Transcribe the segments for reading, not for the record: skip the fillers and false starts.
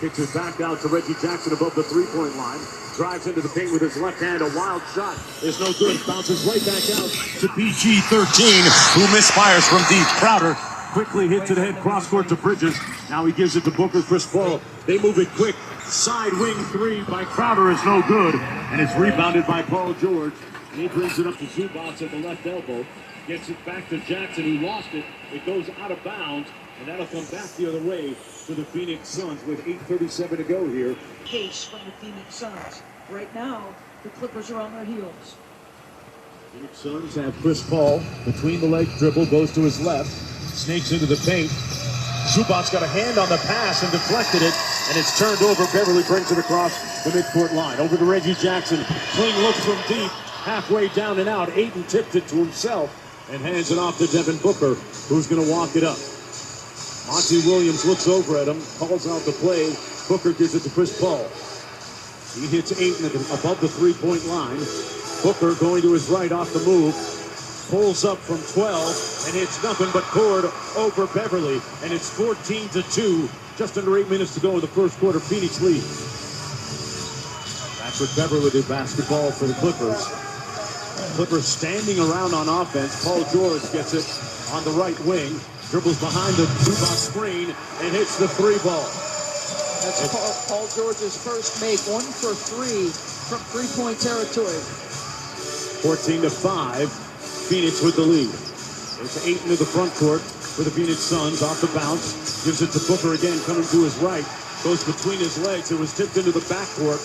Kicks it back out to Reggie Jackson above the three-point line. Drives into the paint with his left hand. A wild shot is no good. Bounces right back out to PG-13, who misfires from deep. Crowder quickly hits it ahead cross-court to Bridges. Now he gives it to Booker. Chris Paul. They move it quick. Side wing three by Crowder is no good. And it's rebounded by Paul George. And he brings it up to Zubac at the left elbow. Gets it back to Jackson, who lost it. It goes out of bounds. And that'll come back the other way for the Phoenix Suns with 8:37 to go here. Case from the Phoenix Suns. Right now, the Clippers are on their heels. Phoenix Suns have Chris Paul between the leg dribble, goes to his left, snakes into the paint. Zubac's got a hand on the pass and deflected it, and it's turned over. Beverly brings it across the midcourt line. Over to Reggie Jackson. Clean look from deep, halfway down and out. Ayton tipped it to himself and hands it off to Devin Booker, who's going to walk it up. Monty Williams looks over at him, calls out the play. Booker gives it to Chris Paul. He hits Ayton above the three-point line. Booker going to his right off the move. Pulls up from 12 and hits nothing but cord over Beverly. And it's 14-2. Just under 8 minutes to go in the first quarter. Phoenix lead. That's what Beverly did basketball for the Clippers. Clippers standing around on offense. Paul George gets it on the right wing. Dribbles behind the Zubac screen and hits the three ball. That's Paul George's first make. 1 for 3 from three-point territory. 14-5. Phoenix with the lead. It's Ayton to the front court for the Phoenix Suns. Off the bounce. Gives it to Booker again, coming to his right. Goes between his legs. It was tipped into the backcourt.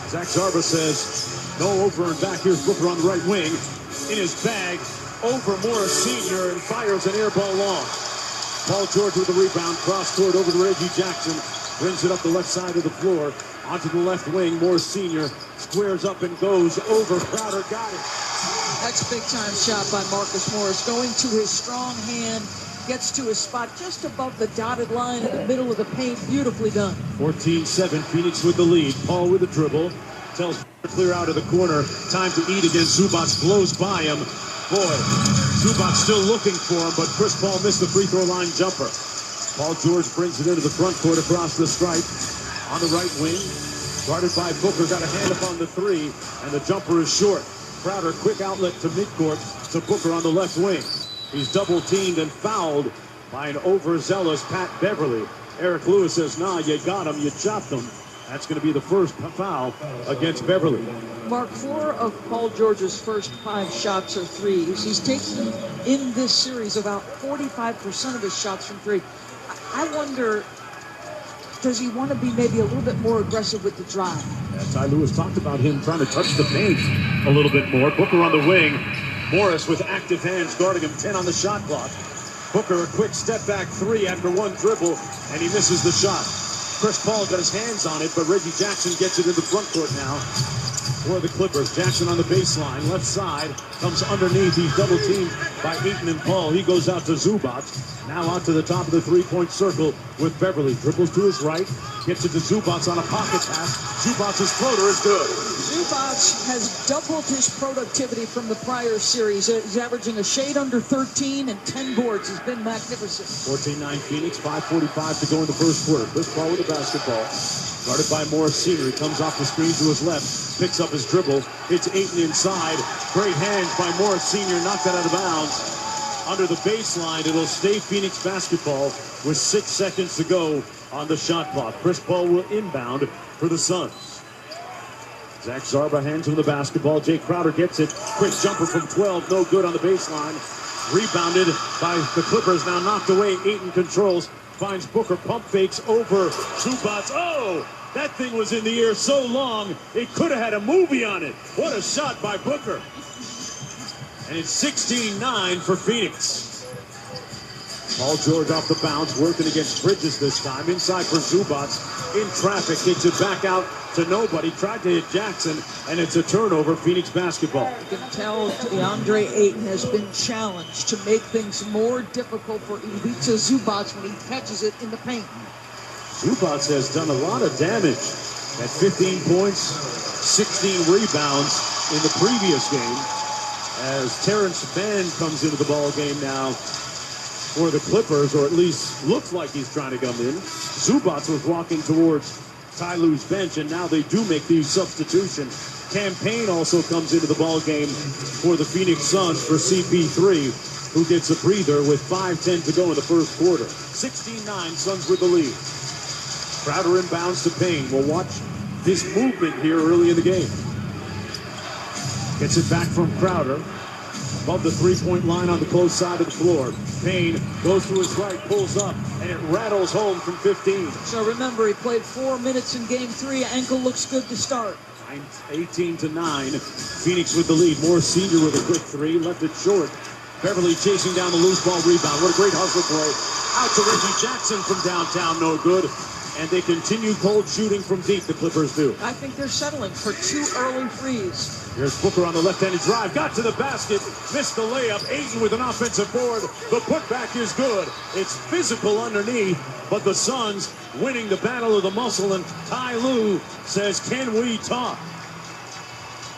Zach Zarba says, no over and back. Here's Booker on the right wing. In his bag. Over Morris Sr. and fires an air ball long. Paul George with the rebound. Cross court over to Reggie Jackson. Brings it up the left side of the floor. Onto the left wing. Morris Sr. squares up and goes over. Crowder got it. That's a big-time shot by Marcus Morris. Going to his strong hand. Gets to his spot just above the dotted line in the middle of the paint. Beautifully done. 14-7. Phoenix with the lead. Paul with the dribble. Tells clear out of the corner. Time to eat against Zubac. Blows by him. Boy, Zubac still looking for him, but Chris Paul missed the free throw line jumper. Paul George brings it into the front court across the stripe. On the right wing, guarded by Booker, got a hand up on the three, and the jumper is short. Crowder, quick outlet to midcourt to Booker on the left wing. He's double teamed and fouled by an overzealous Pat Beverly. Eric Lewis says, nah, you got him, you chopped him. That's going to be the first foul against Beverly. Mark, 4 of Paul George's first 5 shots are threes. He's taken in this series about 45% of his shots from three. I wonder, does he want to be maybe a little bit more aggressive with the drive? Yeah, Ty Lewis talked about him trying to touch the paint a little bit more. Booker on the wing. Morris with active hands guarding him. 10 on the shot clock. Booker a quick step back 3 after 1 dribble, and he misses the shot. Chris Paul got his hands on it, but Reggie Jackson gets it in the front court now for the Clippers. Jackson on the baseline, left side, comes underneath. He's double teamed by Ayton and Paul. He goes out to Zubac. Now out to the top of the three-point circle with Beverly. Dribbles to his right, gets it to Zubac on a pocket pass. Zubac's floater is good. Zubac has doubled his productivity from the prior series. He's averaging a shade under 13 and 10 boards. He's been magnificent. 14-9 Phoenix, 5:45 to go in the first quarter. Chris Paul with the basketball. Guarded by Morris Sr. He comes off the screen to his left, picks up his dribble, hits Ayton inside. Great hands by Morris Sr. Knocked that out of bounds. Under the baseline, it'll stay Phoenix basketball with 6 seconds to go on the shot clock. Chris Paul will inbound for the Suns. Zach Zarba hands him the basketball. Jay Crowder gets it. Quick jumper from 12, no good on the baseline. Rebounded by the Clippers, now knocked away. Ayton controls, finds Booker, pump fakes over Zubac. Oh, that thing was in the air so long, it could have had a movie on it. What a shot by Booker. And it's 16-9 for Phoenix. Paul George off the bounce, working against Bridges this time. Inside for Zubac, in traffic, kicks it back out to nobody. Tried to hit Jackson, and it's a turnover, Phoenix basketball. You can tell DeAndre Ayton has been challenged to make things more difficult for Ivica Zubac when he catches it in the paint. Zubac has done a lot of damage at 15 points, 16 rebounds in the previous game. As Terrence Mann comes into the ball game now for the Clippers, or at least looks like he's trying to come in. Zubats was walking towards Ty Lue's bench, and now they do make the substitution. Campaign also comes into the ball game for the Phoenix Suns for CP3, who gets a breather with 5:10 to go in the first quarter. 16-9, Suns with the lead. Crowder inbounds to Payne. We'll watch this movement here early in the game. Gets it back from Crowder. Above the three-point line on the close side of the floor. Payne goes to his right, pulls up, and it rattles home from 15. So remember, he played 4 minutes in game 3. Ankle looks good to start. 18-9. Phoenix with the lead. Moore Sr. with a quick three. Left it short. Beverly chasing down the loose ball rebound. What a great hustle play. Out to Reggie Jackson from downtown. No good. And they continue cold shooting from deep, the Clippers do. I think they're settling for 2 early threes. Here's Booker on the left-handed drive. Got to the basket. Missed the layup. Ayton with an offensive board. The putback is good. It's physical underneath, but the Suns winning the battle of the muscle. And Ty Lue says, can we talk?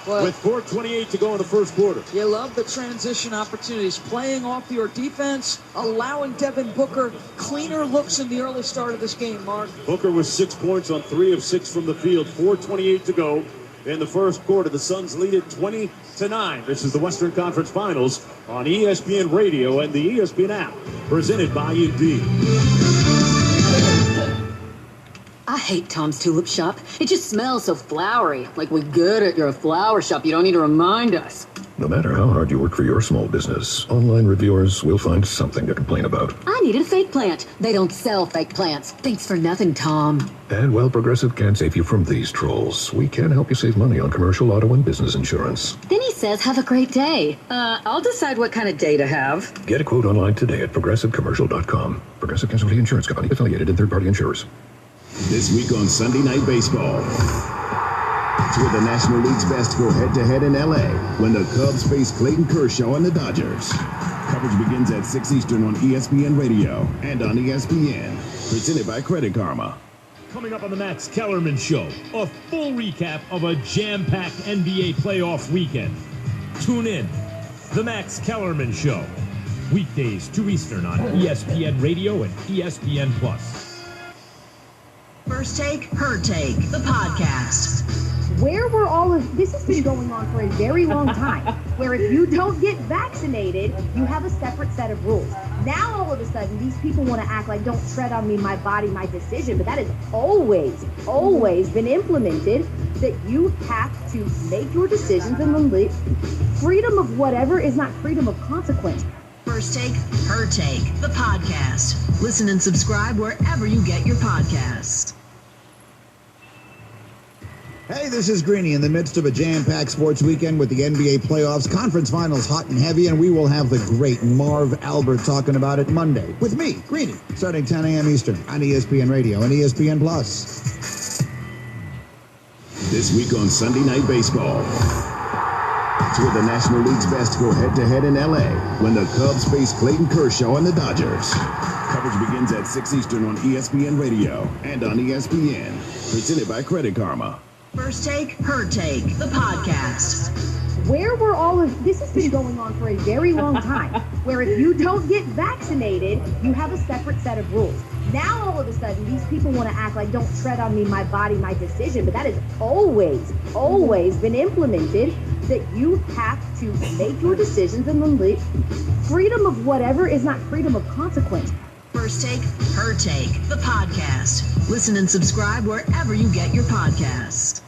Well, with 4:28 to go in the first quarter. You love the transition opportunities, playing off your defense, allowing Devin Booker cleaner looks in the early start of this game, Mark. Booker with 6 points on 3 of 6 from the field. 4:28 to go in the first quarter. The Suns lead it 20-9. This is the Western Conference Finals on ESPN Radio and the ESPN app, presented by Indeed. I hate Tom's Tulip Shop. It just smells so flowery. Like we're good at your flower shop. You don't need to remind us. No matter how hard you work for your small business, online reviewers will find something to complain about. I needed a fake plant. They don't sell fake plants. Thanks for nothing, Tom. And while Progressive can save you from these trolls, we can help you save money on commercial auto and business insurance. Then he says, have a great day. I'll decide what kind of day to have. Get a quote online today at progressivecommercial.com. Progressive Casualty Insurance Company, affiliated and third-party insurers. This week on Sunday Night Baseball, two of the National League's best go head-to-head in L.A. when the Cubs face Clayton Kershaw and the Dodgers. Coverage begins at 6 Eastern on ESPN Radio and on ESPN. Presented by Credit Karma. Coming up on the Max Kellerman Show, a full recap of a jam-packed NBA playoff weekend. Tune in. The Max Kellerman Show. Weekdays, 2 Eastern on ESPN Radio and ESPN+. First Take, Her Take, the podcast. Where were all of this has been going on for a very long time, where if you don't get vaccinated, you have a separate set of rules. Now all of a sudden, these people want to act like, don't tread on me, my body, my decision, but that has always been implemented, that you have to make your decisions and then freedom of whatever is not freedom of consequence. First Take, Her Take, the podcast. Listen and subscribe wherever you get your podcasts. Hey, this is Greeny in the midst of a jam-packed sports weekend with the NBA playoffs, conference finals hot and heavy, and we will have the great Marv Albert talking about it Monday with me, Greeny, starting 10 a.m. Eastern on ESPN Radio and ESPN+. This week on Sunday Night Baseball, two of the National League's best go head-to-head in L.A. when the Cubs face Clayton Kershaw and the Dodgers. Coverage begins at 6 Eastern on ESPN Radio and on ESPN. Presented by Credit Karma. First Take, Her Take, the podcast. Where were all of this has been going on for a very long time, where if you don't get vaccinated, you have a separate set of rules. Now all of a sudden, these people want to act like, don't tread on me, my body, my decision, but that has always been implemented, that you have to make your decisions and then freedom of whatever is not freedom of consequence. First Take, Her Take, the podcast. Listen and subscribe wherever you get your podcasts.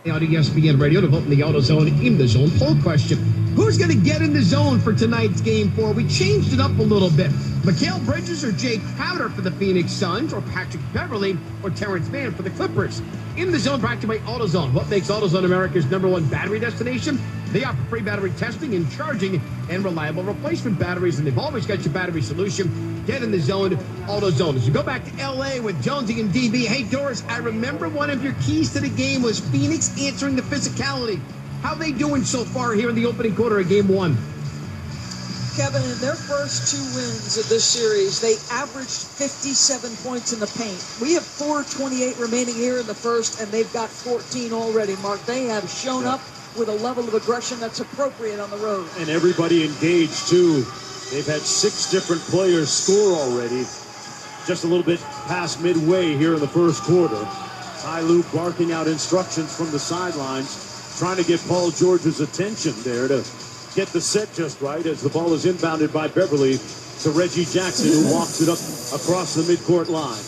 On ESPN Radio to vote in the AutoZone In the Zone poll question. Who's going to get in the zone for tonight's Game 4? We changed it up a little bit. Mikal Bridges or Jay Crowder for the Phoenix Suns, or Patrick Beverly or Terrence Mann for the Clippers. In the Zone brought to you by AutoZone. What makes AutoZone America's #1 battery destination? They offer free battery testing and charging and reliable replacement batteries, and they've always got your battery solution. Get in the zone, AutoZone. As you go back to L.A. with Jonesy and DB. Hey, Doris, I remember one of your keys to the game was Phoenix answering the physicality. How are they doing so far here in the opening quarter of Game 1? Kevin, in their first 2 wins of this series, they averaged 57 points in the paint. We have 4:28 remaining here in the first, and they've got 14 already, Mark. They have shown up with a level of aggression that's appropriate on the road. And everybody engaged, too. They've had 6 different players score already. just a little bit past midway here in the first quarter. Ty Lue barking out instructions from the sidelines, trying to get Paul George's attention there to get the set just right as the ball is inbounded by Beverly to Reggie Jackson, who walks it up across the midcourt line.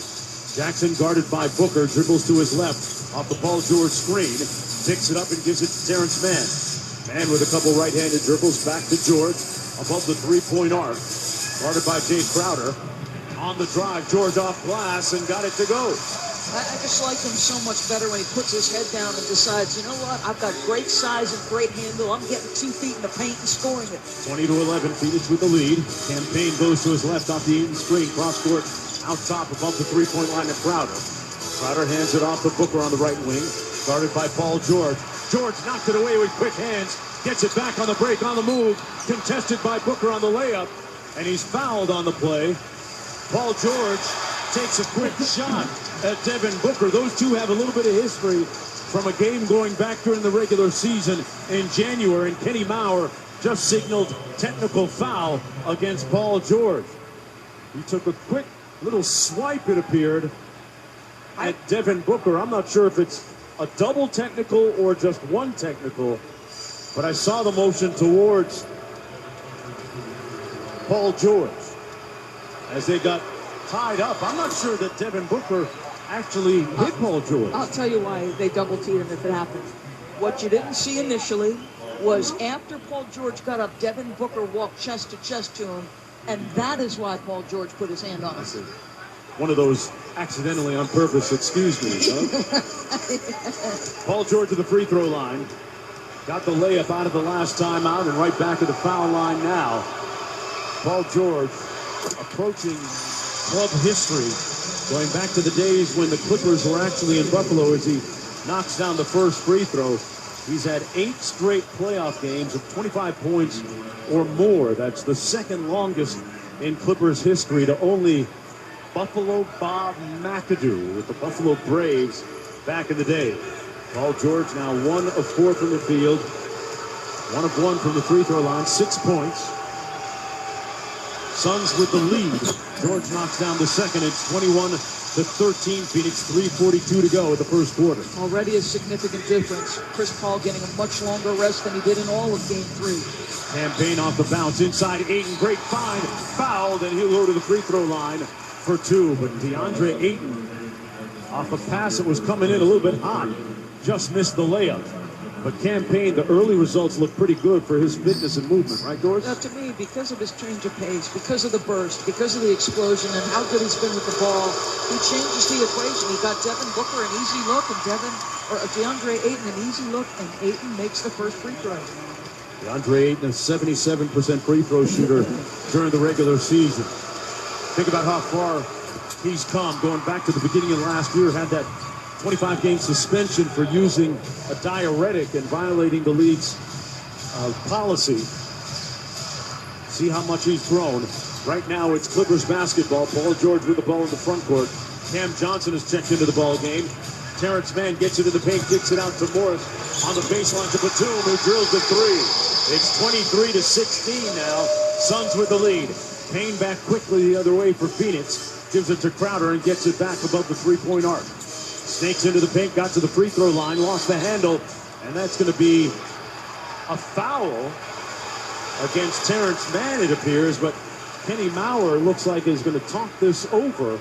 Jackson, guarded by Booker, dribbles to his left off the Paul George screen, picks it up and gives it to Terrence Mann. Mann with a couple right-handed dribbles back to George above the three-point arc, guarded by Jay Crowder. On the drive, George off glass and got it to go. I just like him so much better when he puts his head down and decides, you know what, I've got great size and great handle. I'm getting 2 feet in the paint and scoring it. 20-11, Phoenix with the lead. Campaign goes to his left off the Eaton screen. Cross court out top above the three-point line to Crowder. Crowder hands it off to Booker on the right wing, guarded by Paul George. George knocked it away with quick hands, gets it back on the break, on the move, contested by Booker on the layup, and he's fouled on the play. Paul George takes a quick shot at Devin Booker. Those two have a little bit of history from a game going back during the regular season in January, and Kenny Maurer just signaled technical foul against Paul George. He took a quick little swipe, it appeared, at Devin Booker. I'm not sure if it's a double technical or just one technical, but I saw the motion towards Paul George as they got tied up. I'm not sure that Devin Booker actually hit Paul George. I'll tell you why they double-teed him if it happened. What you didn't see initially was after Paul George got up, Devin Booker walked chest to chest to him, and that is why Paul George put his hand on him. One of those accidentally on purpose, excuse me. Huh? Paul George to the free throw line. Got the layup out of the last timeout and right back to the foul line now. Paul George approaching club history, going back to the days when the Clippers were actually in Buffalo as he knocks down the first free throw. He's had 8 straight playoff games of 25 points or more. That's the second longest in Clippers history to only Buffalo Bob McAdoo with the Buffalo Braves back in the day. Paul George now 1 of 4 from the field, 1 of 1 from the free throw line, 6 points. Suns with the lead. George knocks down the second. It's 21-13. Phoenix, 3:42 to go in the first quarter. Already a significant difference. Chris Paul getting a much longer rest than he did in all of Game 3. Campaign off the bounce. Inside Ayton. Great find. Fouled, and he'll go to the free throw line for 2. But DeAndre Ayton, off a pass that was coming in a little bit hot, just missed the layup. But Campaign, the early results look pretty good for his fitness and movement, right, Doris? Now, to me, because of his change of pace, because of the burst, because of the explosion, and how good he's been with the ball, he changes the equation. He got Devin Booker an easy look, and DeAndre Ayton an easy look, and Ayton makes the first free throw. DeAndre Ayton, a 77% free throw shooter during the regular season. Think about how far he's come. Going back to the beginning of last year, had that 25-game suspension for using a diuretic and violating the league's policy. See how much he's grown. Right now, it's Clippers basketball. Paul George with the ball in the front court. Cam Johnson has checked into the ball game. Terrence Mann gets it in the paint, kicks it out to Morris on the baseline to Batum, who drills the 3. It's 23-16 now. Suns with the lead. Payne back quickly the other way for Phoenix. Gives it to Crowder and gets it back above the three-point arc. Snakes into the paint, got to the free throw line, lost the handle, and that's going to be a foul against Terrence Mann, it appears, but Kenny Maurer looks like is going to talk this over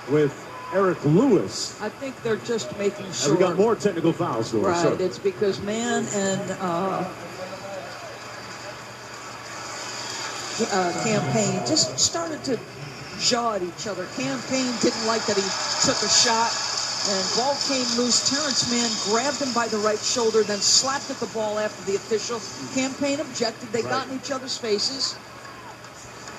with Eric Lewis. I think they're just making sure. And we got more technical fouls. Though, right, so. It's because Mann and Campaign just started to jaw at each other. Campaign didn't like that he took a shot, and ball came loose. Terrence Mann grabbed him by the right shoulder, then slapped at the ball after the official. Campaign objected. They got in each other's faces.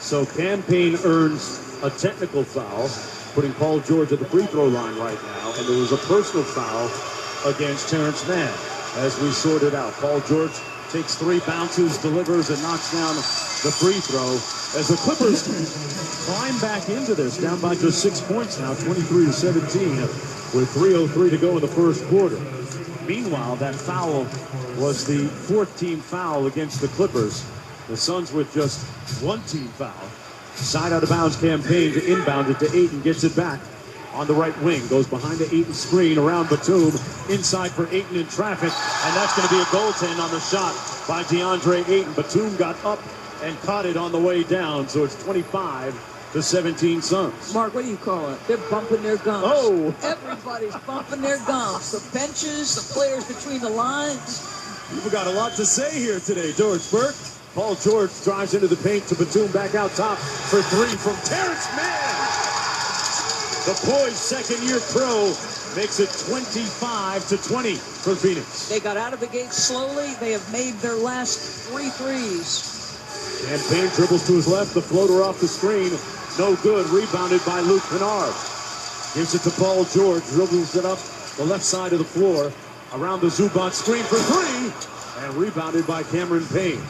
So Campaign earns a technical foul, putting Paul George at the free throw line right now, and there was a personal foul against Terrence Mann as we sort it out. Paul George takes 3 bounces, delivers, and knocks down the free throw as the Clippers climb back into this, down by just 6 points now, 23-17, with 3:03 to go in the first quarter. Meanwhile, that foul was the 4th team foul against the Clippers. The Suns with just 1 team foul. Side out of bounds campaign to inbound it to Ayton. Gets it back on the right wing. Goes behind the Ayton screen around Batum. Inside for Ayton in traffic. And that's going to be a goaltend on the shot by DeAndre Ayton. Batum got up and caught it on the way down. So it's 25-17 Suns. Mark, what do you call it? They're bumping their gums. Oh! Everybody's bumping their gums. The benches, the players between the lines. We've got a lot to say here today, George Burke. Paul George drives into the paint to Batum back out top for three from Terrence Mann. The poised second-year pro makes it 25-20 for Phoenix. They got out of the gate slowly. They have made their last 3 threes. Campaign dribbles to his left, the floater off the screen. No good, rebounded by Luke Kennard. Gives it to Paul George, dribbles it up the left side of the floor. Around the Zubac screen for three, and rebounded by Cameron Payne.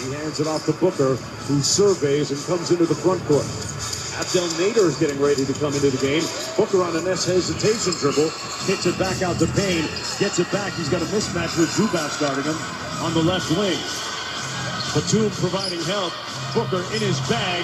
He hands it off to Booker, who surveys and comes into the front court. Abdel Nader is getting ready to come into the game. Booker on an hesitation dribble, kicks it back out to Payne, gets it back. He's got a mismatch with Zubac guarding him on the left wing. Batum providing help. Booker in his bag,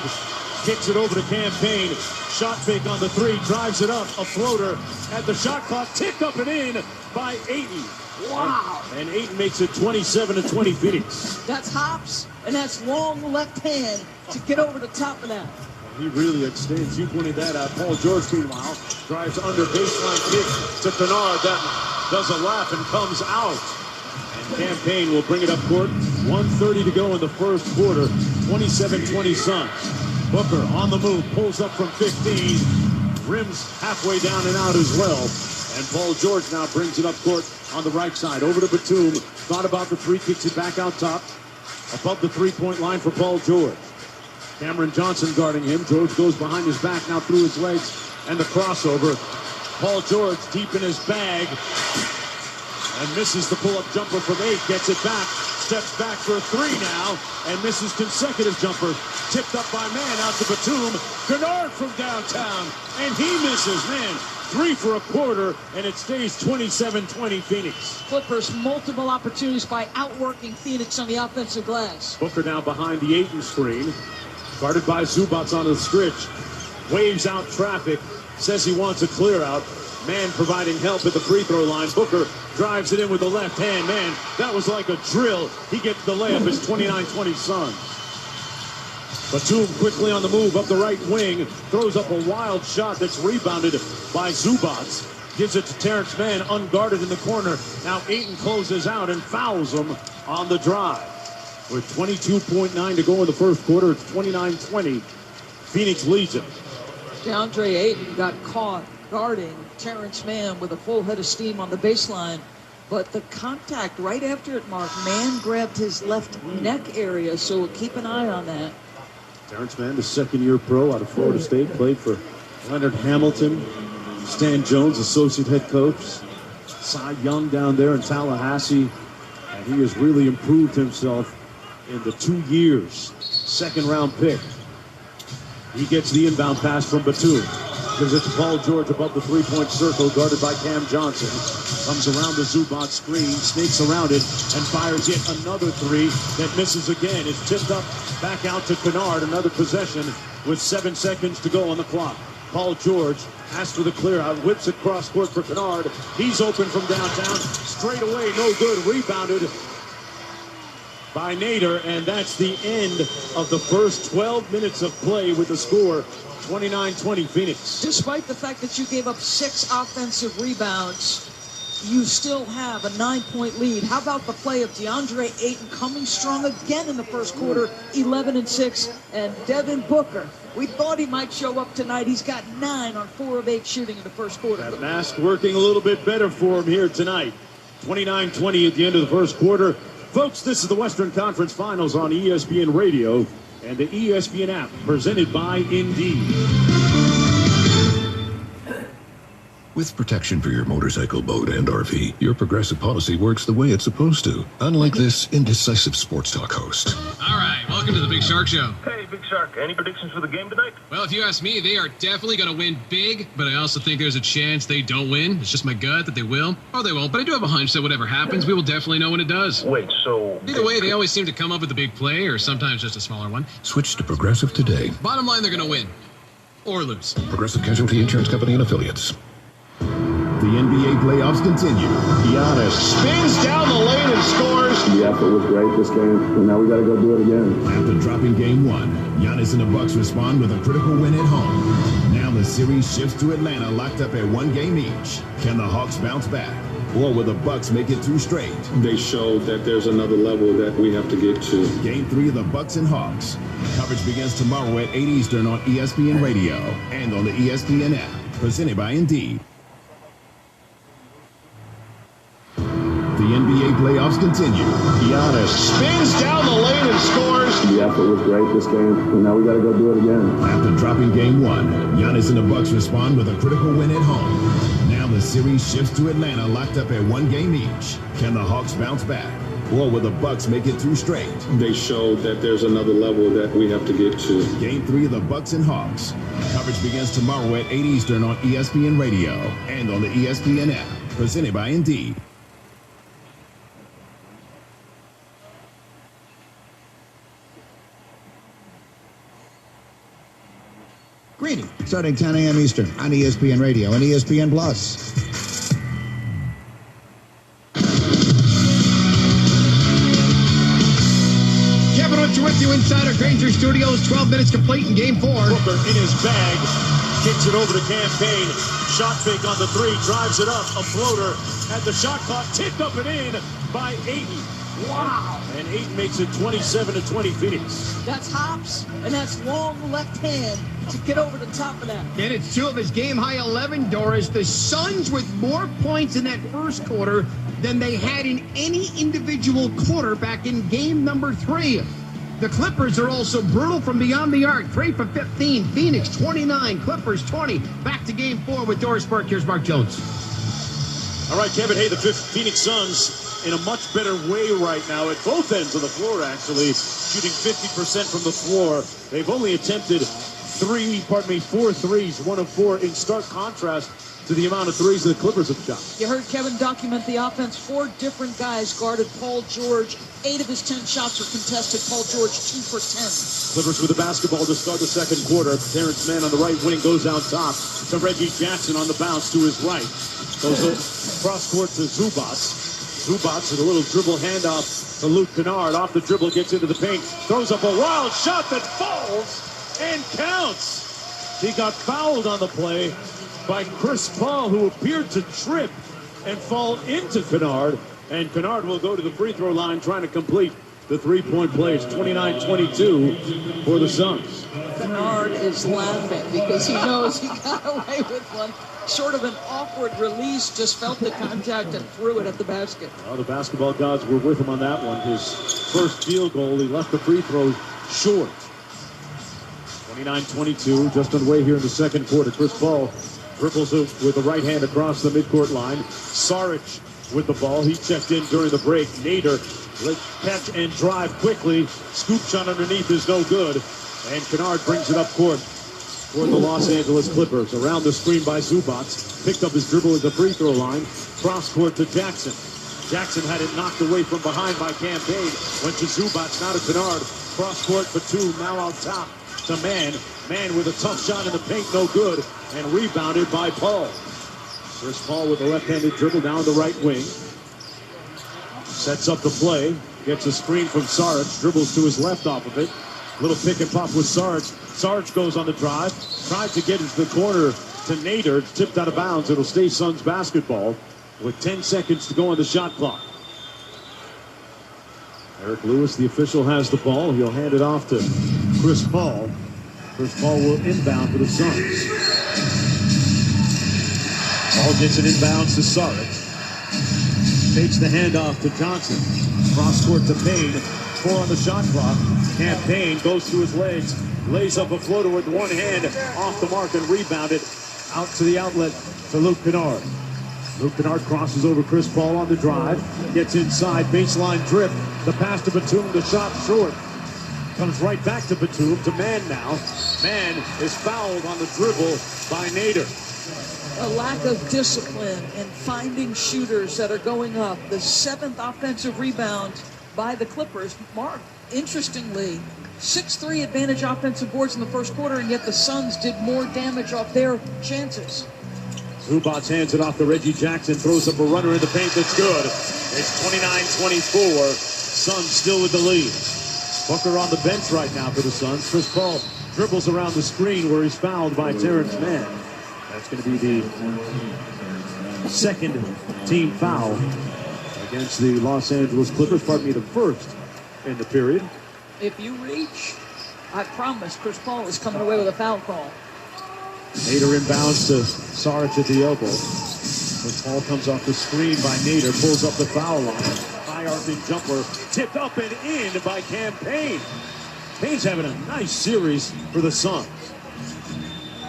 kicks it over to Campaign. Shot fake on the three, drives it up, a floater at the shot clock, tipped up and in by Ayton. Wow. And Ayton makes it 27-20 Phoenix. That's hops, and that's long left hand to get over the top of that. He really extends. You pointed that out. Paul George, meanwhile, drives under baseline kick to Kennard. That does a lap and comes out. And Campaign will bring it up court. 1:30 to go in the first quarter. 27-20 Suns. Booker on the move, pulls up from 15. Rims halfway down and out as well. And Paul George now brings it up court on the right side. Over to Batum. Thought about the three, kicks it back out top. Above the three-point line for Paul George. Cameron Johnson guarding him. George goes behind his back, now through his legs, and the crossover. Paul George deep in his bag and misses the pull-up jumper from 8. Gets it back, steps back for a three now, and misses consecutive jumper. Tipped up by Mann out to Batum. Kennard from downtown, and he misses. Man, 3 for a quarter, and it stays 27-20 Phoenix. Clippers multiple opportunities by outworking Phoenix on the offensive glass. Booker now behind the Ayton screen. Guarded by Zubac on the stretch. Waves out traffic. Says he wants a clear out. Mann providing help at the free throw line. Booker drives it in with the left hand. Man, that was like a drill. He gets the layup. It's 29-20 Suns. Batum quickly on the move up the right wing. Throws up a wild shot that's rebounded by Zubac. Gives it to Terrence Mann unguarded in the corner. Now Ayton closes out and fouls him on the drive. With 22.9 to go in the first quarter, it's 29-20. Phoenix leads it. DeAndre Ayton got caught guarding Terrence Mann with a full head of steam on the baseline. But the contact right after it, Mark, Mann grabbed his left neck area, so keep an eye on that. Terrence Mann, the second-year pro out of Florida State, played for Leonard Hamilton, Stan Jones, associate head coach, Cy Young down there in Tallahassee, and he has really improved himself in the 2 years. Second-round pick. He gets the inbound pass from Batum. Gives it to Paul George above the three-point circle, guarded by Cam Johnson. Comes around the Zubac screen, snakes around it, and fires yet another three that misses again. It's tipped up back out to Kennard. Another possession with 7 seconds to go on the clock. Paul George asks for the clear out, whips it cross court for Kennard. He's open from downtown. Straight away, no good. Rebounded by Nader, and that's the end of the first 12 minutes of play with the score 29-20 Phoenix. Despite the fact that you gave up 6 offensive rebounds, you still have a 9-point lead. How about the play of DeAndre Ayton coming strong again in the first quarter, 11-6, and Devin Booker. We thought he might show up tonight. He's got 9 on 4 of 8 shooting in the first quarter. That mask working a little bit better for him here tonight. 29-20 at the end of the first quarter. Folks, this is the Western Conference Finals on ESPN Radio and the ESPN app, presented by Indeed. With protection for your motorcycle, boat, and RV, your Progressive policy works the way it's supposed to. Unlike this indecisive sports talk host. All right, welcome to the Big Shark Show. Hey, Big Shark, any predictions for the game tonight? Well, if you ask me, they are definitely going to win big, but I also think there's a chance they don't win. It's just my gut that they will, or they won't. But I do have a hunch that whatever happens, we will definitely know when it does. Wait, so... Either way, they always seem to come up with a big play, or sometimes just a smaller one. Switch to Progressive today. Bottom line, they're going to win. Or lose. Progressive Casualty Insurance Company and Affiliates. The NBA playoffs continue. Giannis spins down the lane and scores. The effort was great this game, and now we got to go do it again. After dropping game one, Giannis and the Bucks respond with a critical win at home. Now the series shifts to Atlanta, locked up at 1 game each. Can the Hawks bounce back? Or will the Bucks make it 2 straight? They showed that there's another level that we have to get to. Game 3 of the Bucks and Hawks. Coverage begins tomorrow at 8 Eastern on ESPN Radio and on the ESPN app. Presented by Indeed. The NBA playoffs continue. Giannis spins down the lane and scores. The effort was great this game, and now we got to go do it again. After dropping game 1, Giannis and the Bucks respond with a critical win at home. Now the series shifts to Atlanta, locked up at 1 game each. Can the Hawks bounce back? Or will the Bucks make it 2 straight? They showed that there's another level that we have to get to. Game 3 of the Bucks and Hawks. Coverage begins tomorrow at 8 Eastern on ESPN Radio and on the ESPN app. Presented by Indeed. Greeny, starting 10 a.m. Eastern on ESPN Radio and ESPN Plus. Kevin Hunter with you inside our Granger Studios. 12 minutes complete in Game 4. Booker in his bag, kicks it over to Campaign. Shot fake on the 3, drives it up, a floater at the shot clock, tipped up and in by Ayton. Wow. And Ayton makes it 27-20 Phoenix. That's hops, and that's long left hand to get over the top of that. And it's 2 of his game-high 11, Doris. The Suns with more points in that first quarter than they had in any individual quarter back in game number 3. The Clippers are also brutal from beyond the arc. 3 for 15. Phoenix 29. Clippers 20. Back to game 4 with Doris Burke. Here's Mark Jones. All right, Kevin. Hey, the Phoenix Suns in a much better way right now at both ends of the floor, actually, shooting 50% from the floor. They've only attempted 4 threes, 1 of 4, in stark contrast to the amount of threes the Clippers have shot. You heard Kevin document the offense. 4 different guys guarded Paul George. 8 of his 10 shots were contested. Paul George 2 for 10. Clippers with the basketball to start the second quarter. Terrence Mann on the right wing goes out top to Reggie Jackson on the bounce to his right. Goes cross court to Zubac. Zubac with a little dribble handoff to Luke Kennard. Off the dribble, gets into the paint. Throws up a wild shot that falls and counts. He got fouled on the play by Chris Paul, who appeared to trip and fall into Kennard. And Kennard will go to the free throw line trying to complete the three-point plays. 29-22 for the Suns. Kennard is laughing because he knows he got away with one. Short of an awkward release, just felt the contact and threw it at the basket. Well, the basketball gods were with him on that one. His first field goal, he left the free throw short. 29-22, just underway here in the second quarter. Chris Paul dribbles with the right hand across the midcourt line. Saric with the ball. He checked in during the break. Nader, let's catch and drive quickly. Scoop shot underneath is no good. And Kennard brings it up court for the Los Angeles Clippers. Around the screen by Zubac. Picked up his dribble at the free throw line. Cross court to Jackson. Jackson had it knocked away from behind by Campaign. Went to Zubac, now to Kennard. Cross court for 2, now out top to Mann. Mann with a tough shot in the paint, no good. And rebounded by Paul. Chris Paul with a left-handed dribble down the right wing. Sets up the play. Gets a screen from Saric. Dribbles to his left off of it. Little pick and pop with Saric. Saric goes on the drive. Tried to get into the corner to Nader. Tipped out of bounds. It'll stay Suns basketball with 10 seconds to go on the shot clock. Eric Lewis, the official, has the ball. He'll hand it off to Chris Paul. Chris Paul will inbound for the Suns. Paul gets it inbounds to Saric. Takes the handoff to Johnson. Cross court to Payne. 4 on the shot clock. Campaign goes through his legs. Lays up a floater with one hand. Off the mark and rebounded. Out to the outlet to Luke Kennard. Luke Kennard crosses over Chris Paul on the drive. Gets inside, baseline drip. The pass to Batum, the shot short. Comes right back to Batum, to Mann now. Mann is fouled on the dribble by Nader. A lack of discipline and finding shooters that are going up. The 7th offensive rebound by the Clippers. Mark, interestingly, 6-3 advantage offensive boards in the first quarter, and yet the Suns did more damage off their chances. Zubac hands it off to Reggie Jackson, throws up a runner in the paint that's good. It's 29-24. Suns still with the lead. Booker on the bench right now for the Suns. Chris Paul dribbles around the screen where he's fouled by Terrence Mann. That's going to be the second team foul against the Los Angeles Clippers. Pardon me, the first in the period. If you reach, I promise Chris Paul is coming away with a foul call. Nader inbounds to Saric at the elbow. Chris Paul comes off the screen by Nader, pulls up the foul line. High arcing jumper, tipped up and in by Cam Payne. Payne's having a nice series for the Suns.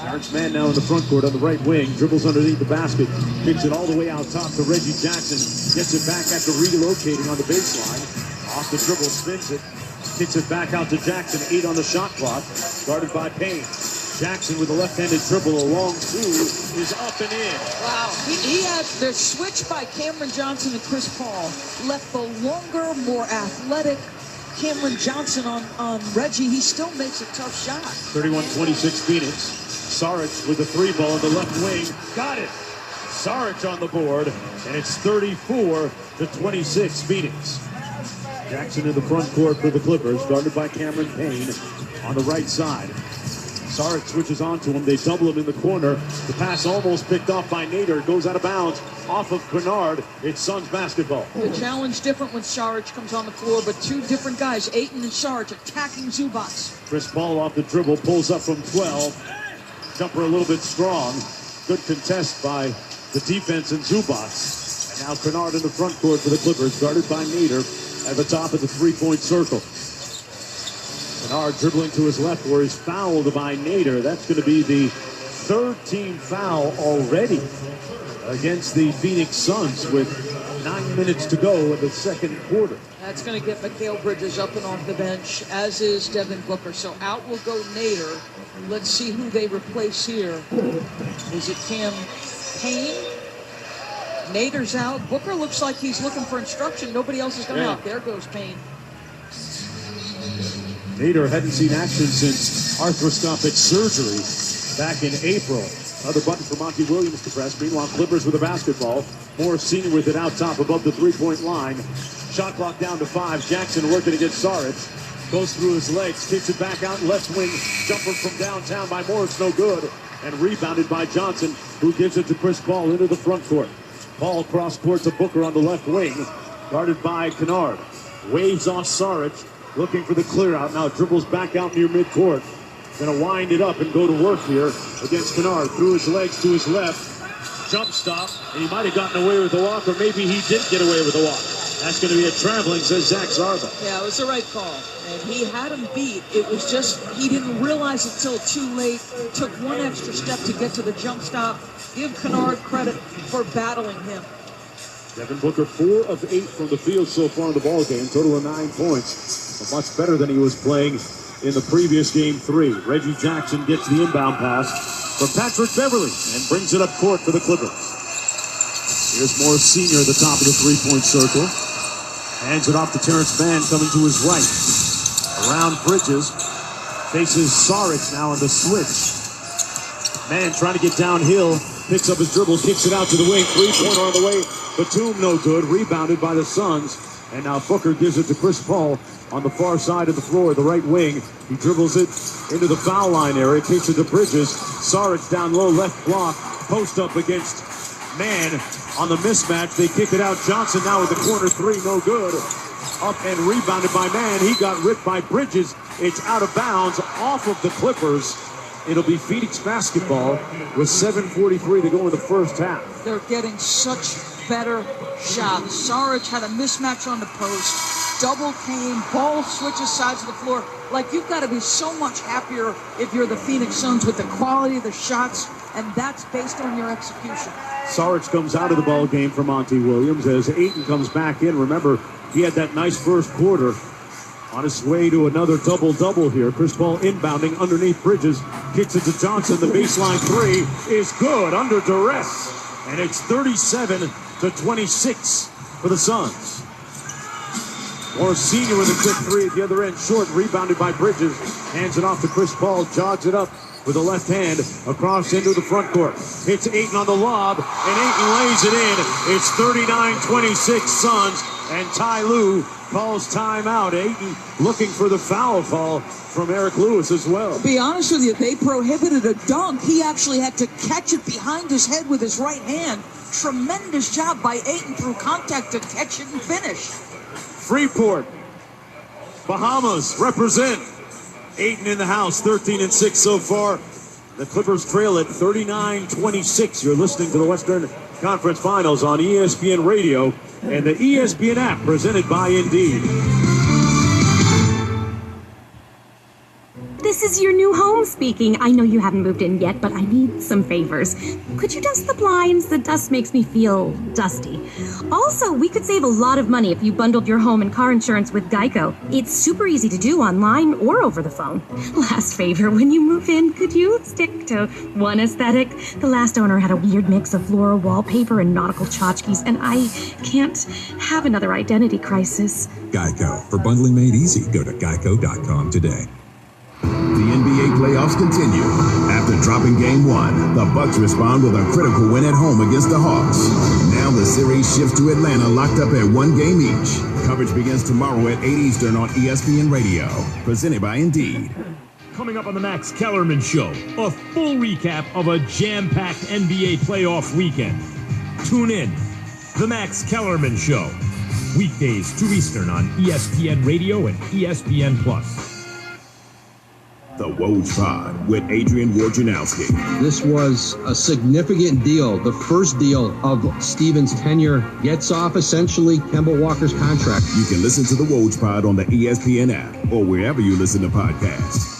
Terrence Mann now in the front court on the right wing, dribbles underneath the basket, kicks it all the way out top to Reggie Jackson, gets it back after relocating on the baseline. Off the dribble, spins it, kicks it back out to Jackson, 8 on the shot clock, guarded by Payne. Jackson with a left-handed dribble, a long two, is up and in. Wow, he had their switch by Cameron Johnson and Chris Paul left the longer, more athletic Cameron Johnson on Reggie. He still makes a tough shot. 31-26 Phoenix. Saric with the 3-ball in the left wing. Got it. Saric on the board, and it's 34-26 Phoenix. Jackson in the front court for the Clippers, guarded by Cameron Payne on the right side. Saric switches onto him. They double him in the corner. The pass almost picked off by Nader. Goes out of bounds off of Kennard. It's Suns basketball. The challenge different when Saric comes on the floor, but two different guys, Ayton and Saric, attacking Zubac. Chris Paul off the dribble, pulls up from 12. Jumper a little bit strong. Good contest by the defense in Zubac. And now Kennard in the front court for the Clippers, guarded by Nader at the top of the three-point circle. Kennard dribbling to his left where he's fouled by Nader. That's going to be the third team foul already against the Phoenix Suns with 9 minutes to go in the second quarter. That's going to get Mikal Bridges up and off the bench, as is Devin Booker. So out will go Nader. Let's see who they replace here. Is it Cam Payne? Nader's out. Booker looks like he's looking for instruction. Nobody else is going out. There goes Payne. Nader hadn't seen action since arthroscopic surgery back in April. Another button for Monty Williams to press. Meanwhile, Clippers with the basketball. Morris Senior with it out top above the three-point line. Shot clock down to 5. Jackson working against Saric. Goes through his legs, kicks it back out left wing. Jumper from downtown by Morris, no good. And rebounded by Johnson, who gives it to Chris Paul into the front court. Paul cross court to Booker on the left wing. Guarded by Kennard. Waves off Saric. Looking for the clear out. Now dribbles back out near midcourt. Going to wind it up and go to work here against Kennard. Through his legs to his left. Jump stop. And he might have gotten away with the walk, or maybe he didn't get away with the walk. That's going to be a traveling, says Zach Zarba. Yeah, it was the right call. And he had him beat. It was just, he didn't realize it till too late. Took one extra step to get to the jump stop. Give Kennard credit for battling him. Devin Booker, 4 of 8 from the field so far in the ball game. Total of 9 points. Much better than he was playing in the previous game 3. Reggie Jackson gets the inbound pass from Patrick Beverly and brings it up court for the Clippers. Here's Morris Senior at the top of the three-point circle. Hands it off to Terrence Mann coming to his right. Around Bridges. Faces Saric now on the switch. Mann trying to get downhill. Picks up his dribble, kicks it out to the wing. Three-pointer on the way. Batum no good. Rebounded by the Suns. And now Booker gives it to Chris Paul on the far side of the floor, the right wing. He dribbles it into the foul line area, kicks it to Bridges. Saric down low, left block. Post up against Mann on the mismatch. They kick it out. Johnson now with the corner 3, no good. Up and rebounded by Mann. He got ripped by Bridges. It's out of bounds off of the Clippers. It'll be Phoenix basketball with 7:43 to go in the first half. They're getting such better shots. Saric had a mismatch on the post. double team, ball switches sides of the floor. Like, you've got to be so much happier if you're the Phoenix Suns with the quality of the shots, and that's based on your execution. Saric comes out of the ball game for Monty Williams as Ayton comes back in. Remember, he had that nice first quarter. On his way to another double-double here. Chris Paul inbounding underneath Bridges. Kicks it to Johnson. The baseline three is good under duress. And it's 37-26 for the Suns. Morris Sr. with a quick three at the other end. Short, rebounded by Bridges. Hands it off to Chris Paul. Jogs it up with the left hand across into the front court. Hits Ayton on the lob, and Ayton lays it in. It's 39-26 Suns, and Ty Lue calls timeout. Ayton looking for the foul call from Eric Lewis as well. To be honest with you, they prohibited a dunk. He actually had to catch it behind his head with his right hand. Tremendous job by Ayton through contact to catch it and finish. Freeport, Bahamas represent. Ayton in the house, 13-6 so far. The Clippers trail at 39-26. You're listening to the Western Conference Finals on ESPN Radio and the ESPN app presented by Indeed. This is your new home speaking. I know you haven't moved in yet, but I need some favors. Could you dust the blinds? The dust makes me feel dusty. Also, we could save a lot of money if you bundled your home and car insurance with Geico. It's super easy to do online or over the phone. Last favor, when you move in, could you stick to one aesthetic? The last owner had a weird mix of floral wallpaper and nautical tchotchkes, and I can't have another identity crisis. Geico. For bundling made easy, go to geico.com today. The NBA playoffs continue. After dropping game one, the Bucks respond with a critical win at home against the Hawks. Now the series shifts to Atlanta, locked up at one game each. Coverage begins tomorrow at 8 Eastern on ESPN Radio. Presented by Indeed. Coming up on the Max Kellerman Show, a full recap of a jam-packed NBA playoff weekend. Tune in. The Max Kellerman Show. Weekdays 2 Eastern on ESPN Radio and ESPN+. The Woj Pod with Adrian Wojnarowski. This was a significant deal. The first deal of Stevens' tenure gets off essentially Kemba Walker's contract. You can listen to the Woj Pod on the ESPN app or wherever you listen to podcasts.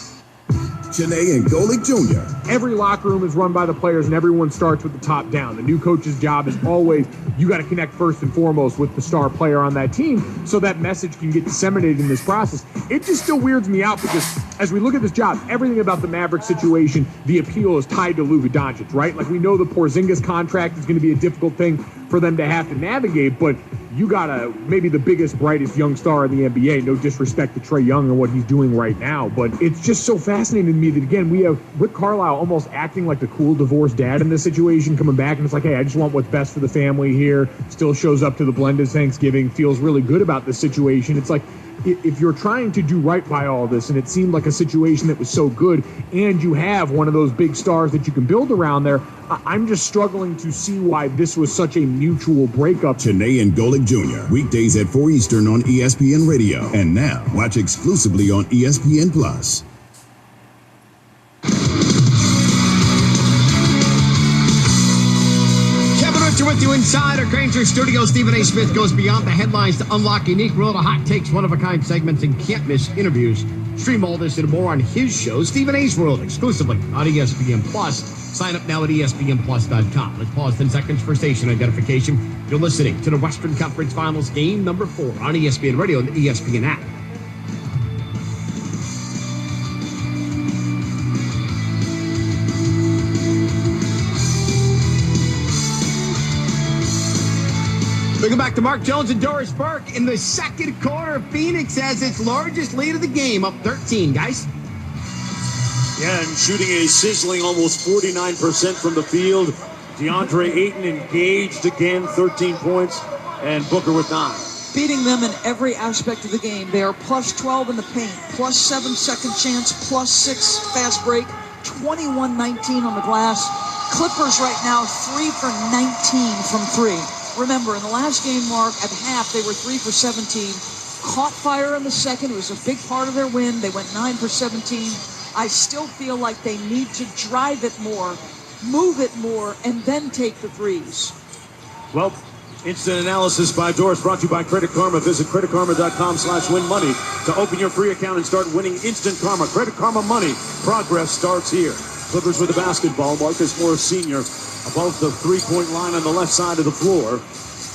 Janae and Golick Jr. Every locker room is run by the players, and everyone starts with the top down. The new coach's job is always, you got to connect first and foremost with the star player on that team so that message can get disseminated in this process. It just still weirds me out because as we look at this job, everything about the Maverick situation, the appeal is tied to Luka Doncic, right? Like, we know the Porzingis contract is going to be a difficult thing for them to have to navigate, but you got maybe the biggest, brightest young star in the NBA. No disrespect to Trae Young and what he's doing right now, but it's just so fascinating to me that, again, we have Rick Carlisle almost acting like the cool divorced dad in this situation, coming back and it's like, hey, I just want what's best for the family here. Still shows up to the blended Thanksgiving, feels really good about this situation. It's like, if you're trying to do right by all this, and it seemed like a situation that was so good, and you have one of those big stars that you can build around there, I'm just struggling to see why this was such a mutual breakup. Janae and Golick Jr. Weekdays at 4 Eastern on ESPN Radio. And now, watch exclusively on ESPN+. With you inside our Granger Studio, Stephen A. Smith goes beyond the headlines to unlock unique world of hot takes, one-of-a-kind segments, and can't-miss interviews. Stream all this and more on his show, Stephen A.'s World, exclusively on ESPN+. Sign up now at ESPNplus.com. Let's pause 10 seconds for station identification. You're listening to the Western Conference Finals game number 4 on ESPN Radio and the ESPN app. Welcome back to Mark Jones and Doris Burke. In the second quarter, Phoenix has its largest lead of the game, up 13, guys. Yeah, and shooting a sizzling almost 49% from the field. DeAndre Ayton engaged again, 13 points, and Booker with 9. Beating them in every aspect of the game. They are plus 12 in the paint, plus 7 second chance, plus 6 fast break, 21-19 on the glass. Clippers right now 3 for 19 from 3. Remember, in the last game, Mark, at half, they were 3 for 17. Caught fire in the second. It was a big part of their win. They went 9 for 17. I still feel like they need to drive it more, move it more, and then take the threes. Well, Instant analysis by Doris, brought to you by Credit Karma. Visit creditkarma.com/win-money to open your free account and start winning instant karma. Credit Karma Money. Progress starts here. Clippers with the basketball. Marcus Morris Sr. above the three-point line on the left side of the floor.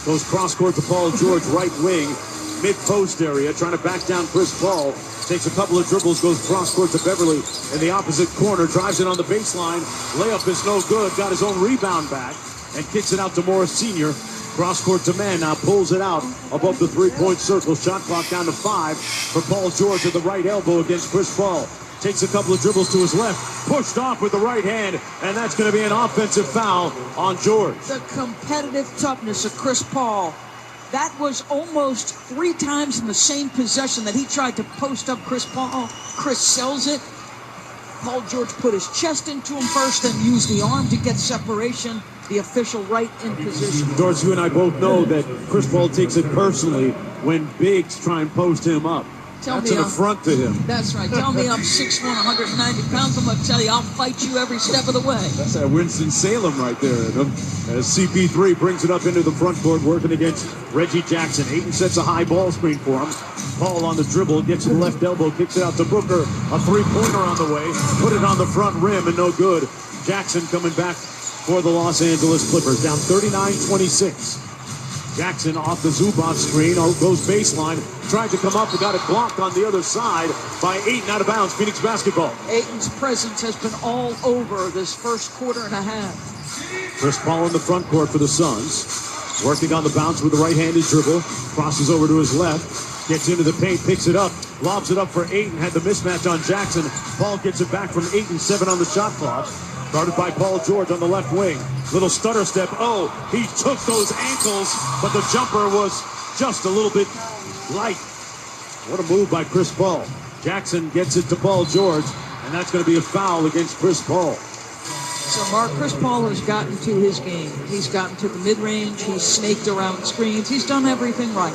Goes cross-court to Paul George, right wing, mid-post area, trying to back down Chris Paul. Takes a couple of dribbles, goes cross-court to Beverly in the opposite corner, drives it on the baseline. Layup is no good, got his own rebound back, and kicks it out to Morris Sr. Cross-court to man, now pulls it out above the three-point circle. Shot clock down to 5 for Paul George at the right elbow against Chris Paul. Takes a couple of dribbles to his left, pushed off with the right hand, and that's going to be an offensive foul on George. The competitive toughness of Chris Paul. That was almost 3 times in the same possession that he tried to post up Chris Paul. Chris sells it. Paul George put his chest into him first, then used the arm to get separation. The official right in position. Doris, you and I both know that Chris Paul takes it personally when bigs try and post him up. That's an affront to him. That's right. Tell me I'm 6'1", 190 pounds. I'm going to tell you I'll fight you every step of the way. That's that Winston-Salem right there. As CP3 brings it up into the front court, working against Reggie Jackson. Ayton sets a high ball screen for him. Paul on the dribble, gets to the left elbow, kicks it out to Booker. A three-pointer on the way. Put it on the front rim and no good. Jackson coming back for the Los Angeles Clippers. Down 39-26. Jackson off the Zubac screen, goes baseline, tried to come up, but got it blocked on the other side by Ayton, out of bounds. Phoenix basketball. Ayton's presence has been all over this first quarter and a half. Chris Paul in the front court for the Suns, working on the bounce with the right-handed dribble, crosses over to his left, gets into the paint, picks it up, lobs it up for Ayton, had the mismatch on Jackson. Paul gets it back from Ayton, 7 on the shot clock. Guarded by Paul George on the left wing. Little stutter step. Oh, he took those ankles, but the jumper was just a little bit light. What a move by Chris Paul. Jackson gets it to Paul George, and that's going to be a foul against Chris Paul. So, Mark, Chris Paul has gotten to his game. He's gotten to the mid-range. He's snaked around screens. He's done everything right,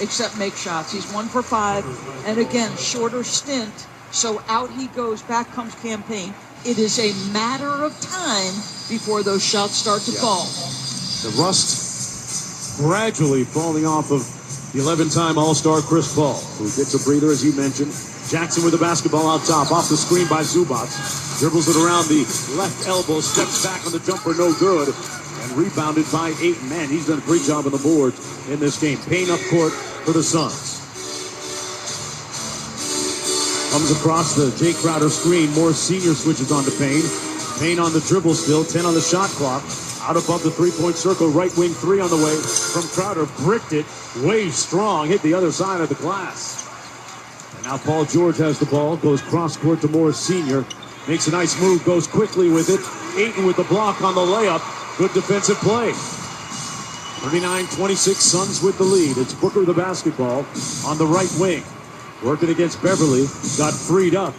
except make shots. He's 1 for 5. And again, shorter stint. So out he goes. Back comes Campaign. It is a matter of time before those shots start to fall. The rust gradually falling off of the 11-time All-Star Chris Paul, who gets a breather, as you mentioned. Jackson with the basketball out top, off the screen by Zubac. Dribbles it around the left elbow, steps back on the jumper, no good. And rebounded by Ayton. Man, he's done a great job on the boards in this game. Payne up court for the Suns. Comes across the Jay Crowder screen. Morris Sr. switches on to Payne. Payne on the dribble still. 10 on the shot clock. Out above the three-point circle. Right wing 3 on the way from Crowder. Bricked it. Way strong. Hit the other side of the glass. And now Paul George has the ball. Goes cross-court to Morris Sr. Makes a nice move. Goes quickly with it. Ayton with the block on the layup. Good defensive play. 39-26. Suns with the lead. It's Booker the basketball on the right wing. Working against Beverly, got freed up.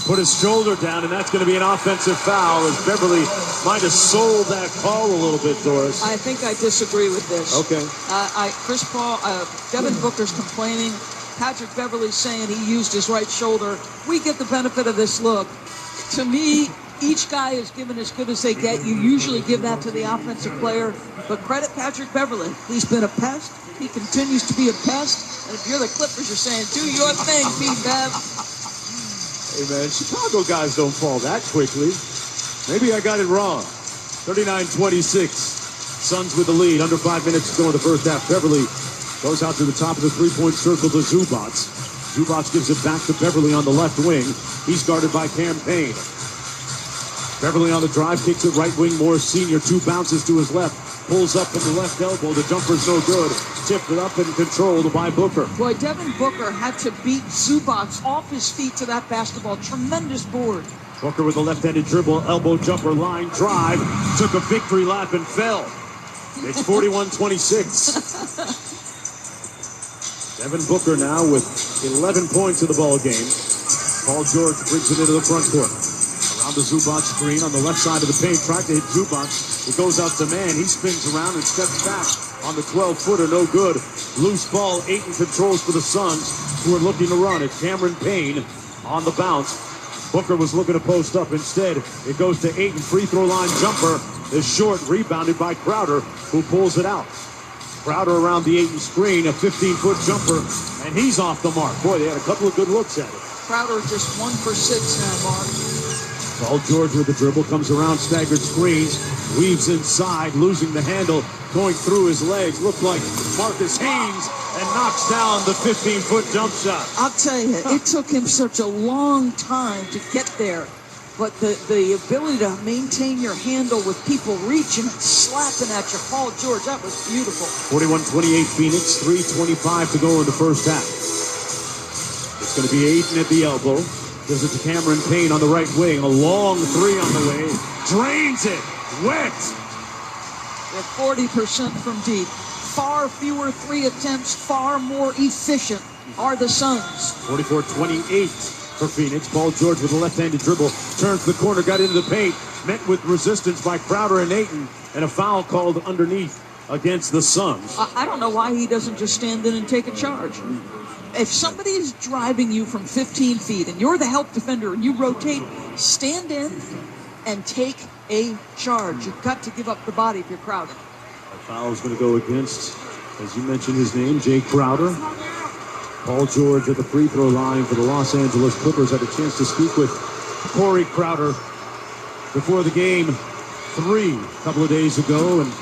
Put his shoulder down, and that's going to be an offensive foul as Beverly might have sold that call a little bit, Doris. I think I disagree with this. Okay. Chris Paul, Devin Booker's complaining. Patrick Beverly's saying he used his right shoulder. We get the benefit of this look. To me, each guy is given as good as they get. You usually give that to the offensive player, but credit Patrick Beverly. He's been a pest. He continues to be a pest. And if you're the Clippers, you're saying, do your thing, P-Bev. Hey, man, Chicago guys don't fall that quickly. Maybe I got it wrong. 39-26. Suns with the lead. Under 5 minutes to go in the first half. Beverly goes out to the top of the three-point circle to Zubac. Zubac gives it back to Beverly on the left wing. He's guarded by Campaign. Beverly on the drive, kicks it right wing. Morris Sr. 2 bounces to his left. Pulls up from the left elbow. The jumper's no good. Tipped it up and controlled by Booker. Boy, Devin Booker had to beat Zubac off his feet to that basketball. Tremendous board. Booker with a left-handed dribble, elbow jumper, line drive. Took a victory lap and fell. It's 41-26. Devin Booker now with 11 points in the ball game. Paul George brings it into the front court. Around the Zubac screen on the left side of the paint. Tried to hit Zubac. It goes out to man. He spins around and steps back on the 12-footer. No good. Loose ball. Ayton controls for the Suns, who are looking to run. It's Cameron Payne on the bounce. Booker was looking to post up. Instead, it goes to Ayton. Free throw line jumper. is short, rebounded by Crowder, who pulls it out. Crowder around the Ayton screen, a 15-foot jumper, and he's off the mark. Boy, they had a couple of good looks at it. Crowder just 1 for 6 now, Mark. Paul George with the dribble, comes around staggered screens, weaves inside, losing the handle, going through his legs. Looked like Marcus Haynes, and knocks down the 15-foot jump shot. I'll tell you, it took him such a long time to get there. But the ability to maintain your handle with people reaching and slapping at you, Paul George, that was beautiful. 41-28 Phoenix, 3:25 to go in the first half. It's going to be Ayton at the elbow. Gives it to Cameron Payne on the right wing. A long three on the way. Drains it. Wet. They're 40% from deep. Far fewer 3 attempts, far more efficient are the Suns. 44-28 for Phoenix. Paul George with a left-handed dribble. Turns the corner, got into the paint. Met with resistance by Crowder and Ayton. And a foul called underneath against the Suns. I don't know why he doesn't just stand in and take a charge. If somebody is driving you from 15 feet and you're the help defender and you rotate, stand in and take a charge. You've got to give up the body if you're Crowder. A foul is going to go against, as you mentioned his name, Jay Crowder. Paul George at the free throw line for the Los Angeles Clippers. Had a chance to speak with Corey Crowder before the game 3 a couple of days ago and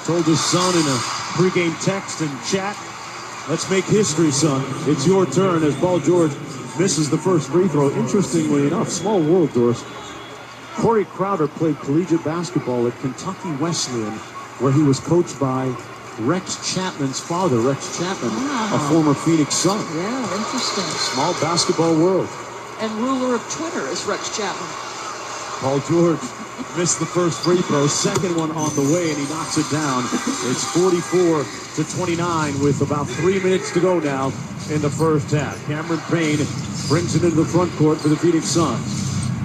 told his son in a pregame text and chat, "Let's make history, son. It's your turn," as Paul George misses the first free throw. Interestingly enough, small world, Doris. Corey Crowder played collegiate basketball at Kentucky Wesleyan, where he was coached by Rex Chapman's father, Rex Chapman, a former Phoenix Sun. Yeah, interesting. Small basketball world. And ruler of Twitter is Rex Chapman. Paul George missed the first free throw, second one on the way, and he knocks it down. It's 44-29 with about 3 minutes to go now in the first half. Cameron Payne brings it into the front court for the Phoenix Suns.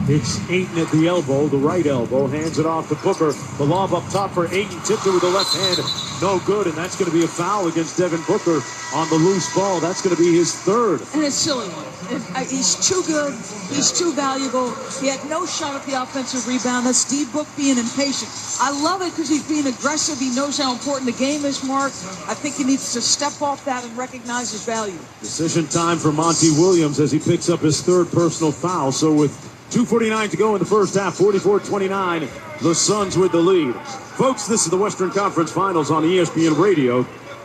It's Ayton at the elbow, the right elbow, hands it off to Booker. The lob up top for Ayton, tipped it with the left hand, no good, and that's going to be a foul against Devin Booker on the loose ball. That's going to be his third. And it's silly one. He's too good. He's too valuable. He had no shot at the offensive rebound. That's D-Book being impatient. I love it because he's being aggressive. He knows how important the game is, Mark. I think he needs to step off that and recognize his value. Decision time for Monty Williams as he picks up his third personal foul. So with 2:49 to go in the first half, 44-29, the Suns with the lead. Folks, this is the Western Conference Finals on ESPN Radio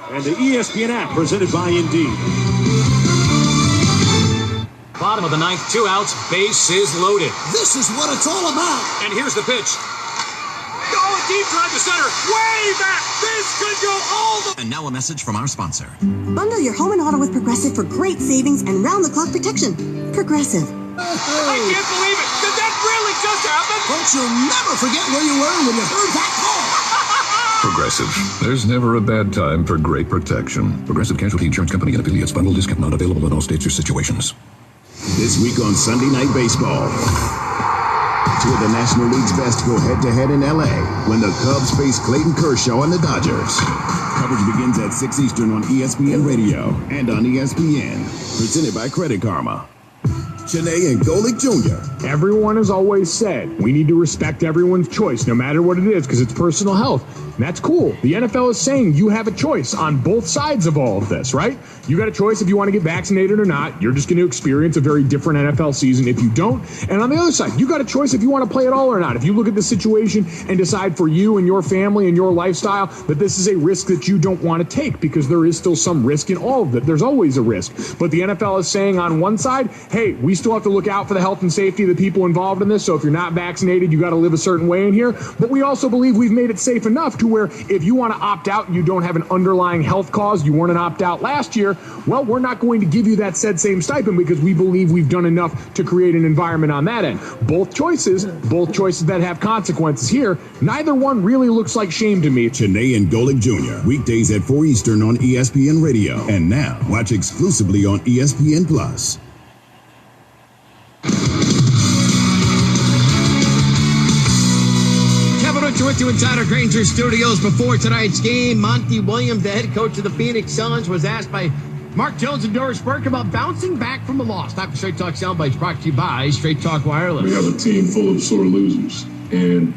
and the ESPN app presented by Indeed. Bottom of the ninth, 2 outs, base is loaded. This is what it's all about. And here's the pitch. Oh, a deep drive to center, way back. This could go all the... And now a message from our sponsor. Bundle your home and auto with Progressive for great savings and round-the-clock protection. Progressive. I can't believe it. Did that really just happen? Folks, you'll never forget where you were when you heard that call. Progressive. There's never a bad time for great protection. Progressive Casualty Insurance Company and affiliates. Bundle discount not available in all states or situations. This week on Sunday Night Baseball, 2 of the National League's best go head-to-head in L.A. when the Cubs face Clayton Kershaw and the Dodgers. Coverage begins at 6 Eastern on ESPN Radio and on ESPN. Presented by Credit Karma. Janae and Golick Jr. Everyone has always said we need to respect everyone's choice, no matter what it is, because it's personal health. And that's cool. The NFL is saying you have a choice on both sides of all of this, right? You got a choice if you want to get vaccinated or not. You're just going to experience a very different NFL season if you don't. And on the other side, you got a choice if you want to play at all or not. If you look at the situation and decide for you and your family and your lifestyle that this is a risk that you don't want to take, because there is still some risk in all of it. There's always a risk. But the NFL is saying on one side, hey, we still have to look out for the health and safety of the people involved in this. So if you're not vaccinated, you got to live a certain way in here. But we also believe we've made it safe enough to where if you want to opt out and you don't have an underlying health cause, you weren't an opt-out last year, well, we're not going to give you that said same stipend because we believe we've done enough to create an environment on that end. Both choices that have consequences here, neither one really looks like shame to me. Janae and Golick Jr., weekdays at 4 Eastern on ESPN Radio. And now, watch exclusively on ESPN Plus. Went to Insider Granger Studios before tonight's game. Monty Williams, the head coach of the Phoenix Suns, was asked by Mark Jones and Doris Burke about bouncing back from a loss. Dr. Straight Talk Soundbites brought to you by Straight Talk Wireless. We have a team full of sore losers, and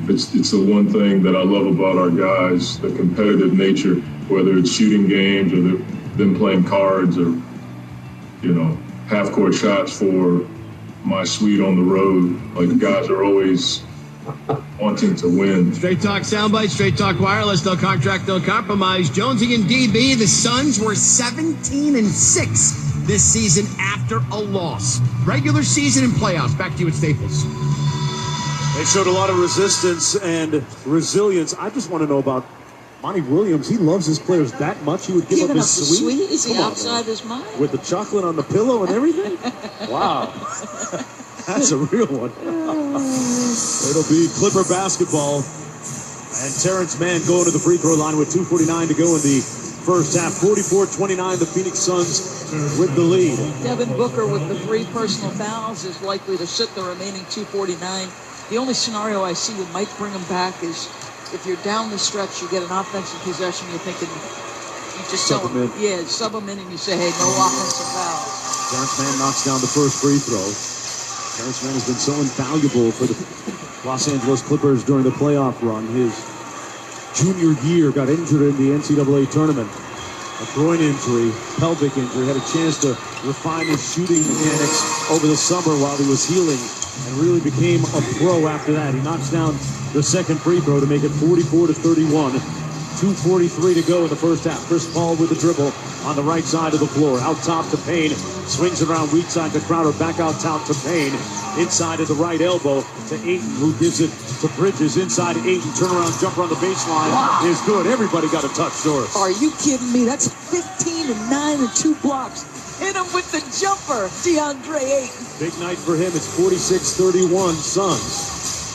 It's the one thing that I love about our guys, the competitive nature, whether it's shooting games or them playing cards or, half-court shots for my suite on the road. Like, the guys are always wanting to win. Straight Talk Soundbite, Straight Talk Wireless, no contract, no compromise. Jonesy and DB, the Suns were 17-6 this season after a loss. Regular season and playoffs. Back to you at Staples. They showed a lot of resistance and resilience. I just want to know about Monty Williams. He loves his players that much he would give up his suite? Is he outside his mind? With the chocolate on the pillow and everything? Wow. That's a real one. It'll be Clipper basketball. And Terrence Mann going to the free throw line with 2:49 to go in the first half. 44-29, the Phoenix Suns with the lead. Devin Booker with the 3 personal fouls is likely to sit the remaining 2:49. The only scenario I see that might bring him back is if you're down the stretch, you get an offensive possession, you're thinking, you just sub him in. Yeah, sub him in and you say, hey, no offensive fouls. Terrence Mann knocks down the first free throw. Terrence Mann has been so invaluable for the Los Angeles Clippers during the playoff run. His junior year got injured in the NCAA tournament. A groin injury, pelvic injury, had a chance to refine his shooting mechanics over the summer while he was healing and really became a pro after that. He knocks down the second free throw to make it 44-31. 2:43 to go in the first half. Chris Paul with the dribble on the right side of the floor. Out top to Payne. Swings it around weak side to Crowder. Back out top to Payne. Inside of the right elbow to Ayton, who gives it to Bridges. Inside Ayton. Turnaround jumper on the baseline is good. Everybody got a touch, Doris. Are you kidding me? That's 15 and 9 and 2 blocks. Hit him with the jumper, DeAndre Ayton. Big night for him. It's 46-31 Suns.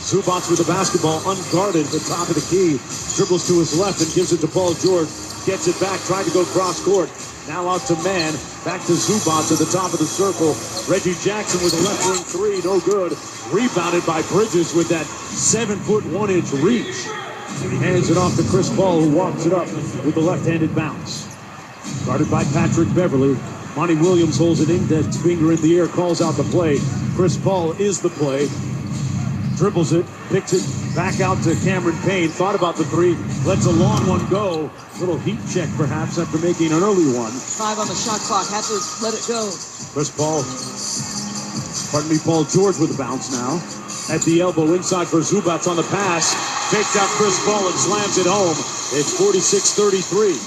Zubac with the basketball, unguarded at the top of the key. Dribbles to his left and gives it to Paul George. Gets it back, tried to go cross court. Now out to Mann. Back to Zubac at the top of the circle. Reggie Jackson with a left wing 3, no good. Rebounded by Bridges with that 7-foot 1-inch reach. And he hands it off to Chris Paul, who walks it up with the left-handed bounce. Guarded by Patrick Beverly. Monty Williams holds an index finger in the air, calls out the play. Chris Paul is the play. Dribbles it, picks it back out to Cameron Payne. Thought about the 3, lets a long one go. Little heat check perhaps after making an early one. 5 on the shot clock, had to let it go. Paul George with the bounce now. At the elbow, inside for Zubac on the pass. Takes out Chris Paul and slams it home. It's 46-33.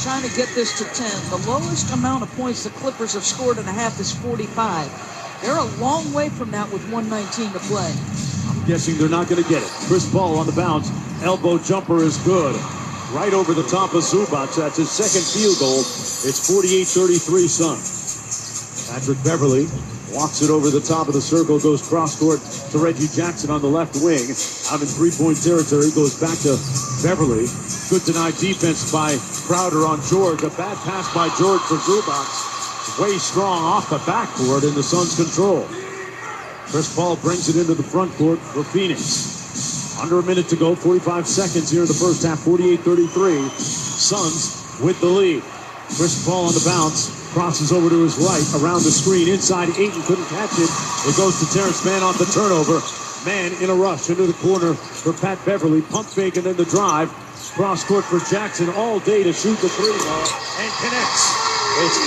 Trying to get this to 10. The lowest amount of points the Clippers have scored in a half is 45. They're a long way from that with 1:19 to play. I'm guessing they're not going to get it. Chris Paul on the bounce. Elbow jumper is good. Right over the top of Zubac. That's his second field goal. It's 48-33 Suns. Patrick Beverly walks it over the top of the circle. Goes cross court to Reggie Jackson on the left wing. Out in three-point territory. Goes back to Beverly. Good denied defense by Crowder on George. A bad pass by George for Zubac. Way strong off the backboard in the Suns' control. Chris Paul brings it into the front court for Phoenix. Under a minute to go, 45 seconds here in the first half, 48-33. Suns with the lead. Chris Paul on the bounce, crosses over to his right, around the screen, inside Ayton, couldn't catch it. It goes to Terrence Mann off the turnover. Mann in a rush into the corner for Pat Beverly, pump fake and then the drive. Cross court for Jackson all day to shoot the 3 ball and connects. It's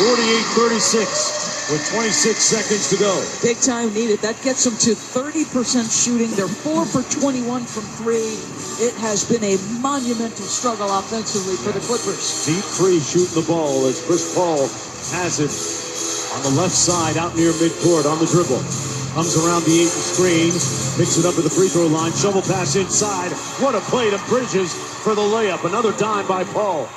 48-36 with 26 seconds to go. Big time needed. That gets them to 30% shooting. They're 4 for 21 from 3. It has been a monumental struggle offensively for the Clippers. Deep 3 shooting the ball as Chris Paul has it on the left side out near midcourt on the dribble. Comes around the Ayton screen, picks it up at the free throw line, shovel pass inside. What a play to Bridges for the layup. Another dime by Paul.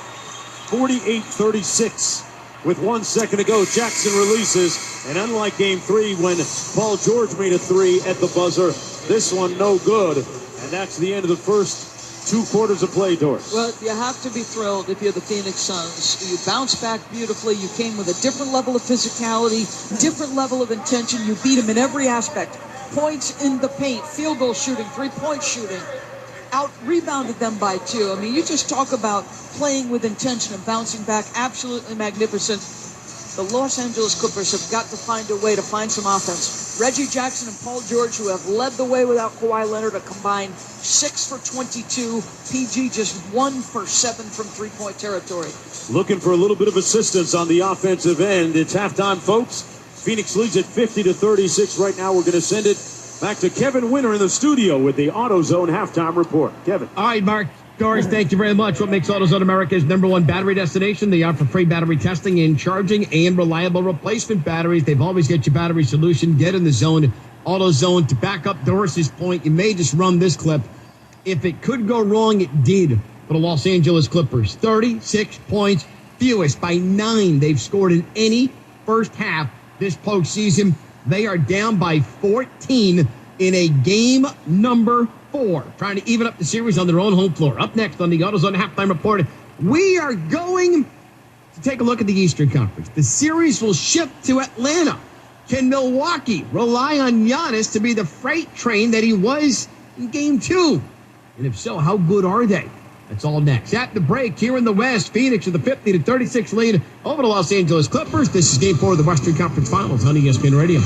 48-36. With 1 second to go, Jackson releases. And unlike game 3 when Paul George made a 3 at the buzzer, this one no good. And that's the end of the first 2 quarters of play, Doris. Well, you have to be thrilled if you're the Phoenix Suns. You bounced back beautifully. You came with a different level of physicality, different level of intention. You beat them in every aspect. Points in the paint, field goal shooting, 3-point shooting. Out-rebounded them by 2. I mean, you just talk about playing with intention and bouncing back. Absolutely magnificent. The Los Angeles Clippers have got to find a way to find some offense. Reggie Jackson and Paul George, who have led the way without Kawhi Leonard, a combined 6 for 22. PG just 1 for 7 from three-point territory. Looking for a little bit of assistance on the offensive end. It's halftime, folks. Phoenix leads at 50-36 right now. We're going to send it back to Kevin Winter in the studio with the AutoZone halftime report. Kevin. All right, Mark. Doris, thank you very much. What makes AutoZone America's #1 battery destination? They offer free battery testing and charging and reliable replacement batteries. They've always got your battery solution. Get in the zone. AutoZone. To back up Doris's point, you may just run this clip. If it could go wrong, it did for the Los Angeles Clippers. 36 points, fewest by 9 they've scored in any first half this postseason. They are down by 14 in a game number 4, trying to even up the series on their own home floor. Up next on the AutoZone halftime report, we are going to take a look at the Eastern Conference. The series will shift to Atlanta. Can Milwaukee rely on Giannis to be the freight train that he was in Game 2? And if so, how good are they? That's all next. At the break, here in the West, Phoenix with a 50-36 lead over the Los Angeles Clippers. This is Game 4 of the Western Conference Finals on ESPN Radio.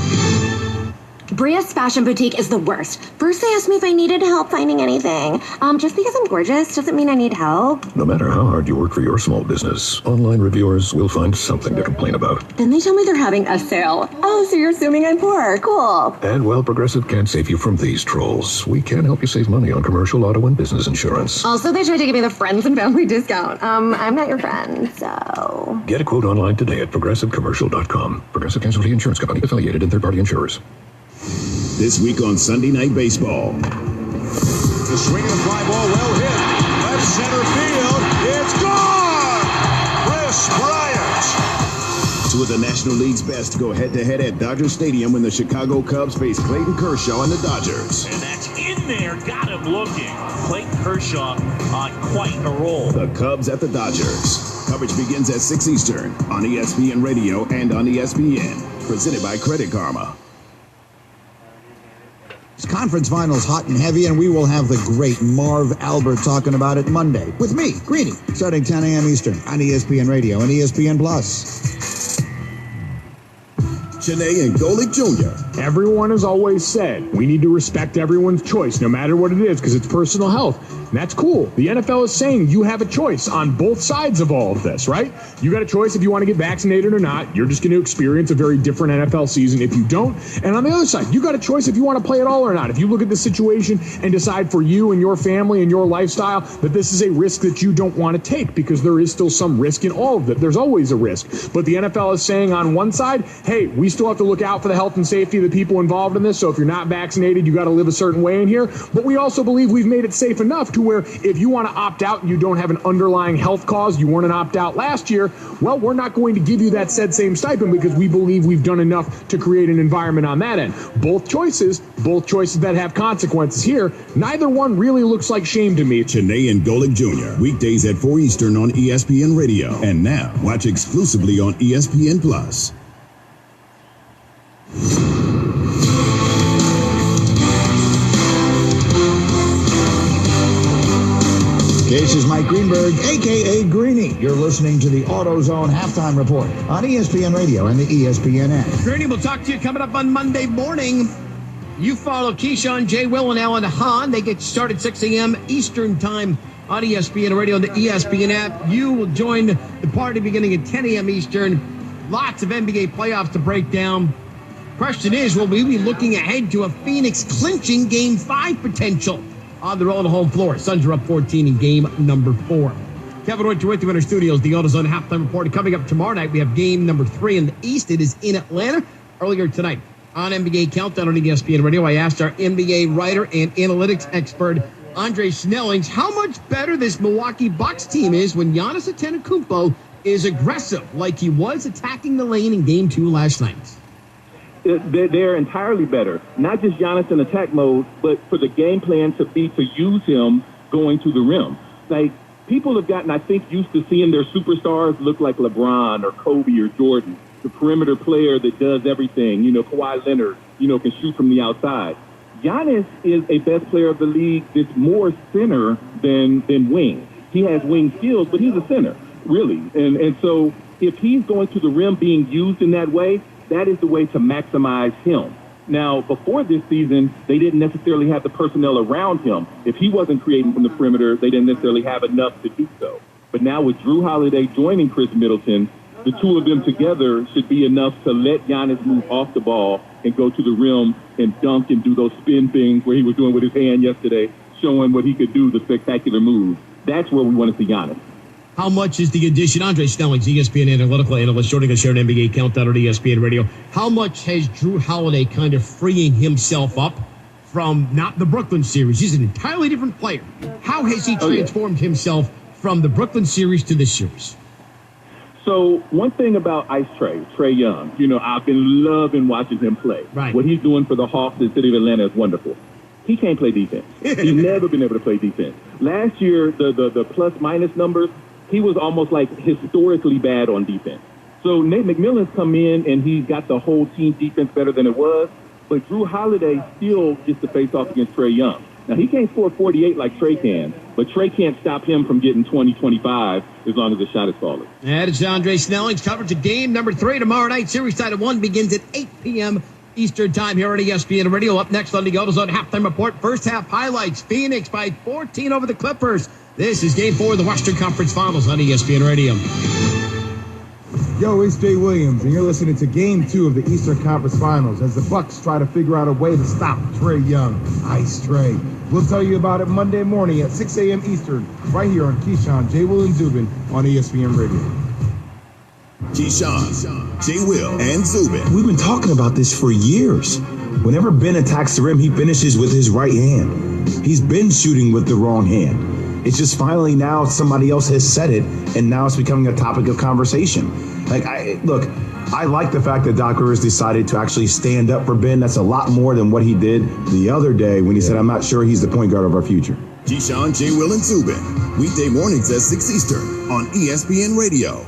Bria's Fashion Boutique is the worst. First, they asked me if I needed help finding anything. Just because I'm gorgeous doesn't mean I need help. No matter how hard you work for your small business, online reviewers will find something to complain about. Then they tell me they're having a sale. Oh, so you're assuming I'm poor. Cool. And while Progressive can't save you from these trolls, we can help you save money on commercial, auto, and business insurance. Also, they tried to give me the friends and family discount. I'm not your friend, so... Get a quote online today at progressivecommercial.com. Progressive Casualty Insurance Company, affiliated and third-party insurers. This week on Sunday Night Baseball. The swing of the fly ball, well hit. Left center field. It's gone! Chris Bryant. Two of the National League's best go head-to-head at Dodger Stadium when the Chicago Cubs face Clayton Kershaw and the Dodgers. And that's in there. Got him looking. Clayton Kershaw on quite a roll. The Cubs at the Dodgers. Coverage begins at 6 Eastern on ESPN Radio and on ESPN. Presented by Credit Karma. Conference finals hot and heavy, and we will have the great Marv Albert talking about it Monday with me, Greeny, starting 10 a.m. Eastern on ESPN Radio and ESPN Plus. Janae and Golick Jr. Everyone has always said we need to respect everyone's choice, no matter what it is, because it's personal health. And that's cool. The NFL is saying you have a choice on both sides of all of this, right? You got a choice if you want to get vaccinated or not. You're just going to experience a very different NFL season if you don't. And on the other side, you got a choice if you want to play it all or not. If you look at the situation and decide for you and your family and your lifestyle that this is a risk that you don't want to take, because there is still some risk in all of it. There's always a risk. But the NFL is saying on one side, hey, we still have to look out for the health and safety of the people involved in this. So if you're not vaccinated, you got to live a certain way in here. But we also believe we've made it safe enough to where if you want to opt out and you don't have an underlying health cause, you weren't an opt-out last year, well, we're not going to give you that said same stipend because we believe we've done enough to create an environment on that end. Both choices that have consequences here, neither one really looks like shame to me. Janae and Golick Jr., weekdays at 4 Eastern on ESPN Radio. And now, watch exclusively on ESPN Plus. This is Mike Greenberg, a.k.a. Greeny. You're listening to the AutoZone Halftime Report on ESPN Radio and the ESPN app. Greeny, we'll talk to you coming up on Monday morning. You follow Keyshawn, J. Will, and Alan Hahn. They get started 6 a.m. Eastern Time on ESPN Radio and the ESPN app. You will join the party beginning at 10 a.m. Eastern. Lots of NBA playoffs to break down. Question is, will we be looking ahead to a Phoenix clinching Game 5 potential on their own home floor? Suns are up 14 in game number 4. Kevin Winter with you in our studios. The AutoZone halftime report. Coming up tomorrow night, we have game number 3 in the East. It is in Atlanta. Earlier tonight on NBA Countdown on ESPN Radio, I asked our NBA writer and analytics expert, Andre Snellings, how much better this Milwaukee Bucks team is when Giannis Antetokounmpo is aggressive like he was attacking the lane in game 2 last night. They're entirely better. Not just Giannis in attack mode, but for the game plan to be to use him going to the rim. Like, people have gotten, I think, used to seeing their superstars look like LeBron or Kobe or Jordan, the perimeter player that does everything. You know, Kawhi Leonard, can shoot from the outside. Giannis is a best player of the league that's more center than wing. He has wing skills, but he's a center, really. And so if he's going to the rim being used in that way, that is the way to maximize him. Now, before this season, they didn't necessarily have the personnel around him. If he wasn't creating from the perimeter, they didn't necessarily have enough to do so. But now with Drew Holiday joining Chris Middleton, the two of them together should be enough to let Giannis move off the ball and go to the rim and dunk and do those spin things where he was doing with his hand yesterday, showing what he could do, the spectacular moves. That's where we want to see Giannis. How much is the addition? Andre Snelling's ESPN analytical analyst, joining us here on NBA Countdown on ESPN Radio. How much has Drew Holiday kind of freeing himself up from not the Brooklyn series? He's an entirely different player. How has he transformed himself from the Brooklyn series to this series? So one thing about Ice Trae Young, I've been loving watching him play. Right. What he's doing for the Hawks in the city of Atlanta is wonderful. He can't play defense. He's never been able to play defense. Last year, the plus-minus numbers, he was almost like historically bad on defense. So Nate McMillan's come in, and he's got the whole team defense better than it was. But Drew Holiday still gets to face off against Trae Young. Now, he can't score 48 like Trae can, but Trae can't stop him from getting 20, 25 as long as the shot is falling. That is Andre Snelling's coverage of game number 3 tomorrow night. Series tied at 1 begins at 8 p.m. Eastern time here on ESPN Radio. Up next on the AutoZone Halftime Report. First half highlights. Phoenix by 14 over the Clippers. This is Game 4 of the Western Conference Finals on ESPN Radio. Yo, it's Jay Williams, and you're listening to Game 2 of the Eastern Conference Finals as the Bucks try to figure out a way to stop Trae Young. Ice Trae. We'll tell you about it Monday morning at 6 a.m. Eastern, right here on Keyshawn, J. Will, and Zubin on ESPN Radio. Keyshawn, J. Will, and Zubin. We've been talking about this for years. Whenever Ben attacks the rim, he finishes with his right hand. He's been shooting with the wrong hand. It's just finally now somebody else has said it, and now it's becoming a topic of conversation. I like the fact that Doc Rivers decided to actually stand up for Ben. That's a lot more than what he did the other day when he said, I'm not sure he's the point guard of our future. Keyshawn, J. Will, and Zubin. Weekday mornings at 6 Eastern on ESPN Radio.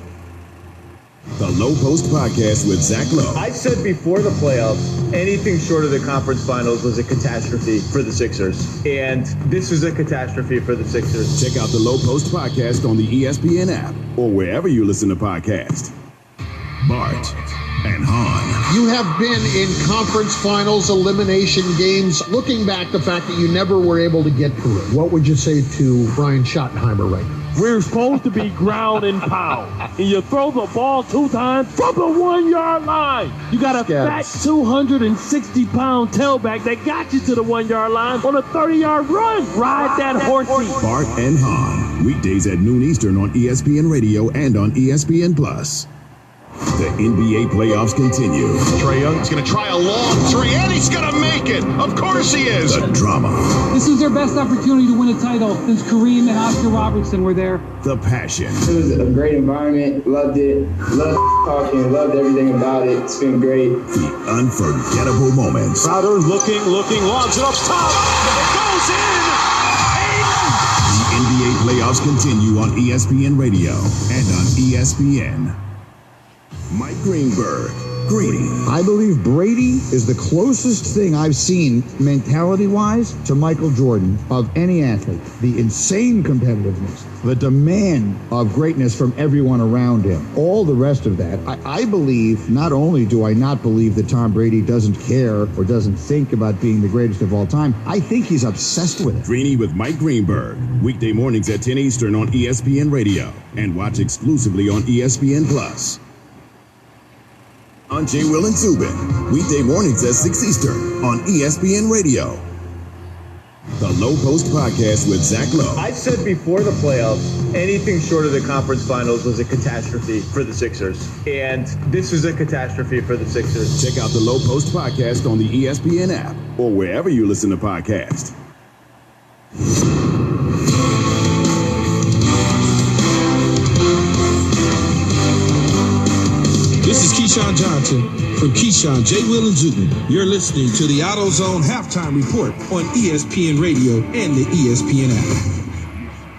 The Low Post Podcast with Zach Lowe. I said before the playoffs, anything short of the conference finals was a catastrophe for the Sixers. And this is a catastrophe for the Sixers. Check out the Low Post Podcast on the ESPN app or wherever you listen to podcasts. Bart and Hahn. You have been in conference finals elimination games. Looking back, the fact that you never were able to get through it, what would you say to Brian Schottenheimer right now? We're supposed to be ground and pound. And you throw the ball 2 times from the 1-yard line. You got a fat 260-pound tailback that got you to the 1-yard line on a 30-yard run. Ride that horsey. Bart and Hahn. Weekdays at noon Eastern on ESPN Radio and on ESPN Plus. The NBA playoffs continue. Trae Young's going to try a long 3, and he's going to make it. Of course he is. The drama. This is their best opportunity to win a title since Kareem and Oscar Robertson were there. The passion. It was a great environment. Loved it. Loved talking. Loved everything about it. It's been great. The unforgettable moments. Crowder looking, lobs it up top. It goes in. The NBA playoffs continue on ESPN Radio and on ESPN. Mike Greenberg. Greeny. I believe Brady is the closest thing I've seen mentality-wise to Michael Jordan of any athlete. The insane competitiveness, the demand of greatness from everyone around him, all the rest of that. I believe, not only do I not believe that Tom Brady doesn't care or doesn't think about being the greatest of all time, I think he's obsessed with it. Greeny with Mike Greenberg. Weekday mornings at 10 Eastern on ESPN Radio and watch exclusively on ESPN Plus. On J. Will and Zubin, weekday mornings at 6 Eastern on ESPN Radio. The Low Post Podcast with Zach Lowe. I said before the playoffs, anything short of the conference finals was a catastrophe for the Sixers. And this is a catastrophe for the Sixers. Check out the Low Post Podcast on the ESPN app or wherever you listen to podcasts. This is Keyshawn Johnson from Keyshawn, J. Will, and Zubin. You're listening to the AutoZone Halftime Report on ESPN Radio and the ESPN app.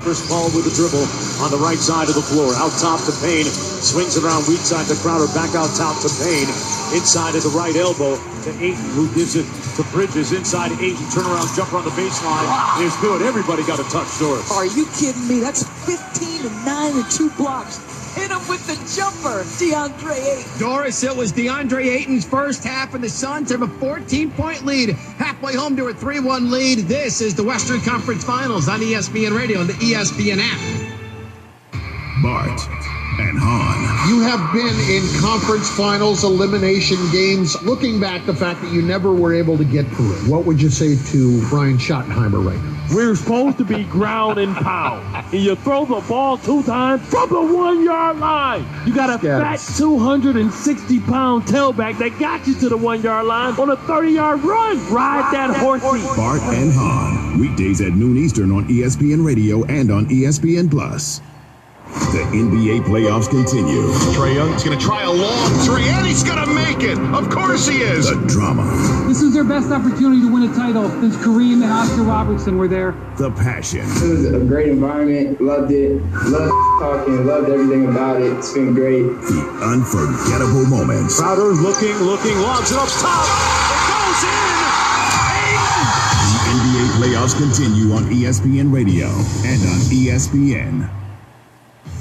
Chris Paul with the dribble on the right side of the floor. Out top to Payne. Swings it around weak side to Crowder. Back out top to Payne. Inside at the right elbow to Ayton, who gives it to Bridges. Inside Ayton. Turnaround jumper on the baseline. It's good. Everybody got a touch, Doris. Are you kidding me? That's 15 and 9 and 2 blocks. hit him with the jumper, DeAndre Ayton. Doris, it was DeAndre Ayton's first half, and the Suns have a 14-point lead. Halfway home to a 3-1 lead. This is the Western Conference Finals on ESPN Radio and the ESPN app. Bart and Hahn. You have been in conference finals, elimination games. Looking back, the fact that you never were able to get through it, what would you say to Brian Schottenheimer right now? We're supposed to be ground and pound. And you throw the ball 2 times from the 1-yard line. You got a fat 260-pound tailback that got you to the 1-yard line on a 30-yard run. Ride that horsey. Bart and Hahn. Weekdays at noon Eastern on ESPN Radio and on ESPN Plus. The NBA playoffs continue. Trae Young's going to try a long three, and he's going to make it. Of course he is. The drama. This is their best opportunity to win a title since Kareem and Oscar Robertson were there. The passion. It was a great environment. Loved it. Loved talking. Loved everything about it. It's been great. The unforgettable moments. Crowder looking, lobs it up top. It goes in. The NBA playoffs continue on ESPN Radio and on ESPN.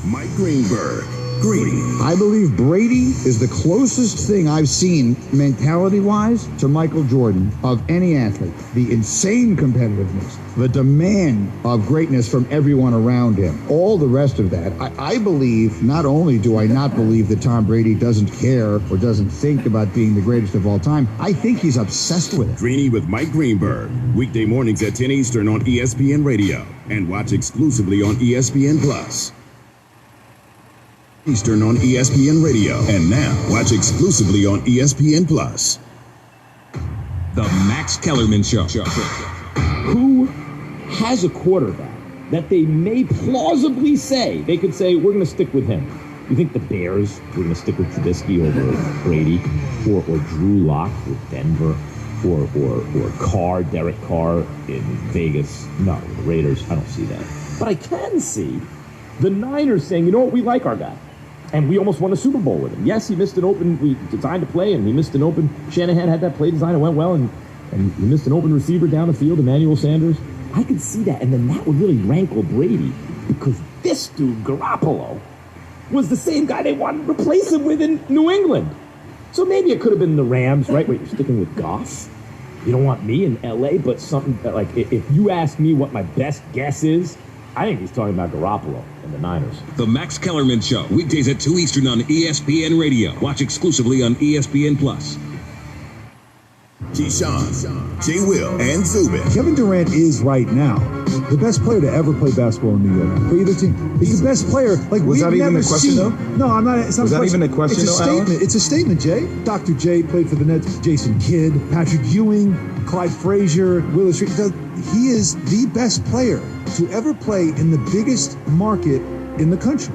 Mike Greenberg. Greeny. I believe Brady is the closest thing I've seen mentality-wise to Michael Jordan of any athlete. The insane competitiveness, the demand of greatness from everyone around him, all the rest of that. I believe, not only do I not believe that Tom Brady doesn't care or doesn't think about being the greatest of all time, I think he's obsessed with it. Greeny with Mike Greenberg. Weekday mornings at 10 Eastern on ESPN Radio and watch exclusively on ESPN Plus. Eastern on ESPN Radio, and now watch exclusively on ESPN Plus. The Max Kellerman Show. Who has a quarterback that they may plausibly say, they could say, we're going to stick with him? You think the Bears were going to stick with Trubisky over Brady, or Drew Lock with Denver, or Carr, Derek Carr in Vegas? No, the Raiders, I don't see that. But I can see the Niners saying, you know what, we like our guy. And we almost won a Super Bowl with him. Yes, he missed an open, we designed a play, and he missed an open, Shanahan had that play design, it went well, and he missed an open receiver down the field, Emmanuel Sanders. I could see that, and then that would really rankle Brady, because this dude, Garoppolo, was the same guy they wanted to replace him with in New England. So maybe it could have been the Rams, right? Wait, you're sticking with Goff? You don't want me in L.A., but something, like, if you ask me what my best guess is, I think he's talking about Garoppolo and the Niners. The Max Kellerman Show, weekdays at 2 Eastern on ESPN Radio. Watch exclusively on ESPN Plus. Keyshawn, J. Will, and Zubin. Kevin Durant is right now the best player to ever play basketball in New York for either team. He's the best player. Like, was that even a question, though? No, I'm not. It's not. Was that even a question, It's a though, statement. Alan? It's a statement, Jay. Dr. J played for the Nets. Jason Kidd, Patrick Ewing, Clyde Frazier, Willis. He is the best player to ever play in the biggest market in the country.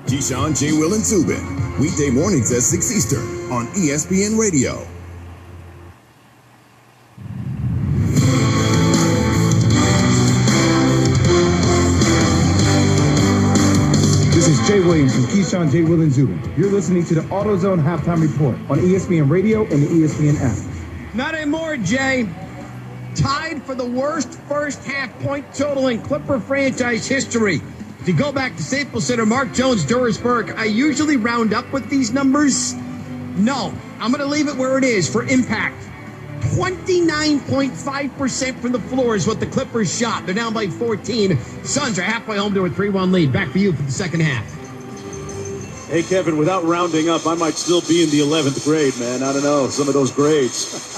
Keyshawn, J. Will, and Zubin. Weekday mornings at 6 Eastern on ESPN Radio. This is Jay Williams from Keyshawn, J. Will, and Zubin. You're listening to the AutoZone Halftime Report on ESPN Radio and the ESPN app. Not anymore, Jay. Tied for the worst first half point total in Clipper franchise history. If you go back to Staples Center, Mark Jones, Doris Burke, I usually round up with these numbers. No, I'm going to leave it where it is for impact. 29.5% from the floor is what the Clippers shot. They're down by 14. Suns are halfway home to a 3-1 lead. Back for you for the second half. Hey, Kevin, without rounding up, I might still be in the 11th grade, man. I don't know, some of those grades.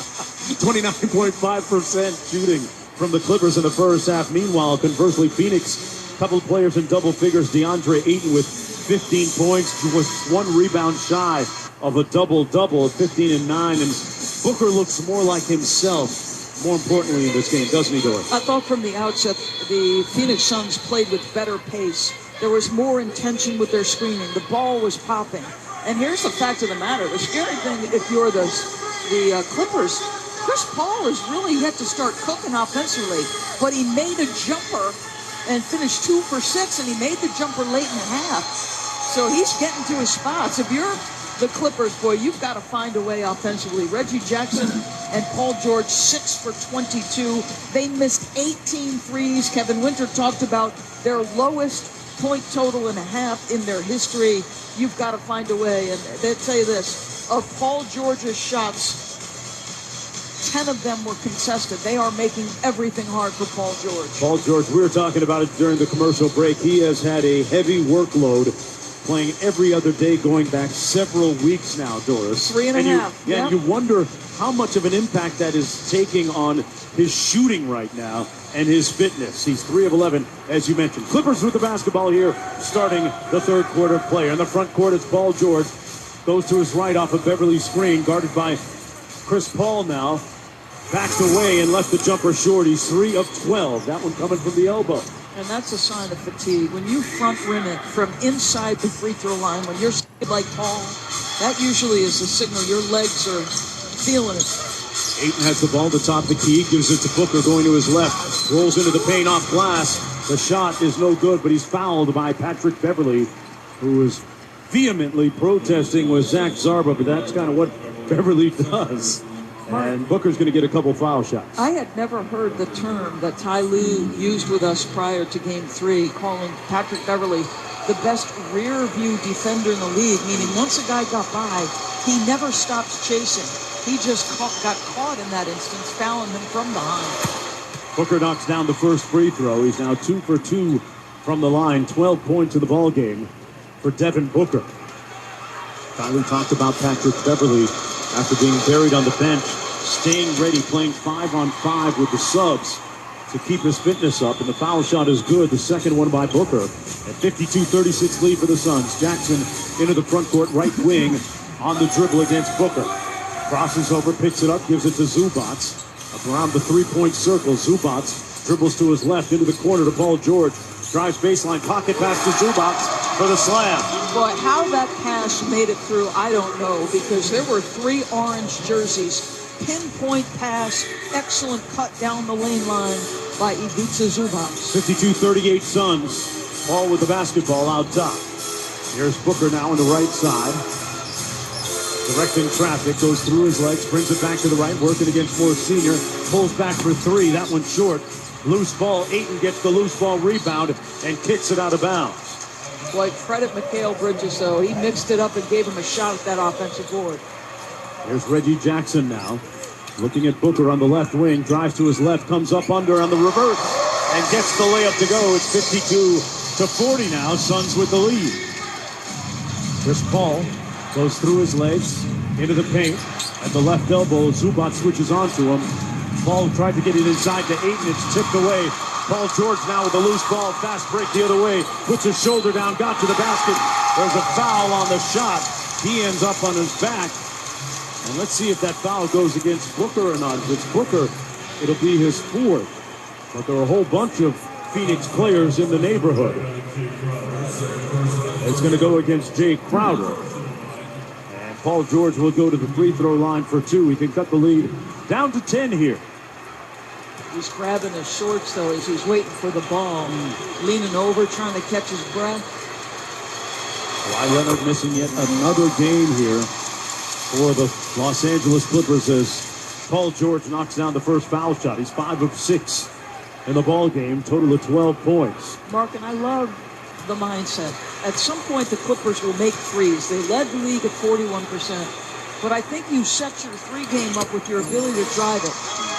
29.5% shooting from the Clippers in the first half. Meanwhile, conversely, Phoenix, a couple of players in double figures. DeAndre Ayton with 15 points, was one rebound shy of a double-double at 15 and 9. And Booker looks more like himself, more importantly in this game, doesn't he, Doris? I thought from the outset the Phoenix Suns played with better pace. There was more intention with their screening. The ball was popping. And here's the fact of the matter. The scary thing, if you're the Clippers, Chris Paul has really yet to start cooking offensively. But he made a jumper and finished 2 for 6, and he made the jumper late in the half. So he's getting to his spots. If you're the Clippers, boy, you've got to find a way offensively. Reggie Jackson and Paul George, 6 for 22. They missed 18 threes. Kevin Winter talked about their lowest point total and a half in their history. You've got to find a way. And they'll tell you this, of Paul George's shots, 10 of them were contested. They are making everything hard for Paul George. Paul George, we were talking about it during the commercial break. He has had a heavy workload, playing every other day going back several weeks now, Doris. 3.5. And you wonder how much of an impact that is taking on his shooting right now and his fitness. He's 3 of 11, as you mentioned. Clippers with the basketball here, starting the third quarter play. In the front court, it's Paul George. Goes to his right off of Beverly's screen, guarded by Chris Paul now. Backed away and left the jumper short. He's 3 of 12. That one coming from the elbow. And that's a sign of fatigue. When you front rim it from inside the free throw line, when you're like Paul, that usually is a signal your legs are feeling it. Ayton has the ball at the top of the key, gives it to Booker going to his left, rolls into the paint off glass. The shot is no good, but he's fouled by Patrick Beverly, who is vehemently protesting with Zach Zarba, but that's kind of what Beverly does. And Booker's going to get a couple foul shots. I had never heard the term that Ty Lue used with us prior to Game 3, calling Patrick Beverly the best rear view defender in the league, meaning once a guy got by, he never stops chasing. He just got caught in that instance, fouling him from behind. Booker knocks down the first free throw. He's now 2 for 2 from the line. 12 points in the ball game for Devin Booker. Ty Lue talked about Patrick Beverly after being buried on the bench, staying ready, playing 5-on-5 with the subs to keep his fitness up. And the foul shot is good. The second one by Booker. At 52-36 lead for the Suns. Jackson into the front court, right wing on the dribble against Booker. Crosses over, picks it up, gives it to Zubats. Up around the three-point circle, Zubats dribbles to his left into the corner to Paul George. Drives baseline, pocket pass to Zubats for the slam. Boy, how that pass made it through, I don't know, because there were 3 orange jerseys. Pinpoint pass, excellent cut down the lane line by Ivica Zubats. 52-38 Suns. Paul with the basketball out top. Here's Booker now on the right side. Directing traffic, goes through his legs, brings it back to the right, working against Moore Sr. Pulls back for 3, that one's short. Loose ball, Ayton gets the loose ball rebound and kicks it out of bounds. Boy, credit Mikal Bridges, though. He mixed it up and gave him a shot at that offensive board. Here's Reggie Jackson now. Looking at Booker on the left wing, drives to his left, comes up under on the reverse, and gets the layup to go. It's 52-40 now, Suns with the lead. Chris Paul goes through his legs, into the paint. At the left elbow, Zubac switches onto him. Paul tried to get it inside to Ayton. It's tipped away. Paul George now with a loose ball. Fast break the other way. Puts his shoulder down, got to the basket. There's a foul on the shot. He ends up on his back. And let's see if that foul goes against Booker or not. If it's Booker, it'll be his 4th. But there are a whole bunch of Phoenix players in the neighborhood. It's going to go against Jay Crowder. And Paul George will go to the free throw line for 2. He can cut the lead down to 10 here. He's grabbing his shorts, though, as he's waiting for the ball. Leaning over, trying to catch his breath. Kawhi Leonard missing yet another game here for the Los Angeles Clippers as Paul George knocks down the first foul shot. He's 5 of 6 in the ball game, total of 12 points. Mark, and I love the mindset. At some point, the Clippers will make threes. They led the league at 41%. But I think you set your 3-game up with your ability to drive it.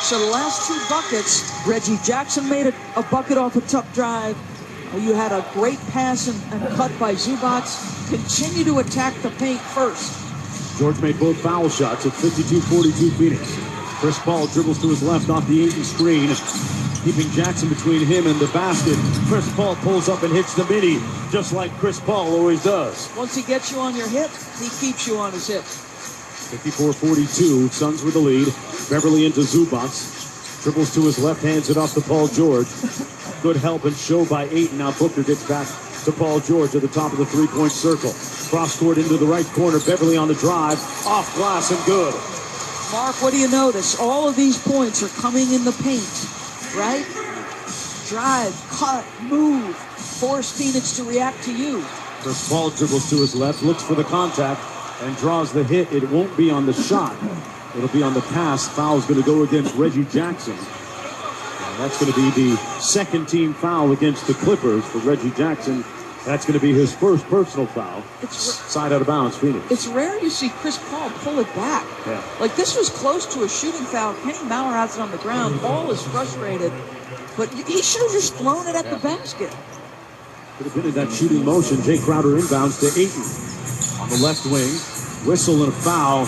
So the last 2 buckets, Reggie Jackson made a bucket off a tough drive. You had a great pass and cut by Zubac. Continue to attack the paint first. George made both foul shots at 52-42 Phoenix. Chris Paul dribbles to his left off the Ayton screen, keeping Jackson between him and the basket. Chris Paul pulls up and hits the midi, just like Chris Paul always does. Once he gets you on your hip, he keeps you on his hip. 54-42, Suns with the lead. Beverly into Zubac. Dribbles to his left, hands it off to Paul George. Good help and show by Ayton. Now Booker gets back to Paul George at the top of the three-point circle. Cross court into the right corner. Beverly on the drive. Off glass and good. Mark, what do you notice? All of these points are coming in the paint, right? Drive, cut, move. Force Phoenix to react to you. Chris Paul dribbles to his left, looks for the contact, and draws the hit. It won't be on the shot. It'll be on the pass. Foul's going to go against Reggie Jackson. And that's going to be the second team foul against the Clippers for Reggie Jackson. That's going to be his first personal foul. Side out of bounds, Phoenix. It's rare you see Chris Paul pull it back. Yeah. Like, this was close to a shooting foul. Kenny Mauer has it on the ground. Paul is frustrated, but he should have just thrown it at the basket. Could have been in that shooting motion. Jay Crowder inbounds to Ayton on the left wing. Whistle and a foul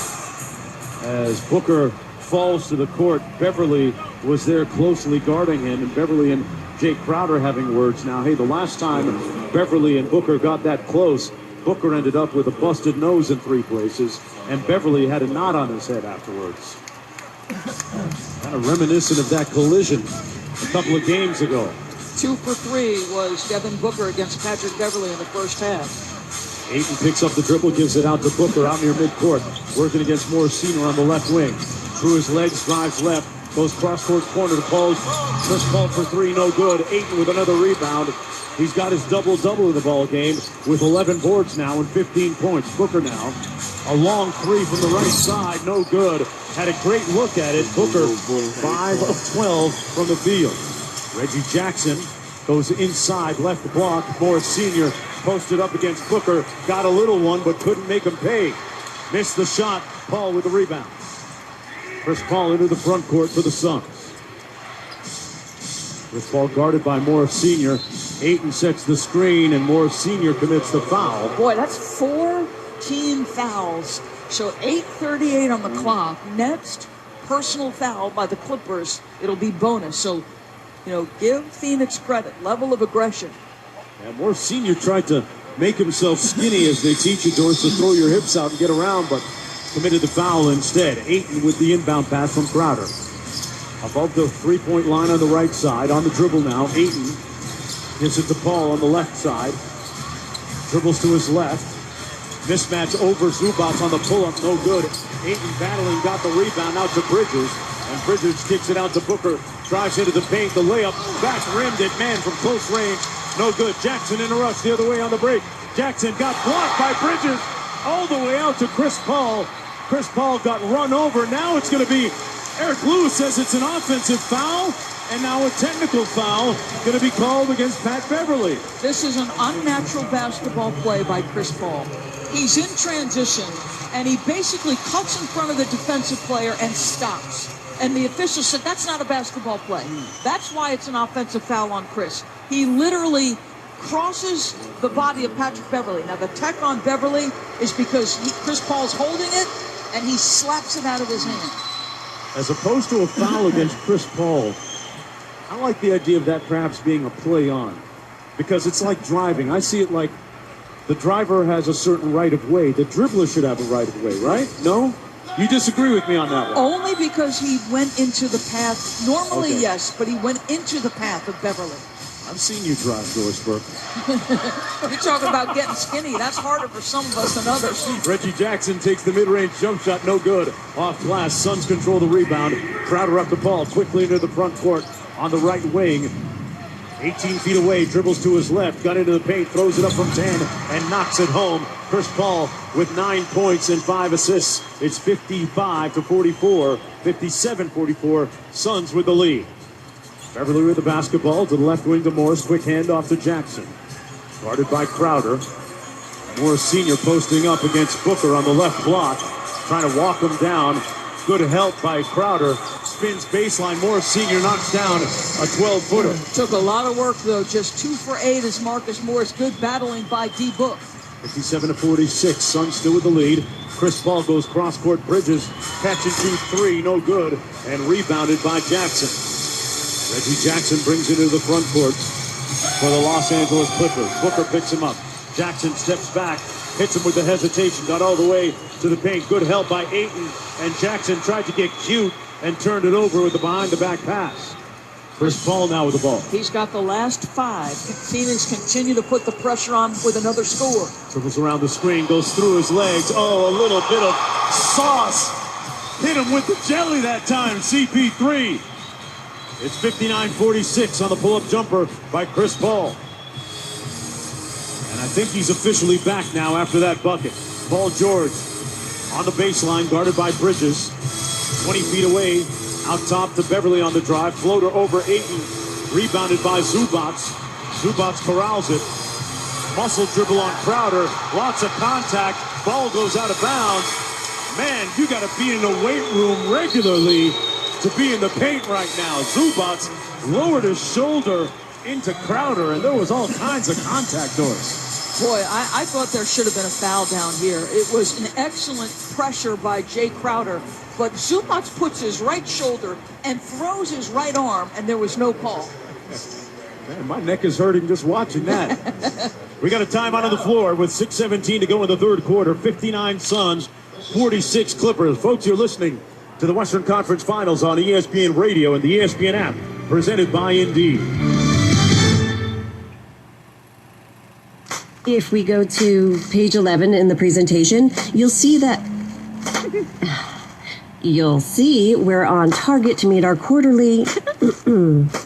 as Booker falls to the court. Beverly was there closely guarding him, and Beverly and Jay Crowder having words now. Hey, the last time Beverly and Booker got that close, Booker ended up with a busted nose in 3 places, and Beverly had a knot on his head afterwards. Kind of reminiscent of that collision a couple of games ago. 2 for 3 was Devin Booker against Patrick Beverly in the first half. Ayton picks up the dribble, gives it out to Booker out near midcourt, working against Morris Senior on the left wing. Through his legs, drives left, goes cross-court corner to Paul. Chris Paul for 3, no good. Ayton with another rebound. He's got his double-double in the ball game with 11 boards now and 15 points. Booker now, a long 3 from the right side, no good. Had a great look at it. Booker, 5 of 12 from the field. Reggie Jackson goes inside, left block. Morris Senior posted up against Booker, got a little one, but couldn't make him pay. Missed the shot. Paul with the rebound. Chris Paul into the front court for the Suns. Chris Paul guarded by Morris Senior. Ayton sets the screen, and Morris Senior commits the foul. Boy, that's 14 fouls. So 8:38 on the clock. Next personal foul by the Clippers. It'll be bonus. So, give Phoenix credit. Level of aggression. And Morris Senior tried to make himself skinny, as they teach you, Doris, to throw your hips out and get around, but committed the foul instead. Ayton with the inbound pass from Crowder. Above the three-point line on the right side. On the dribble now. Ayton gives it to Paul on the left side. Dribbles to his left. Mismatch over Zubac on the pull-up. No good. Ayton battling, got the rebound out to Bridges. And Bridges kicks it out to Booker. Drives into the paint. The layup back rimmed it. Man from close range. No good. Jackson in a rush the other way on the break. Jackson got blocked by Bridges. All the way out to Chris Paul. Chris Paul got run over. Now it's going to be Eric Lewis says it's an offensive foul, and now a technical foul going to be called against Pat Beverly. This is an unnatural basketball play by Chris Paul. He's in transition, and he basically cuts in front of the defensive player and stops. And the official said that's not a basketball play. That's why it's an offensive foul on Chris. He literally crosses the body of Patrick Beverly. Now, the tech on Beverly is because Chris Paul's holding it, and he slaps it out of his hand. As opposed to a foul against Chris Paul, I like the idea of that perhaps being a play on, because it's like driving. I see it like the driver has a certain right of way. The dribbler should have a right of way, right? No? You disagree with me on that one? Only because he went into the path. Normally, Okay. yes, but he went into the path of Beverly. I've seen you drive, Doris Burke. You're talking about getting skinny. That's harder for some of us than others. Reggie Jackson takes the mid-range jump shot, no good. Off glass, Suns control the rebound. Crowder up the ball, quickly into the front court on the right wing. 18 feet away, dribbles to his left, got into the paint, throws it up from 10, and knocks it home. Chris Paul with 9 points and 5 assists. It's 55-44, 57-44. Suns with the lead. Beverly with the basketball to the left wing to Morris. Quick handoff to Jackson. Guarded by Crowder. Morris Senior posting up against Booker on the left block. Trying to walk him down. Good help by Crowder. Spins baseline. Morris Senior knocks down a 12-footer. Took a lot of work, though. Just 2 for 8 is Marcus Morris. Good battling by D-Book. 57-46. Suns still with the lead. Chris Paul goes cross-court. Bridges catch and shoot 3. No good. And rebounded by Jackson. Reggie Jackson brings it into the front court for the Los Angeles Clippers. Booker picks him up. Jackson steps back, hits him with the hesitation, got all the way to the paint. Good help by Ayton, and Jackson tried to get cute and turned it over with the behind-the-back pass. Chris Paul now with the ball. He's got the last 5. Phoenix continue to put the pressure on with another score. Dribbles around the screen, goes through his legs. Oh, a little bit of sauce. Hit him with the jelly that time, CP3. It's 59-46 on the pull-up jumper by Chris Paul. And I think he's officially back now after that bucket. Paul George on the baseline, guarded by Bridges. 20 feet away, out top to Beverly on the drive. Floater over Ayton, rebounded by Zubac. Zubac corrals it. Muscle dribble on Crowder. Lots of contact. Ball goes out of bounds. Man, you got to be in the weight room regularly to be in the paint right now. Zubac lowered his shoulder into Crowder, and there was all kinds of contact noise. Boy, I thought there should have been a foul down here. It was an excellent pressure by Jay Crowder, but Zubac puts his right shoulder and throws his right arm, and there was no call. Man, my neck is hurting just watching that. We got a timeout on the floor with 6:17 to go in the third quarter. 59 Suns, 46 Clippers. Folks, you're listening to the Western Conference Finals on ESPN Radio and the ESPN app, presented by Indeed. If we go to page 11 in the presentation, you'll see that we're on target to meet our quarterly.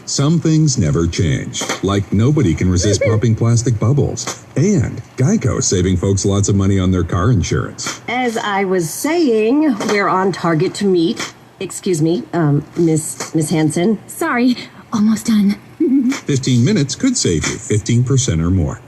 Some things never change, like nobody can resist popping plastic bubbles. And Geico saving folks lots of money on their car insurance. As I was saying, we're on target to meet. Excuse me, Miss Hansen. Sorry, almost done. 15 minutes could save you 15% or more.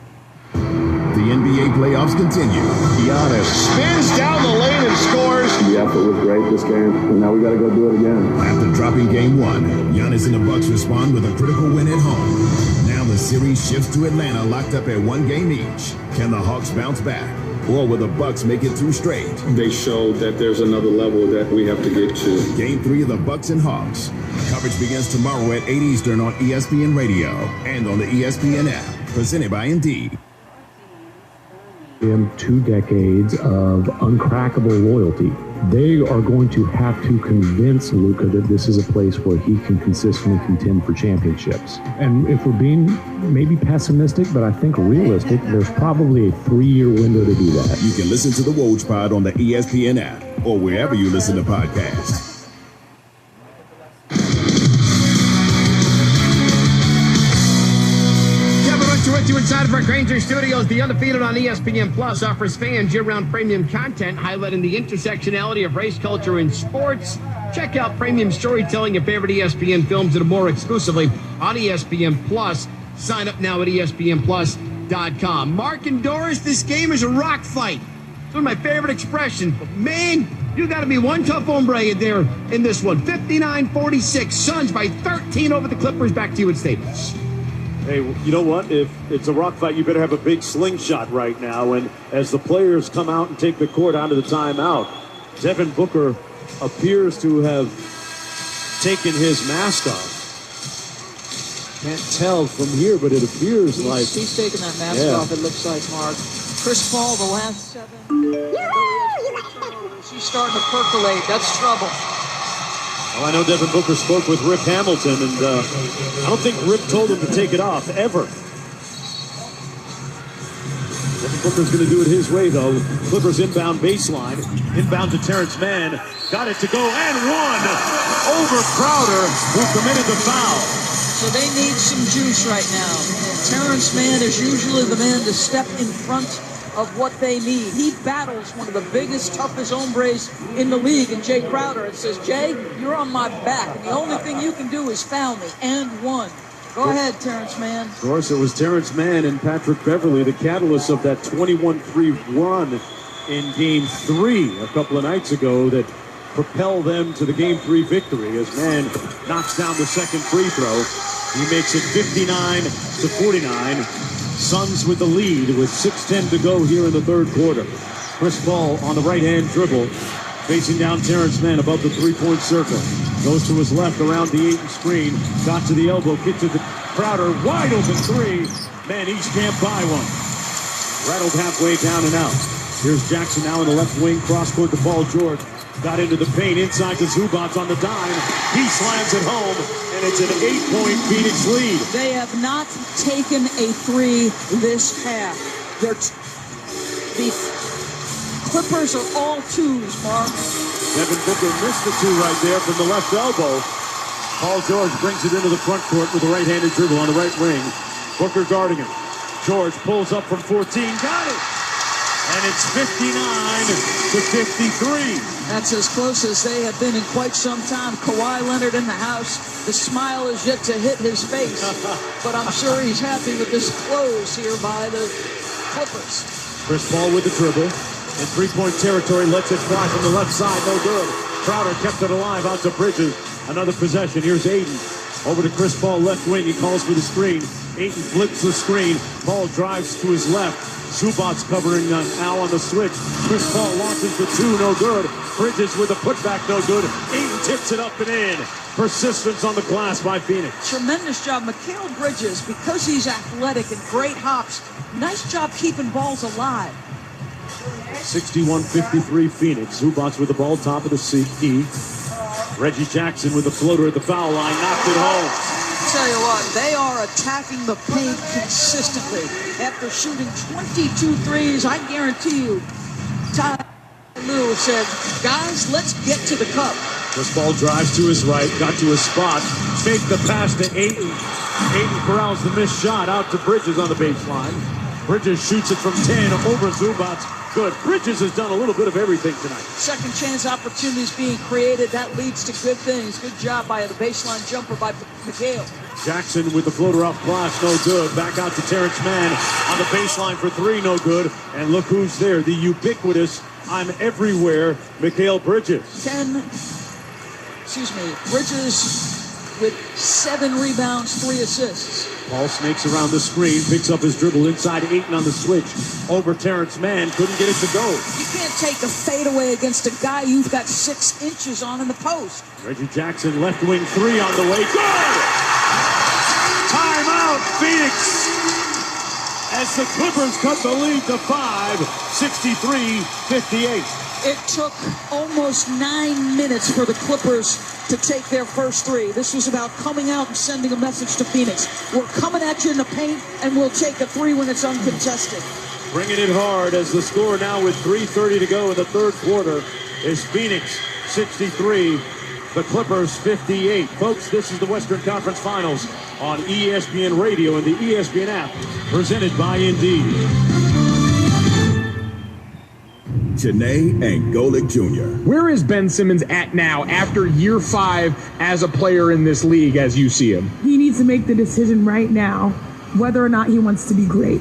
The NBA playoffs continue. Giannis spins down the lane and scores. The effort was great this game, and now we got to go do it again. After dropping game one, Giannis and the Bucks respond with a critical win at home. Now the series shifts to Atlanta, locked up at 1 game each. Can the Hawks bounce back? Or will the Bucks make it 2 straight? They showed that there's another level that we have to get to. Game 3 of the Bucks and Hawks. Coverage begins tomorrow at 8 Eastern on ESPN Radio and on the ESPN app. Presented by Indeed. 2 decades of uncrackable loyalty. They are going to have to convince Luka that this is a place where he can consistently contend for championships. And if we're being maybe pessimistic, but I think realistic, there's probably a 3-year window to do that. You can listen to the Woj Pod on the ESPN app or wherever you listen to podcasts. With you inside of our Granger Studios, the Undefeated on ESPN Plus offers fans year-round premium content highlighting the intersectionality of race, culture, and sports. Check out premium storytelling and favorite ESPN films and more exclusively on ESPN Plus. Sign up now at ESPNplus.com. Mark and Doris, this game is a rock fight. It's one of my favorite expressions, but man, you got to be one tough hombre in there in this one. 59-46, Suns by 13 over the Clippers. Back to you at Staples. Hey, you know what? If it's a rock fight, you better have a big slingshot right now. And as the players come out and take the court out of the timeout, Devin Booker appears to have taken his mask off. Can't tell from here, but it appears like he's taking that mask off. It looks like, Mark. Chris Paul, the last 7. He's starting to percolate. That's trouble. Well, I know Devin Booker spoke with Rip Hamilton, and I don't think Rip told him to take it off, ever. Devin Booker's going to do it his way, though. Clippers inbound baseline. Inbound to Terrence Mann. Got it to go, and one over Crowder, who committed the foul. So they need some juice right now. Terrence Mann is usually the man to step in front of what they need. He battles one of the biggest, toughest hombres in the league, and Jay Crowder, and says, Jay, you're on my back, and the only thing you can do is foul me, and one. Go ahead, Terrence Mann. Of course, it was Terrence Mann and Patrick Beverly, the catalyst of that 21-3 run in Game 3 a couple of nights ago that propelled them to the Game 3 victory as Mann knocks down the second free throw. He makes it 59-49. Suns with the lead with 6:10 to go here in the third quarter. Chris Paul on the right-hand dribble, facing down Terrence Mann above the three-point circle. Goes to his left around the Ayton screen. Got to the elbow, gets to the Crowder. Wide open 3. Man, East can't buy one. Rattled halfway down and out. Here's Jackson now in the left wing, cross-court to Paul George. Got into the paint, inside to Zubac on the dime. He slams it home, and it's an 8-point Phoenix lead. They have not taken a 3 this half. The Clippers are all 2s, Mark. Devin Booker missed the 2 right there from the left elbow. Paul George brings it into the front court with a right-handed dribble on the right wing. Booker guarding him. George pulls up from 14. Got it! And it's 59-53. That's as close as they have been in quite some time. Kawhi Leonard in the house. The smile is yet to hit his face. But I'm sure he's happy with this close here by the Clippers. Chris Paul with the dribble. In three-point territory, lets it fly from the left side. No good. Crowder kept it alive out to Bridges. Another possession. Here's Aiden. Over to Chris Paul, left wing. He calls for the screen. Aiden flips the screen. Paul drives to his left. Zubac's covering Al on the switch. Chris Paul launches the two. No good. Bridges with a putback. No good. Aiden tips it up and in. Persistence on the glass by Phoenix. Tremendous job. Mikal Bridges, because he's athletic and great hops, nice job keeping balls alive. 61-53 Phoenix. Zubac's with the ball, top of the key. Reggie Jackson with the floater at the foul line, knocked it home. Tell you what, they are attacking the paint consistently. After shooting 22 threes, I guarantee you, Ty Lue said, guys, let's get to the cup. This ball drives to his right, got to his spot, faked the pass to Aiden. Aiden corrals the missed shot out to Bridges on the baseline. Bridges shoots it from 10 over Zubac's. Good. Bridges has done a little bit of everything tonight. Second chance opportunities being created. That leads to good things. Good job by the baseline jumper by Mikal. Jackson with the floater off glass, no good. Back out to Terrence Mann on the baseline for three, no good. And look who's there, the ubiquitous, I'm everywhere, Mikal Bridges. Bridges with 7 rebounds, 3 assists. Paul snakes around the screen, picks up his dribble inside Ayton on the switch. Over Terrence Mann, couldn't get it to go. You can't take a fadeaway against a guy you've got 6 inches on in the post. Reggie Jackson, left wing three on the way. Good! Timeout, Phoenix! As the Clippers cut the lead to 5, 63-58. It took almost 9 minutes for the Clippers to take their first 3. This was about coming out and sending a message to Phoenix. We're coming at you in the paint, and we'll take a 3 when it's uncontested. Bringing it hard as the score now with 3:30 to go in the third quarter is Phoenix 63, the Clippers 58. Folks, this is the Western Conference Finals on ESPN Radio and the ESPN app, presented by Indeed. Janae and Golick Jr. Where is Ben Simmons at now after year 5 as a player in this league as you see him? He needs to make the decision right now whether or not he wants to be great,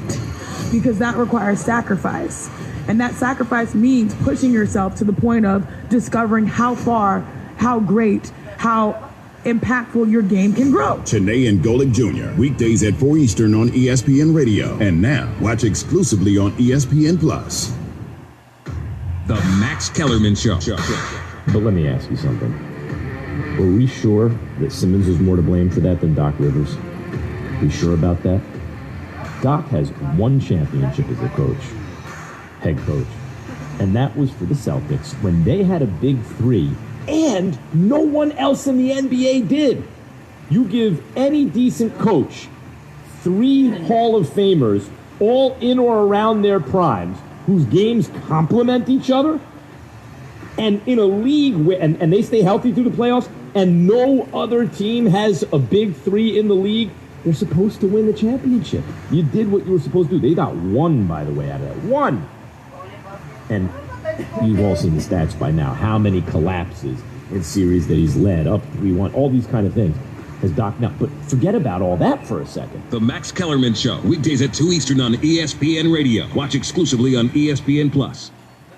because that requires sacrifice. And that sacrifice means pushing yourself to the point of discovering how far, how great, how impactful your game can grow. Janae and Golick Jr. Weekdays at 4 Eastern on ESPN Radio. And now, watch exclusively on ESPN Plus. The Max Kellerman Show. But let me ask you something. Were we sure that Simmons was more to blame for that than Doc Rivers? We sure about that? Doc has 1 championship as a head coach. And that was for the Celtics when they had a big 3 and no one else in the NBA did. You give any decent coach 3 Hall of Famers all in or around their primes, whose games complement each other, and in a league where, and they stay healthy through the playoffs, and no other team has a big 3 in the league, they're supposed to win the championship. You did what you were supposed to do. They got 1, by the way, out of that. 1! And you've all seen the stats by now. How many collapses in series that he's led, up 3-1, all these kind of things. Has Doc now, but forget about all that for a second. The Max Kellerman Show, weekdays at 2 Eastern on ESPN Radio. Watch exclusively on ESPN Plus.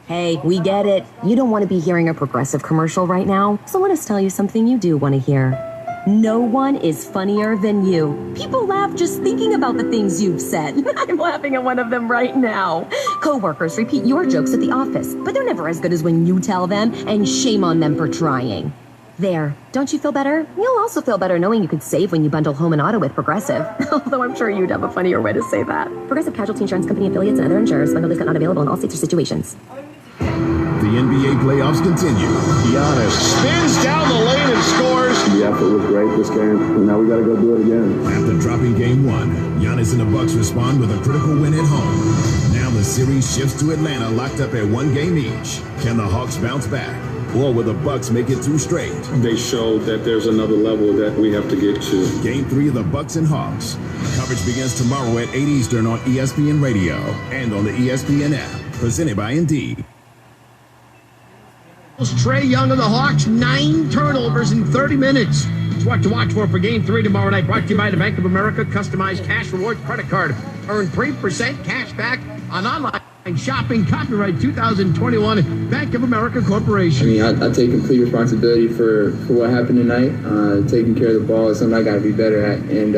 Hey, we get it. You don't want to be hearing a Progressive commercial right now, so let us tell you something you do want to hear. No one is funnier than you. People laugh just thinking about the things you've said. I'm laughing at one of them right now. Coworkers repeat your jokes at the office, but they're never as good as when you tell them, and shame on them for trying. There, don't you feel better? You'll also feel better knowing you could save when you bundle home and auto with Progressive. Although I'm sure you'd have a funnier way to say that. Progressive Casualty Insurance Company affiliates and other insurers. Bundle discount not available in all states or situations. The NBA playoffs continue. Giannis spins down the lane and scores. The effort was great this game, and now we got to go do it again. After dropping game 1, Giannis and the Bucks respond with a critical win at home. Now the series shifts to Atlanta, locked up at 1 game each. Can the Hawks bounce back? Or will the Bucks make it 2 straight? They showed that there's another level that we have to get to. Game 3 of the Bucks and Hawks. Coverage begins tomorrow at 8 Eastern on ESPN Radio and on the ESPN app. Presented by Indeed. Trae Young of the Hawks, 9 turnovers in 30 minutes. It's what to watch for Game 3 tomorrow night. Brought to you by the Bank of America. Customized cash rewards credit card. Earn 3% cash back on online shopping. Copyright 2021 Bank of America Corporation. I mean, I take complete responsibility for what happened tonight. Taking care of the ball is something I got to be better at, and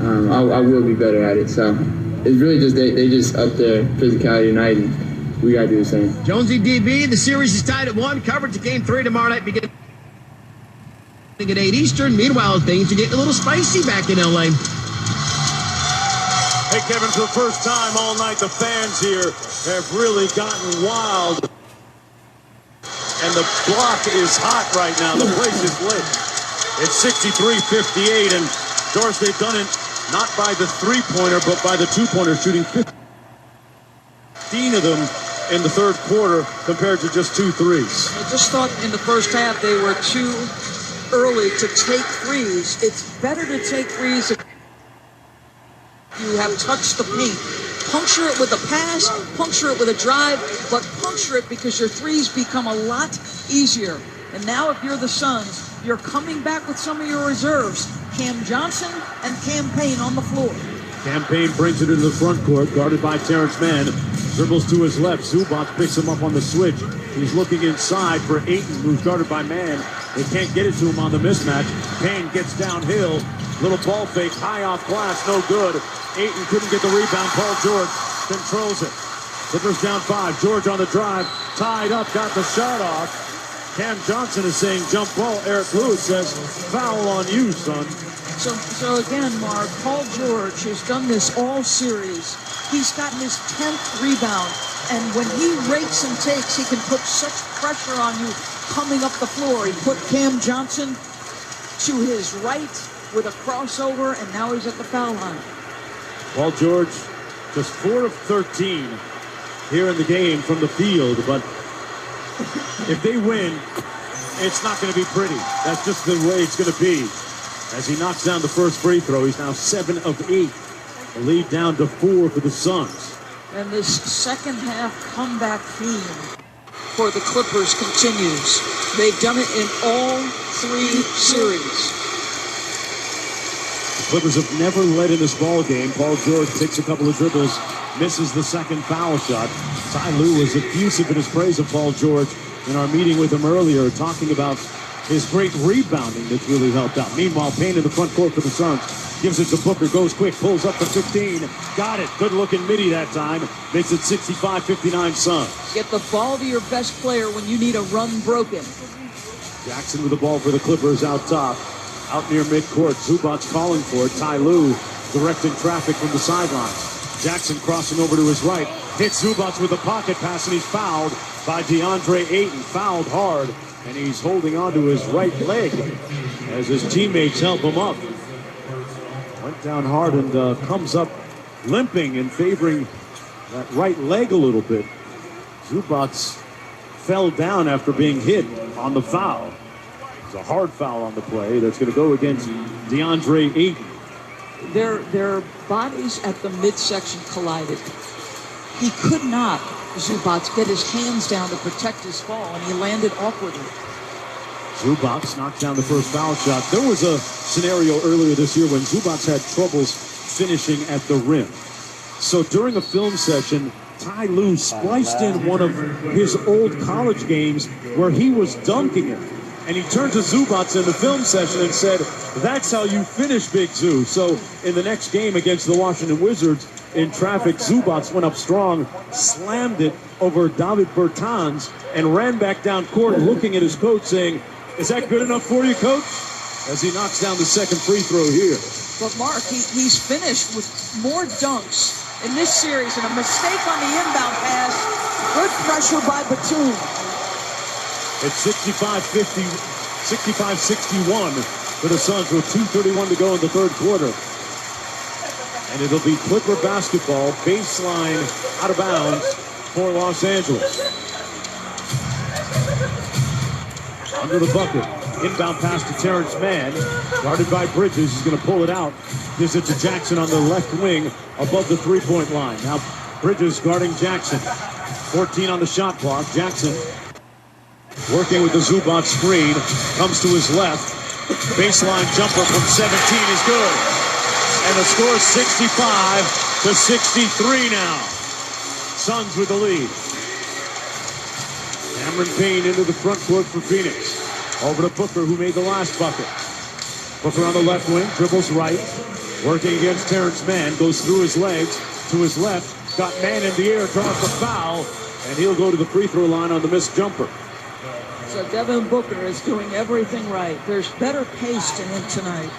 I will be better at it. So it's really just they just up their physicality tonight, and we got to do the same. Jonesy DB, the series is tied at 1. Coverage of Game 3 tomorrow night beginning at 8 Eastern. Meanwhile, things are getting a little spicy back in L.A. Hey, Kevin, for the first time all night, the fans here have really gotten wild. And the block is hot right now. The place is lit. It's 63-58, and Doris, they've done it not by the three-pointer, but by the two-pointer, shooting 15 of them in the third quarter compared to just 2 threes. I just thought in the first half they were too early to take threes. It's better to take threes if you have touched the paint. Puncture it with a pass, puncture it with a drive, but puncture it because your threes become a lot easier. And now if you're the Suns, you're coming back with some of your reserves. Cam Johnson and Cam Payne on the floor. Cam Payne brings it into the front court, guarded by Terrence Mann. Dribbles to his left. Zubac picks him up on the switch. He's looking inside for Ayton, who's guarded by Mann. They can't get it to him on the mismatch. Payne gets downhill. Little ball fake, high off glass, no good. Ayton couldn't get the rebound. Paul George controls it. Clippers down 5. George on the drive. Tied up, got the shot off. Cam Johnson is saying jump ball. Eric Lewis says foul on you, son. So again, Mark, Paul George has done this all series. He's gotten his 10th rebound. And when he rakes and takes, he can put such pressure on you coming up the floor. He put Cam Johnson to his right with a crossover, and now he's at the foul line. Paul George, just 4 of 13 here in the game from the field, but if they win, it's not going to be pretty. That's just the way it's going to be. As he knocks down the first free throw, he's now 7 of 8. The lead down to 4 for the Suns. And this second half comeback theme for the Clippers continues. They've done it in all 3 series. The Clippers have never led in this ball game. Paul George takes a couple of dribbles, misses the second foul shot. Ty Lue was effusive in his praise of Paul George in our meeting with him earlier, talking about his great rebounding that's really helped out. Meanwhile, Payne in the front court for the Suns. Gives it to Booker, goes quick, pulls up for 15. Got it. Good looking midi that time. Makes it 65-59 Suns. Get the ball to your best player when you need a run broken. Jackson with the ball for the Clippers out top. Out near midcourt. Zubac calling for it. Ty Lue directing traffic from the sidelines. Jackson crossing over to his right. Hits Zubac with a pocket pass, and he's fouled by DeAndre Ayton. Fouled hard, and he's holding on to his right leg as his teammates help him up. Went down hard and comes up limping and favoring that right leg a little bit. Zubac fell down after being hit on the foul. It's a hard foul on the play that's going to go against DeAndre Ayton. Their bodies at the midsection collided. He could not, Zubac, get his hands down to protect his fall, and he landed awkwardly. Zubac knocks down the first foul shot. There was a scenario earlier this year when Zubac had troubles finishing at the rim. So during a film session, Ty Lue spliced in one of his old college games where he was dunking it. And he turned to Zubac in the film session and said, "That's how you finish, Big Zoo." So in the next game against the Washington Wizards, in traffic, Zubac went up strong, slammed it over David Bertans, and ran back down court looking at his coach saying, "Is that good enough for you, coach?" As he knocks down the second free throw here. But Mark, he's finished with more dunks in this series, and a mistake on the inbound pass. Good pressure by Batum. It's 65-61 for the Suns with 2:31 to go in the third quarter. And it'll be Clipper basketball, baseline out of bounds for Los Angeles. Under the bucket. Inbound pass to Terrence Mann. Guarded by Bridges. He's going to pull it out. Gives it to Jackson on the left wing above the three-point line. Now Bridges guarding Jackson. 14 on the shot clock. Jackson working with the Zubac screen. Comes to his left. Baseline jumper from 17 is good. And the score is 65-63 now. Suns with the lead. Cameron Payne into the front court for Phoenix. Over to Booker, who made the last bucket. Booker on the left wing, dribbles right. Working against Terrence Mann, goes through his legs to his left. Got Mann in the air, draws the foul, and he'll go to the free throw line on the missed jumper. So Devin Booker is doing everything right. There's better pace to him tonight.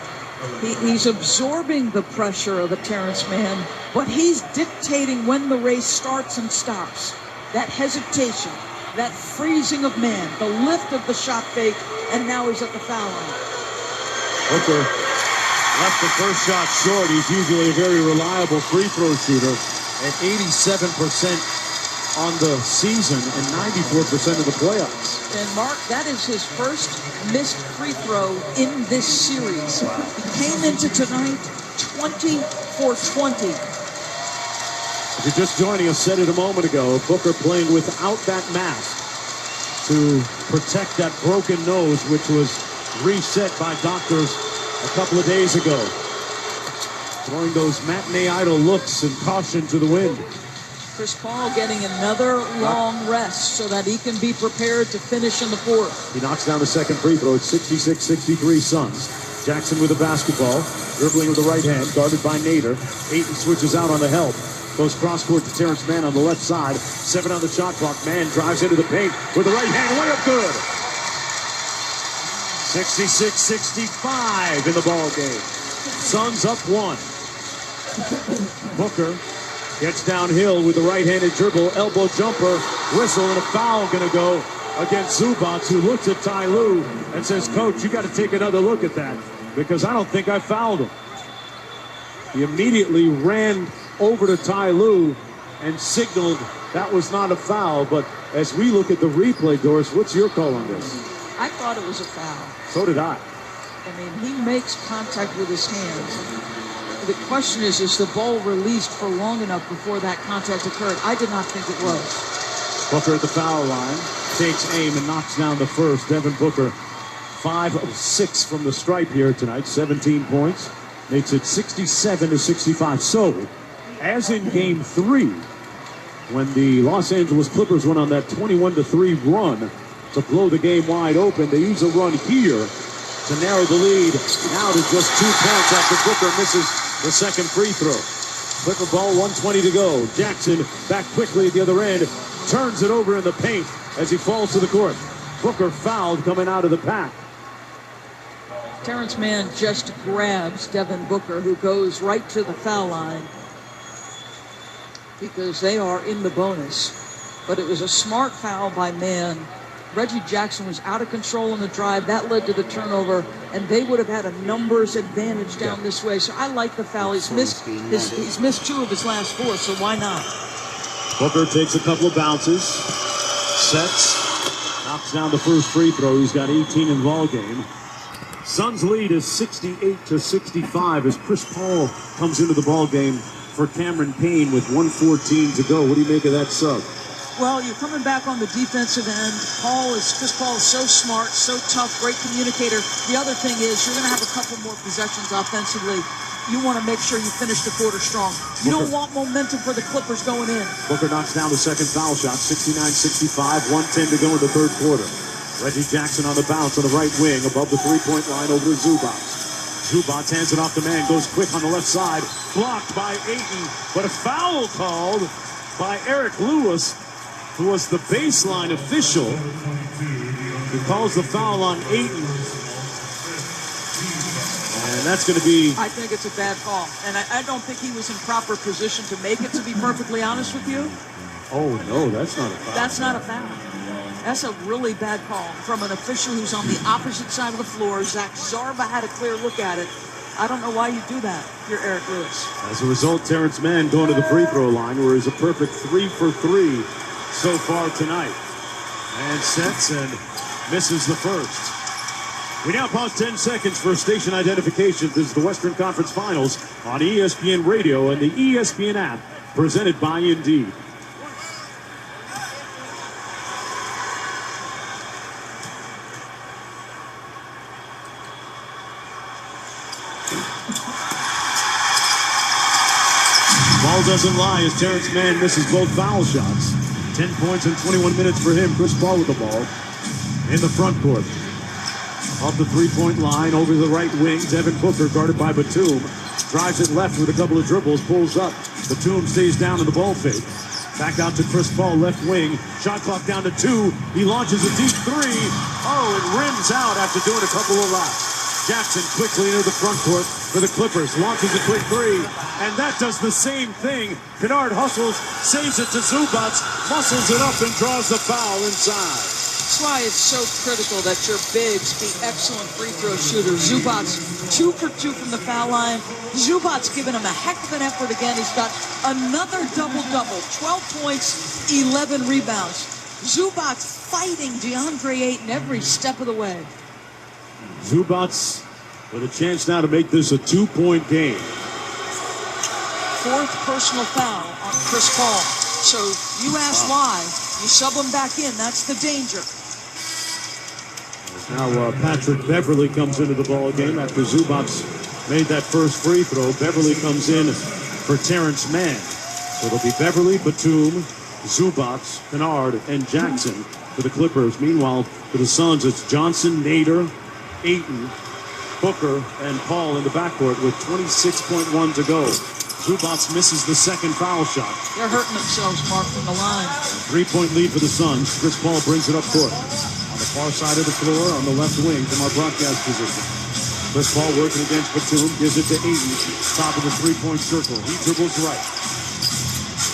He's absorbing the pressure of a Terrence Mann, but he's dictating when the race starts and stops. That hesitation, that freezing of Mann, the lift of the shot fake, and now he's at the foul line. Booker left the first shot short. He's usually a very reliable free throw shooter at 87% on the season and 94% of the playoffs. And Mark, that is his first missed free throw in this series. He came into tonight 20 for 20. If you're just joining us, said it a moment ago, Booker playing without that mask to protect that broken nose, which was reset by doctors a couple of days ago. Throwing those matinee idol looks and caution to the wind. Chris Paul getting another long rest so that he can be prepared to finish in the fourth. He knocks down the second free throw. It's 66-63 Suns. Jackson with the basketball, dribbling with the right hand, guarded by Nader. Ayton switches out on the help. Goes cross-court to Terrence Mann on the left side. 7 on the shot clock. Mann drives into the paint with the right hand. Way up good. 66-65 in the ball game. Suns up 1. Booker gets downhill with the right-handed dribble, elbow jumper, whistle, and a foul going to go against Zubac, who looks at Ty Lue and says, Coach, you got to take another look at that because I don't think I fouled him. He immediately ran over to Ty Lue and signaled that was not a foul, but as we look at the replay, Doris, what's your call on this? I thought it was a foul. So did I. I mean, he makes contact with his hands. The question is the ball released for long enough before that contact occurred? I did not think it was. Booker at the foul line, takes aim and knocks down the first. Devin Booker, 5 of 6 from the stripe here tonight, 17 points, makes it 67-65. So, as in Game 3, when the Los Angeles Clippers went on that 21-3 run to blow the game wide open, they use a run here to narrow the lead now to just 2 points after Booker misses the second free throw. Clipper ball, 1:20 to go. Jackson back quickly at the other end, turns it over in the paint as he falls to the court. Booker fouled coming out of the pack. Terrence Mann just grabs Devin Booker, who goes right to the foul line because they are in the bonus. But it was a smart foul by Mann. Reggie Jackson was out of control on the drive. That led to the turnover, and they would have had a numbers advantage down this way. So I like the foul. He's missed 2 of his last 4, so why not? Booker takes a couple of bounces, sets, knocks down the first free throw. He's got 18 in the ball game. Suns lead is 68-65 as Chris Paul comes into the ball game for Cameron Payne with 1:14 to go. What do you make of that sub? Well, you're coming back on the defensive end. Chris Paul is so smart, so tough, great communicator. The other thing is you're going to have a couple more possessions offensively. You want to make sure you finish the quarter strong. You don't want momentum for the Clippers going in. Booker knocks down the second foul shot, 69-65, 1:10 to go in the third quarter. Reggie Jackson on the bounce on the right wing above the three-point line over to Zubac. Zubac hands it off to Mann, goes quick on the left side, blocked by Ayton, but a foul called by Eric Lewis, who was the baseline official. He calls the foul on Ayton. And that's going to be... I think it's a bad call. And I don't think he was in proper position to make it, to be perfectly honest with you. Oh, no, that's not a foul. That's not a foul. That's a really bad call from an official who's on the opposite side of the floor. Zach Zarba had a clear look at it. I don't know why you do that. You're Eric Lewis. As a result, Terrence Mann going to the free throw line, where he's a perfect 3 for 3 so far tonight. And sets and misses the first. We now pause 10 seconds for station identification. This is the Western Conference Finals on ESPN Radio and the ESPN app, presented by Indeed. Ball doesn't lie as Terrence Mann misses both foul shots. 10 points in 21 minutes for him. Chris Paul with the ball in the front court. Off the three-point line, over the right wing, Devin Booker guarded by Batum. Drives it left with a couple of dribbles, pulls up. Batum stays down in the ball fake. Back out to Chris Paul, left wing. Shot clock down to 2. He launches a deep three. Oh, it rims out after doing a couple of laps. Jackson quickly into the front court for the Clippers. Launches a quick three. And that does the same thing. Kennard hustles, saves it to Zubac, muscles it up and draws the foul inside. That's why it's so critical that your bigs be excellent free throw shooters. Zubac 2 for 2 from the foul line. Zubac's given him a heck of an effort again. He's got another double-double, 12 points, 11 rebounds. Zubac fighting DeAndre Ayton every step of the way. Zubac with a chance now to make this a 2-point game. 4th personal foul on Chris Paul. So you ask why. You sub him back in. That's the danger. Now Patrick Beverly comes into the ball game after Zubac made that first free throw. Beverly comes in for Terrence Mann. So it'll be Beverly, Batum, Zubac, Kennard, and Jackson for the Clippers. Meanwhile, for the Suns, it's Johnson, Nader, Ayton, Booker, and Paul in the backcourt with 26.1 to go. Zubac misses the second foul shot. They're hurting themselves, Mark, from the line. 3-point lead for the Suns. Chris Paul brings it up court. On the far side of the floor, on the left wing from our broadcast position. Chris Paul working against Batum, gives it to Ayton. Top of the three-point circle. He dribbles right.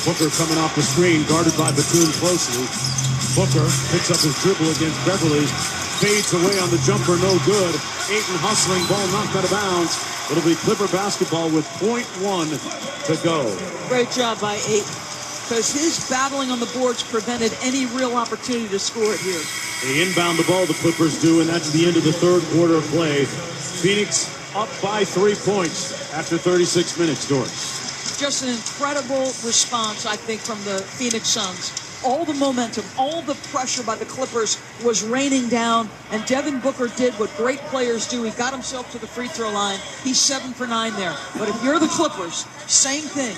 Booker coming off the screen, guarded by Batum closely. Booker picks up his dribble against Beverly. Fades away on the jumper, no good. Ayton hustling, ball knocked out of bounds. It'll be Clipper basketball with 0.1 to go. Great job by Ayton, because his battling on the boards prevented any real opportunity to score it here. They inbound the ball, the Clippers do, and that's the end of the third quarter of play. Phoenix up by 3 points after 36 minutes, Doris. Just an incredible response, I think, from the Phoenix Suns. All the momentum, all the pressure by the Clippers was raining down, and Devin Booker did what great players do. He got himself to the free throw line. He's 7 for 9 there. But if you're the Clippers, same thing.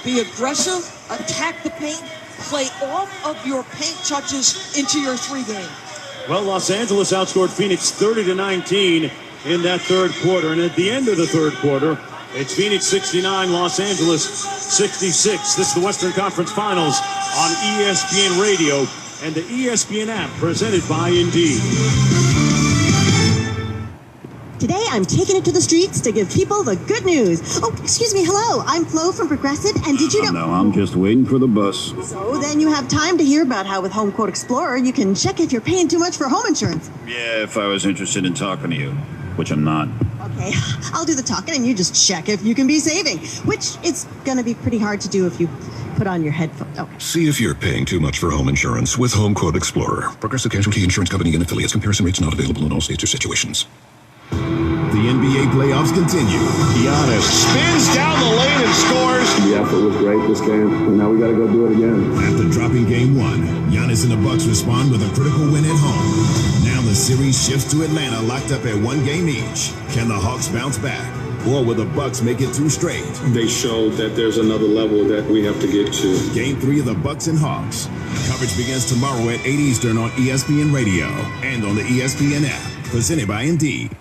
Be aggressive, attack the paint, play off of your paint touches into your 3 game. Well, Los Angeles outscored Phoenix 30-19 in that third quarter. And at the end of the third quarter, it's Phoenix 69, Los Angeles 66. This is the Western Conference Finals on ESPN Radio and the ESPN app, presented by Indeed. Today, I'm taking it to the streets to give people the good news. Oh, excuse me, hello. I'm Flo from Progressive, and did you know... No, I'm just waiting for the bus. So then you have time to hear about how with Home Quote Explorer, you can check if you're paying too much for home insurance. Yeah, if I was interested in talking to you, which I'm not. Okay, I'll do the talking, and you just check if you can be saving, which is going to be pretty hard to do if you put on your headphones. Okay. See if you're paying too much for home insurance with Home Quote Explorer. Progressive Casualty Insurance Company and affiliates. Comparison rates not available in all states or situations. The NBA playoffs continue. Giannis spins down the lane and scores. The effort was great this game, and now we got to go do it again. After dropping game 1, Giannis and the Bucks respond with a critical win at home. Now the series shifts to Atlanta, locked up at 1 game each. Can the Hawks bounce back? Or will the Bucks make it 2 straight? They showed that there's another level that we have to get to. Game 3 of the Bucks and Hawks. Coverage begins tomorrow at 8 Eastern on ESPN Radio and on the ESPN app. Presented by Indeed.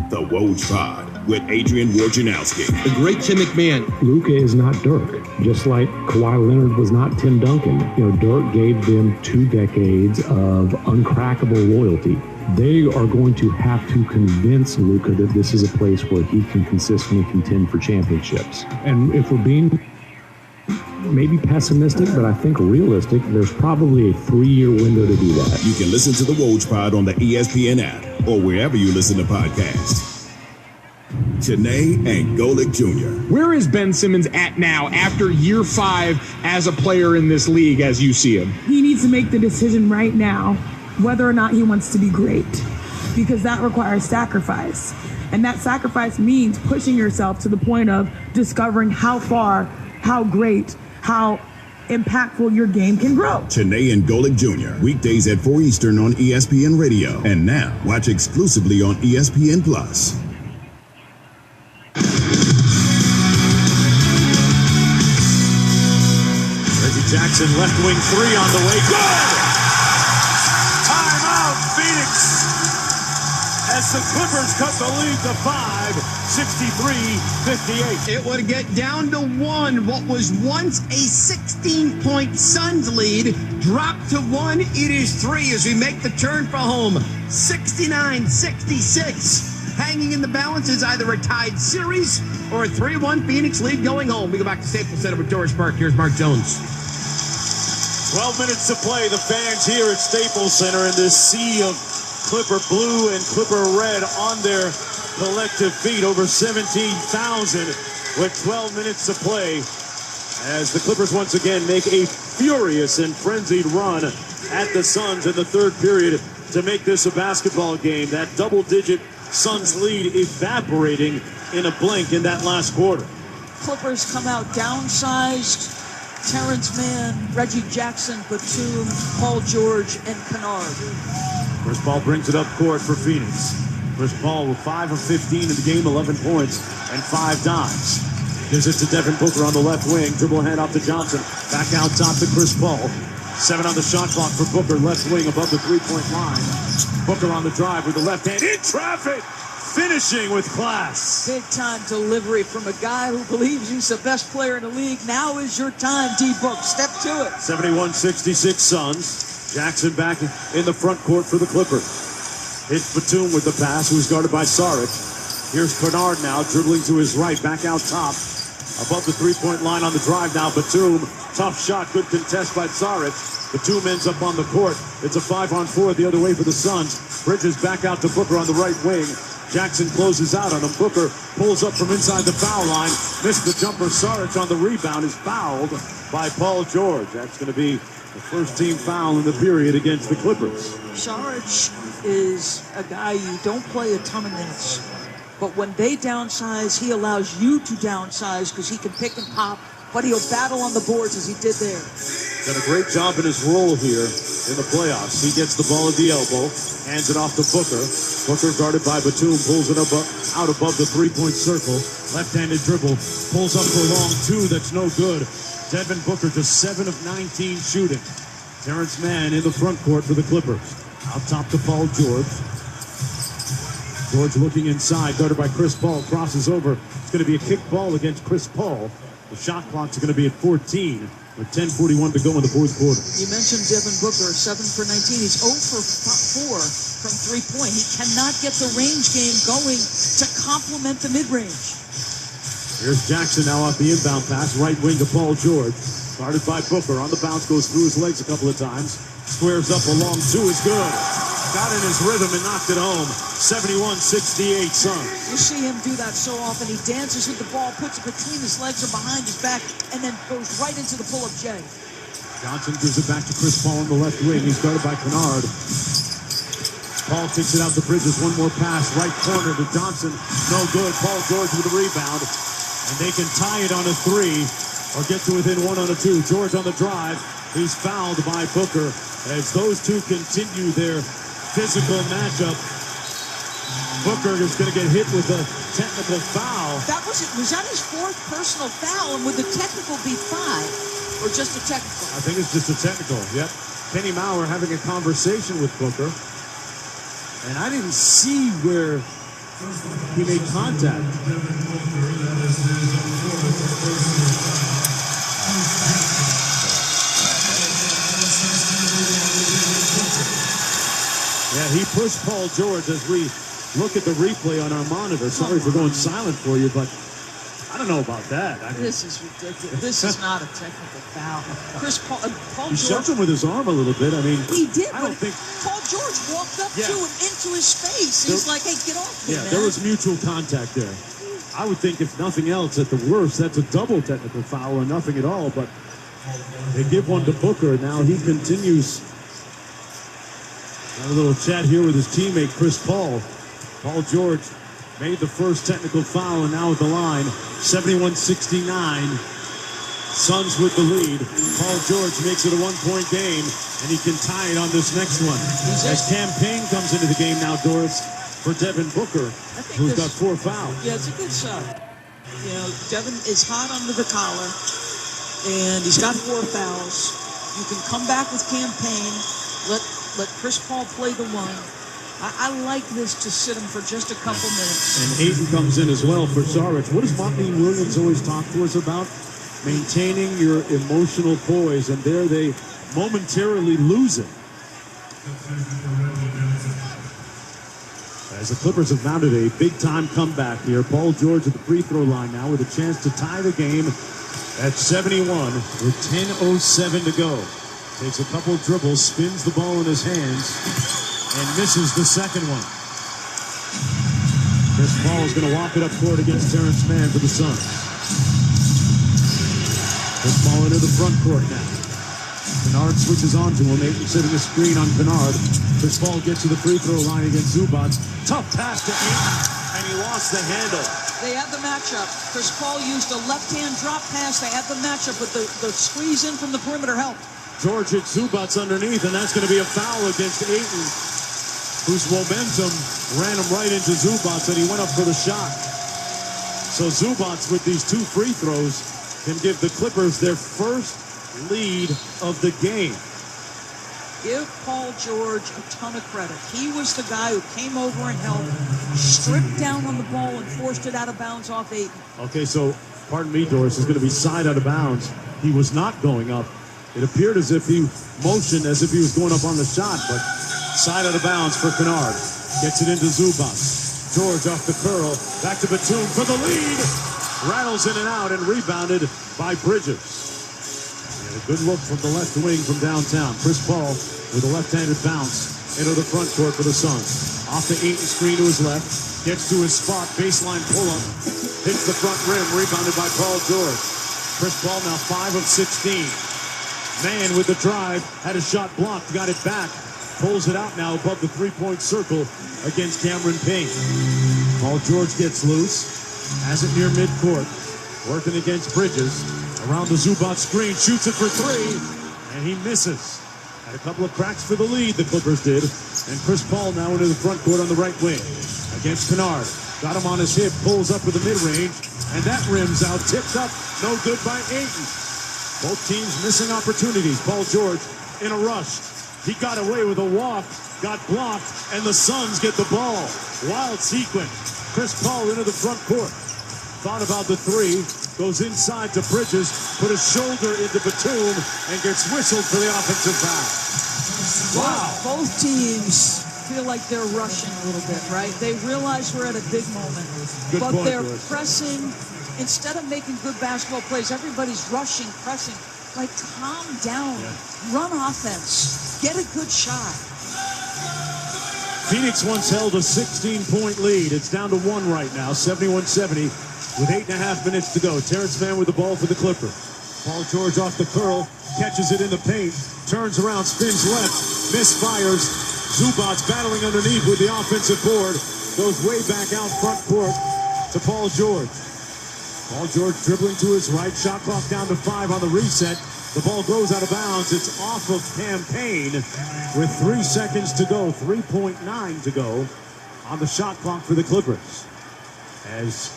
The Woj Pod with Adrian Wojnarowski. The great Tim McMahon. Luka is not Dirk, just like Kawhi Leonard was not Tim Duncan. You know, Dirk gave them 2 decades of uncrackable loyalty. They are going to have to convince Luka that this is a place where he can consistently contend for championships. And if we're being maybe pessimistic, but I think realistic, there's probably a 3-year window to do that. You can listen to the Woj Pod on the ESPN app or wherever you listen to podcasts. Janae and Golick Jr. Where is Ben Simmons at now after year 5 as a player in this league as you see him? He needs to make the decision right now whether or not he wants to be great, because that requires sacrifice. And that sacrifice means pushing yourself to the point of discovering how far, how great, how impactful your game can grow. Janae and Golick Jr. Weekdays at 4 Eastern on ESPN Radio. And now, watch exclusively on ESPN Plus. Jackson left wing three on the way. Good! Timeout, Phoenix! As the Clippers cut the lead to 5, 63-58. It would get down to 1. What was once a 16-point Suns lead dropped to 1. It is 3 as we make the turn for home. 69-66. Hanging in the balance is either a tied series or a 3-1 Phoenix lead going home. We go back to Staples Center with Doris Burke. Here's Mark Jones. 12 minutes to play. The fans here at Staples Center in this sea of Clipper blue and Clipper red on their collective feet. Over 17,000 with 12 minutes to play as the Clippers once again make a furious and frenzied run at the Suns in the third period to make this a basketball game. That double-digit Suns lead evaporating in a blink in that last quarter. Clippers come out downsized. Terrence Mann, Reggie Jackson, Batum, Paul George, and Kennard. Chris Paul brings it up court for Phoenix. Chris Paul with 5 of 15 in the game, 11 points, and 5 dimes. Gives it to Devin Booker on the left wing. Dribble hand off to Johnson. Back out top to Chris Paul. 7 on the shot clock for Booker. Left wing above the three-point line. Booker on the drive with the left hand. In traffic! Finishing with class. Big-time delivery from a guy who believes he's the best player in the league. Now is your time, D-Book. Step to it. 71-66 Suns. Jackson back in the front court for the Clippers. Hits Batum with the pass, who's guarded by Saric. Here's Kennard now, dribbling to his right, back out top. Above the three-point line on the drive now, Batum. Tough shot, good contest by Saric. Batum ends up on the court. It's a 5-on-4 the other way for the Suns. Bridges back out to Booker on the right wing. Jackson closes out on him. Booker pulls up from inside the foul line. Missed the jumper. Saric on the rebound is fouled by Paul George. That's going to be the first team foul in the period against the Clippers. Saric is a guy you don't play a ton of minutes. But when they downsize, he allows you to downsize because he can pick and pop. But he'll battle on the boards as he did there. Done a great job in his role here in the playoffs. He gets the ball at the elbow, hands it off to Booker. Booker guarded by Batum, pulls it up out above the three-point circle. Left-handed dribble, pulls up for a long two. That's no good. Devin Booker just 7 of 19 shooting. Terrence Mann in the front court for the Clippers. Out top to Paul George. George looking inside, guarded by Chris Paul, crosses over. It's going to be a kick ball against Chris Paul. The shot clock's going to be at 14 with 10:41 to go in the fourth quarter. You mentioned Devin Booker, 7 for 19. He's 0 for 4 from three-point. He cannot get the range game going to complement the mid-range. Here's Jackson now off the inbound pass, right wing to Paul George. Guarded by Booker. On the bounce, goes through his legs a couple of times. Squares up a long two is good. Got in his rhythm and knocked it home. 71-68 Suns. You see him do that so often. He dances with the ball, puts it between his legs or behind his back, and then goes right into the pull-up J. Johnson gives it back to Chris Paul on the left wing. He's guarded by Kennard. Paul takes it out to Bridges. One more pass. Right corner to Johnson. No good. Paul George with a rebound. And they can tie it on a 3 or get to within 1 on a 2. George on the drive. He's fouled by Booker. As those two continue their physical matchup, Booker is going to get hit with a technical foul. That was that his 4th personal foul, and would the technical be 5 or just a technical? I think it's just a technical, yep. Kenny Mauer having a conversation with Booker, and I didn't see where he made contact. Yeah, he pushed Paul George as we look at the replay on our monitor. Sorry for going silent for you, but I don't know about that. I mean, this is ridiculous. This is not a technical foul. Paul he George shoved him with his arm a little bit. I mean, he did. I don't think Paul George walked up to him into his face. He's like, "Hey, get off me, man." There was mutual contact there. I would think, if nothing else, at the worst, that's a double technical foul or nothing at all. But they give one to Booker. Now he continues. A little chat here with his teammate, Chris Paul. Paul George made the first technical foul, and now at the line, 71-69. Suns with the lead. Paul George makes it a 1-point game, and he can tie it on this next one. As Cam Payne comes into the game now, Doris, for Devin Booker, who's got 4 fouls. Yeah, it's a good shot. You know, Devin is hot under the collar. and he's got 4 fouls. You can come back with campaign. Let Chris Paul play the one. I like this to sit him for just a couple minutes. And Ayton comes in as well for Saric. What does Monty Williams always talk to us about? Maintaining your emotional poise, and there they momentarily lose it. As the Clippers have mounted a big-time comeback here. Paul George at the free throw line now with a chance to tie the game at 71 with 10:07 to go. Takes a couple dribbles, spins the ball in his hands, and misses the second one. Chris Paul is going to walk it up court against Terrence Mann for the Suns. Chris Paul into the front court now. Kennard switches on to him. Ayton setting a screen on Kennard. Chris Paul gets to the free throw line against Zubac. Tough pass to Ayton, and he lost the handle. They had the matchup. Chris Paul used a left-hand drop pass. They had the matchup, but the squeeze in from the perimeter helped. George hit Zubac underneath, and that's going to be a foul against Ayton, whose momentum ran him right into Zubac, and he went up for the shot. So Zubac, with these 2 free throws, can give the Clippers their first lead of the game. Give Paul George a ton of credit. He was the guy who came over and helped, stripped down on the ball, and forced it out of bounds off Ayton. Okay, so, pardon me, Doris, is going to be side out of bounds. He was not going up. It appeared as if he motioned as if he was going up on the shot, but side out of bounds for Kennard. Gets it into Zubac. George off the curl. Back to Batum for the lead. Rattles in and out and rebounded by Bridges. And a good look from the left wing from downtown. Chris Paul with a left-handed bounce into the front court for the Suns. Off the Ayton screen to his left. Gets to his spot. Baseline pull-up. Hits the front rim. Rebounded by Paul George. Chris Paul now 5 of 16. Mann with the drive, had a shot blocked, got it back, pulls it out now above the three-point circle against Cameron Payne. Paul George gets loose, has it near midcourt, working against Bridges, around the Zubac screen, shoots it for 3, and he misses. Had a couple of cracks for the lead, the Clippers did, and Chris Paul now into the front court on the right wing against Kennard. Got him on his hip, pulls up with the mid-range, and that rims out, tipped up, no good by Ayton. Both teams missing opportunities. Paul George in a rush. He got away with a walk, got blocked, and the Suns get the ball. Wild sequence. Chris Paul into the front court. Thought about the 3, goes inside to Bridges, put his shoulder into Batum, and gets whistled for the offensive foul. Wow. Both teams feel like they're rushing a little bit, right? They realize we're at a big moment. Good but point, they're George. pressing. Instead of making good basketball plays, everybody's rushing, pressing. Like, calm down. Run offense. Get a good shot. Phoenix once held a 16-point lead. It's down to 1 right now, 71-70, with 8.5 minutes to go. Terrence Mann with the ball for the Clippers. Paul George off the curl, catches it in the paint, turns around, spins left, misfires. Zubac battling underneath with the offensive board. Goes way back out front court to Paul George. Paul George dribbling to his right. Shot clock down to 5 on the reset. The ball goes out of bounds. It's off of campaign with 3 seconds to go. 3.9 to go on the shot clock for the Clippers. As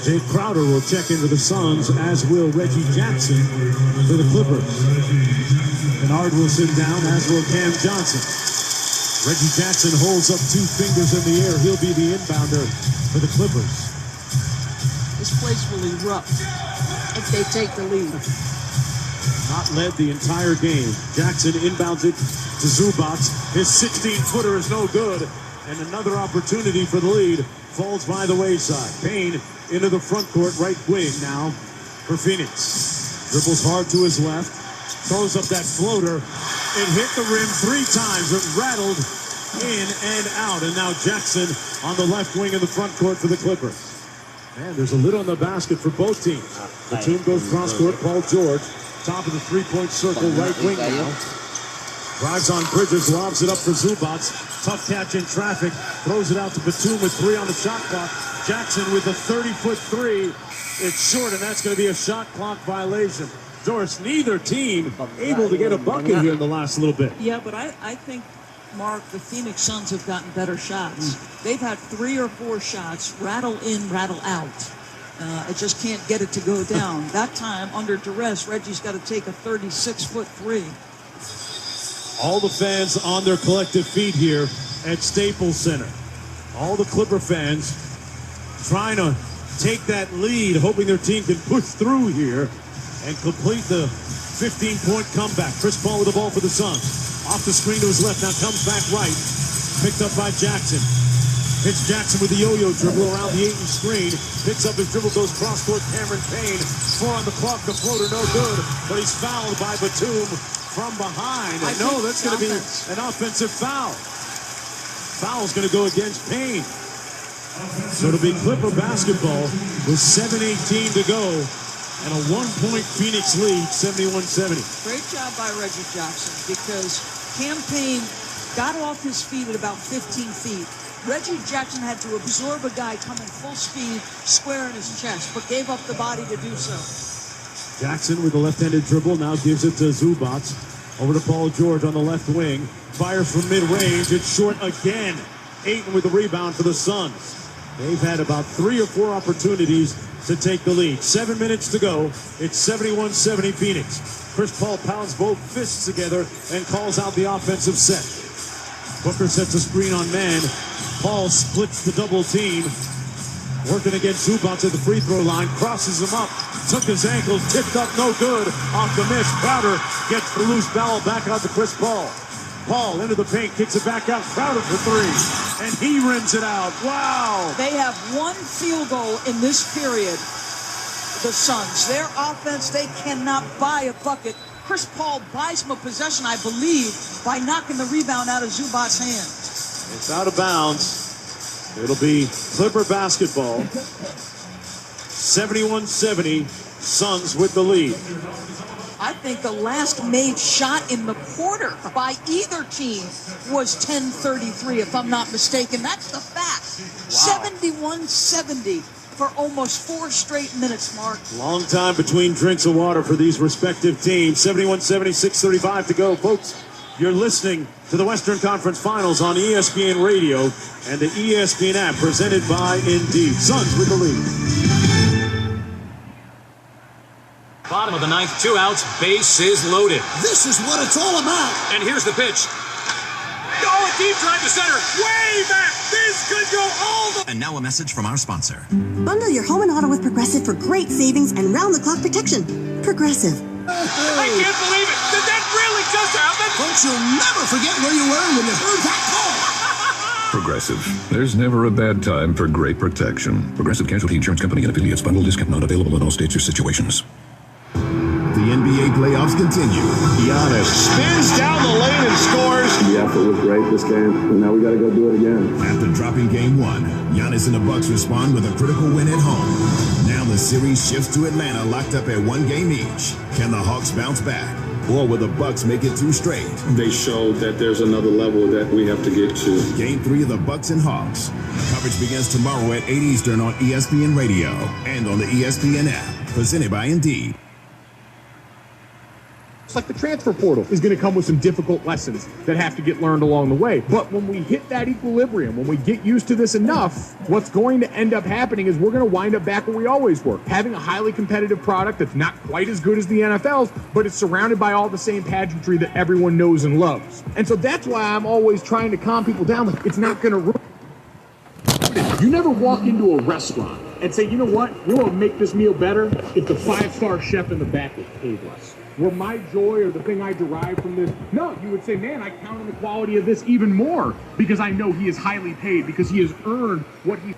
Jake Crowder will check into the Suns, as will Reggie Jackson for the Clippers. Kennard will sit down, as will Cam Johnson. Reggie Jackson holds up 2 fingers in the air. He'll be the inbounder for the Clippers. This place will erupt if they take the lead. Not led the entire game. Jackson inbounds it to Zubac. His 16-footer is no good. And another opportunity for the lead falls by the wayside. Payne into the front court, right wing now for Phoenix. Dribbles hard to his left. Throws up that floater. It hit the rim 3 times. It rattled in and out. And now Jackson on the left wing in the front court for the Clippers. Man, there's a lid on the basket for both teams. Batum goes cross court. Paul George, top of the 3-point circle, right wing now. Drives on Bridges, lobs it up for Zubac. Tough catch in traffic. Throws it out to Batum with 3 on the shot clock. Jackson with a 30-foot 3. It's short, and that's going to be a shot clock violation. Doris, neither team able to get a bucket here in the last little bit. Yeah, but I think, Mark, the Phoenix Suns have gotten better shots. They've had 3 or 4 shots, rattle in, rattle out. It just can't get it to go down. That time, under duress, Reggie's got to take a 36-foot three. All the fans on their collective feet here at Staples Center. All the Clipper fans trying to take that lead, hoping their team can push through here and complete the 15-point comeback. Chris Paul with the ball for the Suns. Off the screen to his left, now comes back right. Picked up by Jackson. Hits Jackson with the yo-yo dribble around the Ayton screen. Picks up his dribble, goes cross-court. Cameron Payne. 4 on the clock. The floater no good. But he's fouled by Batum from behind. And no, that's going to be an offensive foul. Foul's going to go against Payne. So it'll be Clipper basketball with 7:18 to go. And a 1-point Phoenix lead, 71-70. Great job by Reggie Jackson because Cam Payne got off his feet at about 15 feet. Reggie Jackson had to absorb a guy coming full speed, square in his chest, but gave up the body to do so. Jackson with the left-handed dribble now gives it to Zubac. Over to Paul George on the left wing. Fires from mid-range. It's short again. Ayton with the rebound for the Suns. They've had about 3 or 4 opportunities to take the lead. 7 minutes to go. It's 71-70 Phoenix. Chris Paul pounds both fists together and calls out the offensive set. Booker sets a screen on man. Paul splits the double team. Working against Zubac at the free throw line. Crosses him up. Took his ankle. Tipped up. No good. Off the miss. Crowder gets the loose ball back out to Chris Paul. Paul into the paint. Kicks it back out. Crowder for 3. And he rims it out. Wow. They have 1 field goal in this period. The Suns. Their offense, they cannot buy a bucket. Chris Paul buys him a possession, I believe, by knocking the rebound out of Zubac's hand. It's out of bounds. It'll be Clipper basketball. 71-70, Suns with the lead. I think the last made shot in the quarter by either team was 10:33, if I'm not mistaken. That's the fact. Wow. 71-70 for almost 4 straight minutes, Mark. Long time between drinks of water for these respective teams. 71-70, 6:35 to go. Folks, you're listening to the Western Conference Finals on ESPN Radio and the ESPN app, presented by Indeed. Suns with the lead. Bottom of the 9th, 2 outs, bases loaded. This is what it's all about. And here's the pitch. Oh, a deep drive to center. Way back. This could go all the... And now a message from our sponsor. Bundle your home and auto with Progressive for great savings and round-the-clock protection. Progressive. I can't believe it. Did that really just happen? Folks, you'll never forget where you were when you heard that call. Progressive. There's never a bad time for great protection. Progressive Casualty Insurance Company and affiliates. Bundle discount not available in all states or situations. The NBA playoffs continue. Giannis spins down the lane and scores. The effort was great this game, and now we got to go do it again. After dropping game 1, Giannis and the Bucks respond with a critical win at home. Now the series shifts to Atlanta, locked up at 1 game each. Can the Hawks bounce back? Or will the Bucks make it 2 straight? They showed that there's another level that we have to get to. Game 3 of the Bucks and Hawks. Coverage begins tomorrow at 8 Eastern on ESPN Radio and on the ESPN app. Presented by Indeed. Like the transfer portal is going to come with some difficult lessons that have to get learned along the way. But when we hit that equilibrium, when we get used to this enough, what's going to end up happening is we're going to wind up back where we always were, having a highly competitive product that's not quite as good as the NFL's, but it's surrounded by all the same pageantry that everyone knows and loves. And so that's why I'm always trying to calm people down. Like, it's not going to ruin. You never walk into a restaurant and say, you know what, you want to make this meal better if the 5-star chef in the back is paid less. Were my joy or the thing I derive from this? No, you would say, man, I count on the quality of this even more because I know he is highly paid, because he has earned what he...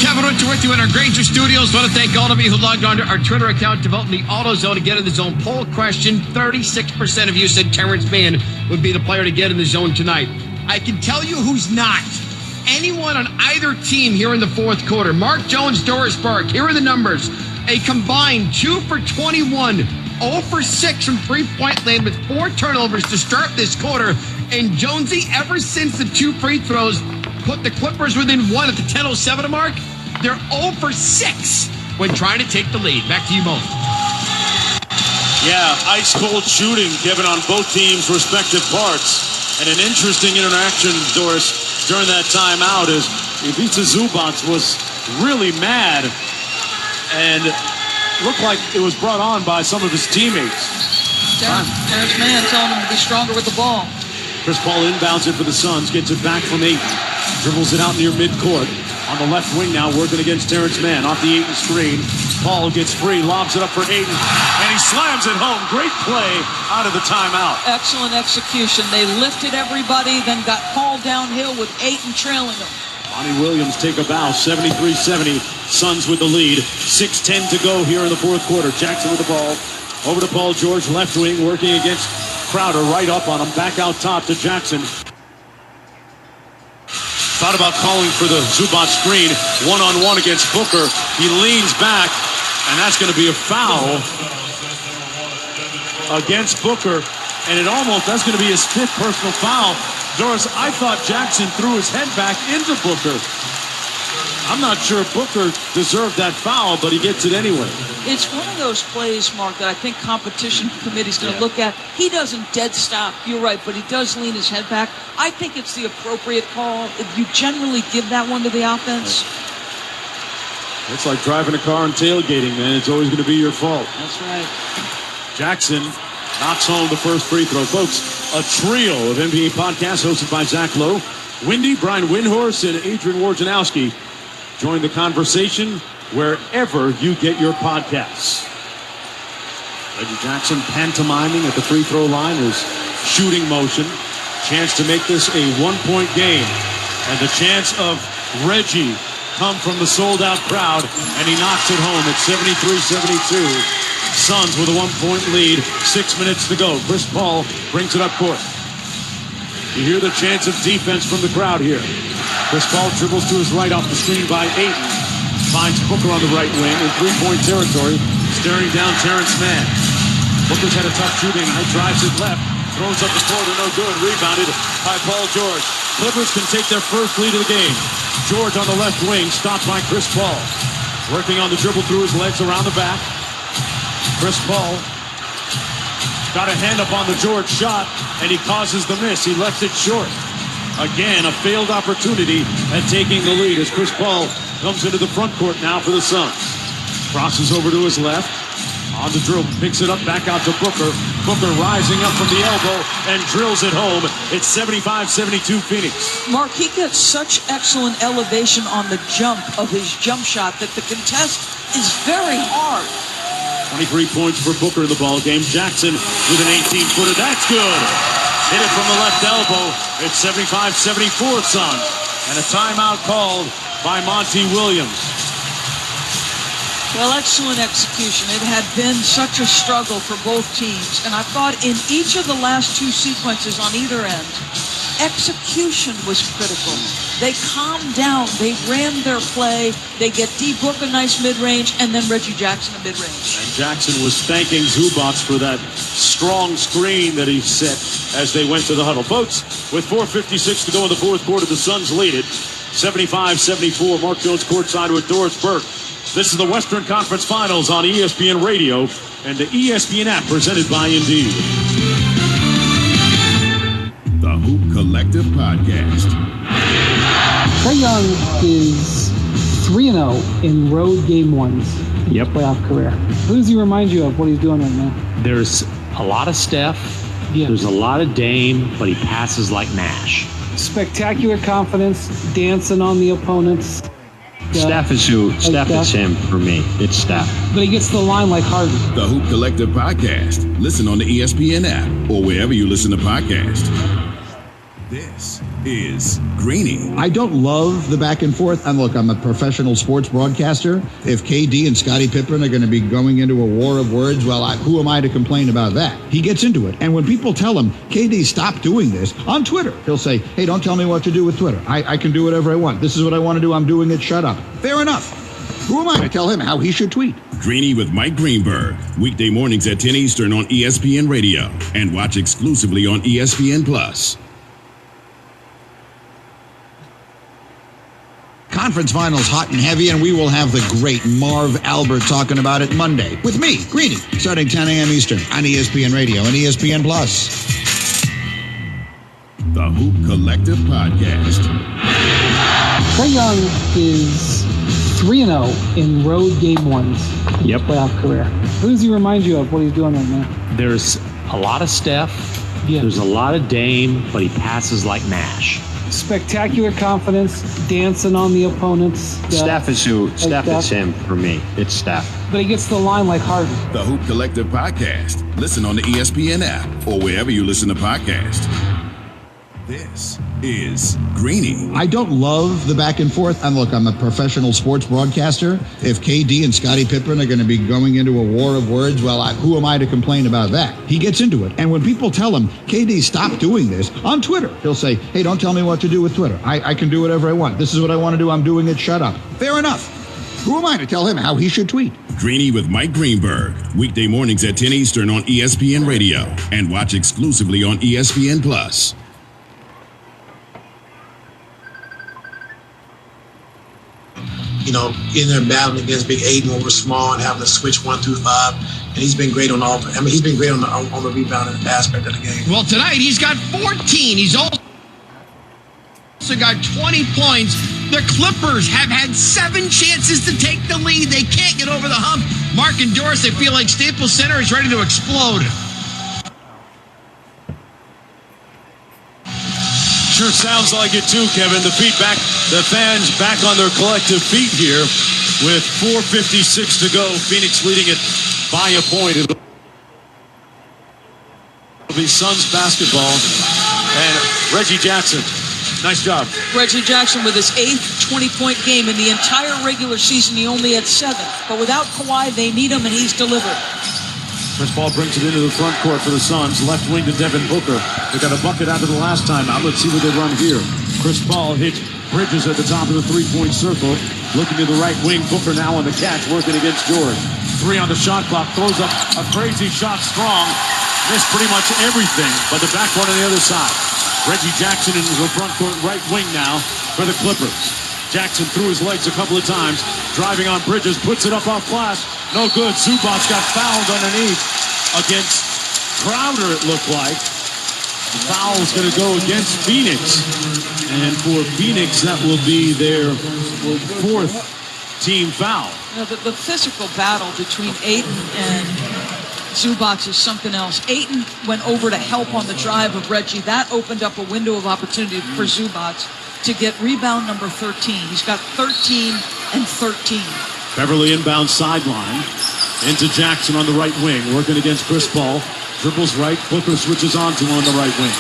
Kevin Richard with you in our Granger studios. Want to thank all of you who logged on to our Twitter account to vote in the AutoZone to get in the zone poll question. 36% of you said Terrence Mann would be the player to get in the zone tonight. I can tell you who's not. Anyone on either team here in the 4th quarter. Mark Jones, Doris Burke. Here are the numbers. A combined 2 for 21, 0 for 6 from three-point land with 4 turnovers to start this quarter. And Jonesy, ever since the 2 free throws put the Clippers within 1 at the 10:07 mark, they're 0 for 6 when trying to take the lead. Back to you both. Yeah, ice-cold shooting, Kevin, on both teams' respective parts. And an interesting interaction, Doris, during that timeout is Ivica Zubac was really mad and looked like it was brought on by some of his teammates. Terrence Mann telling him to be stronger with the ball. Chris Paul inbounds it for the Suns, gets it back from Ayton, dribbles it out near midcourt. On the left wing now, working against Terrence Mann off the Ayton screen. Paul gets free, lobs it up for Ayton, and he slams it home. Great play out of the timeout. Excellent execution. They lifted everybody, then got Paul downhill with Ayton trailing them. Monty Williams take a bow, 73-70. Suns with the lead. 6:10 to go here in the fourth quarter. Jackson with the ball. Over to Paul George, left wing, working against Crowder, right up on him. Back out top to Jackson. Thought about calling for the Zubac screen, one-on-one against Booker. He leans back, and that's going to be a foul against Booker. And that's going to be his 5th personal foul. Doris, I thought Jackson threw his head back into Booker. I'm not sure Booker deserved that foul, but he gets it anyway. It's one of those plays, Mark, that I think competition committee's going to look at. He doesn't dead stop, you're right, but he does lean his head back. I think it's the appropriate call. You generally give that one to the offense. It's like driving a car and tailgating, man. It's always going to be your fault. That's right. Jackson knocks home the first free throw. Folks, a trio of NBA podcasts hosted by Zach Lowe, Windy, Brian Windhorst, and Adrian Wojnarowski. Join the conversation wherever you get your podcasts. Reggie Jackson pantomiming at the free throw line, his shooting motion. Chance to make this a one-point game. And the chance of Reggie come from the sold-out crowd, and he knocks it home at 73-72. Suns with a 1-point lead, 6 minutes to go. Chris Paul brings it up court. You hear the chants of defense from the crowd here. Chris Paul dribbles to his right off the screen by Ayton. Finds Booker on the right wing in three-point territory, staring down Terrence Mann. Booker's had a tough shooting night, drives it left, throws up the quarter, no good, rebounded by Paul George. Clippers can take their first lead of the game. George on the left wing, stopped by Chris Paul. Working on the dribble through his legs around the back. Chris Paul got a hand up on the George shot, and he causes the miss. He left it short. Again, a failed opportunity at taking the lead as Chris Paul comes into the front court now for the Suns. Crosses over to his left. On the dribble, picks it up, back out to Booker. Booker rising up from the elbow and drills it home. It's 75-72 Phoenix. Mark, he gets such excellent elevation on the jump of his jump shot that the contest is very hard. 23 points for Booker in the ball game. Jackson with an 18-footer. That's good. Hit it from the left elbow. It's 75-74 Suns. And a timeout called by Monty Williams. Well, excellent execution. It had been such a struggle for both teams. And I thought in each of the last two sequences on either end, execution was critical. They calmed down. They ran their play. They get D. Book a nice mid-range, and then Reggie Jackson a mid-range. And Jackson was thanking Zubac for that strong screen that he set as they went to the huddle. Folks, with 4:56 to go in the fourth quarter, the Suns lead it 75-74. Mark Jones courtside with Doris Burke. This is the Western Conference Finals on ESPN Radio and the ESPN app presented by Indeed. The Hoop Collective Podcast. Trae Young is 3-0 in road game ones. Yep. Playoff career. Who does he remind you of what he's doing right now? There's a lot of Steph. Yeah. There's a lot of Dame, but he passes like Nash. Spectacular confidence, dancing on the opponents. Steph is him for me. It's Steph. But he gets to the line like Harden. The Hoop Collective Podcast. Listen on the ESPN app or wherever you listen to podcasts. This is Greeny. I don't love the back and forth. And look, I'm a professional sports broadcaster. If KD and Scottie Pippen are going to be going into a war of words, well, who am I to complain about that? He gets into it. And when people tell him, KD, stop doing this, on Twitter, he'll say, hey, don't tell me what to do with Twitter. I can do whatever I want. This is what I want to do. I'm doing it. Shut up. Fair enough. Who am I to tell him how he should tweet? Greeny with Mike Greenberg. Weekday mornings at 10 Eastern on ESPN Radio. And watch exclusively on ESPN+. Conference finals hot and heavy, and we will have the great Marv Albert talking about it Monday with me, Greeny, starting 10 a.m. Eastern on ESPN Radio and ESPN+. The Hoop Collective Podcast. Trae Young is 3-0 in road game ones in his playoff career. Who does he remind you of what he's doing right now? There's a lot of Steph. Yeah. There's a lot of Dame, but he passes like Nash. Spectacular confidence, dancing on the opponents. Steph is him for me. It's Steph. But he gets to the line like Harden. The Hoop Collective Podcast. Listen on the ESPN app or wherever you listen to podcasts. This is Greeny. I don't love the back and forth. And look, I'm a professional sports broadcaster. If KD and Scottie Pippen are going to be going into a war of words, well, who am I to complain about that? He gets into it. And when people tell him, KD, stop doing this, on Twitter, he'll say, hey, don't tell me what to do with Twitter. I can do whatever I want. This is what I want to do. I'm doing it. Shut up. Fair enough. Who am I to tell him how he should tweet? Greeny with Mike Greenberg. Weekday mornings at 10 Eastern on ESPN Radio. And watch exclusively on ESPN Plus. You know, in there battling against Big Aiden when we're small and having to switch 1 through 5. And he's been great on all. I mean, he's been great on the rebounding aspect of the game. Well, tonight he's got 14. He's also got 20 points. The Clippers have had 7 chances to take the lead. They can't get over the hump. Mark and Doris, they feel like Staples Center is ready to explode. Sure sounds like it too, Kevin. The fans back on their collective feet here with 4:56 to go. Phoenix leading it by a point. It'll be Suns basketball. And Reggie Jackson, nice job. Reggie Jackson with his 8th 20-point game in the entire regular season. He only had 7. But without Kawhi, they need him, and he's delivered. Chris Paul brings it into the front court for the Suns. Left wing to Devin Booker. They got a bucket out of the last time out. Let's see what they run here. Chris Paul hits Bridges at the top of the three-point circle. Looking to the right wing. Booker now on the catch, working against George. 3 on the shot clock. Throws up a crazy shot strong. Missed pretty much everything, but the back one on the other side. Reggie Jackson into the front court right wing now for the Clippers. Jackson threw his legs a couple of times, driving on Bridges, puts it up off glass. No good. Zubac got fouled underneath against Crowder, it looked like. The foul's going to go against Phoenix. And for Phoenix, that will be their 4th team foul. You know, the physical battle between Ayton and Zubac is something else. Ayton went over to help on the drive of Reggie. That opened up a window of opportunity for Zubac to get rebound number 13. He's got 13 and 13. Beverly inbound sideline into Jackson on the right wing, working against Chris Paul. Dribbles right, Booker switches on to him on the right wing.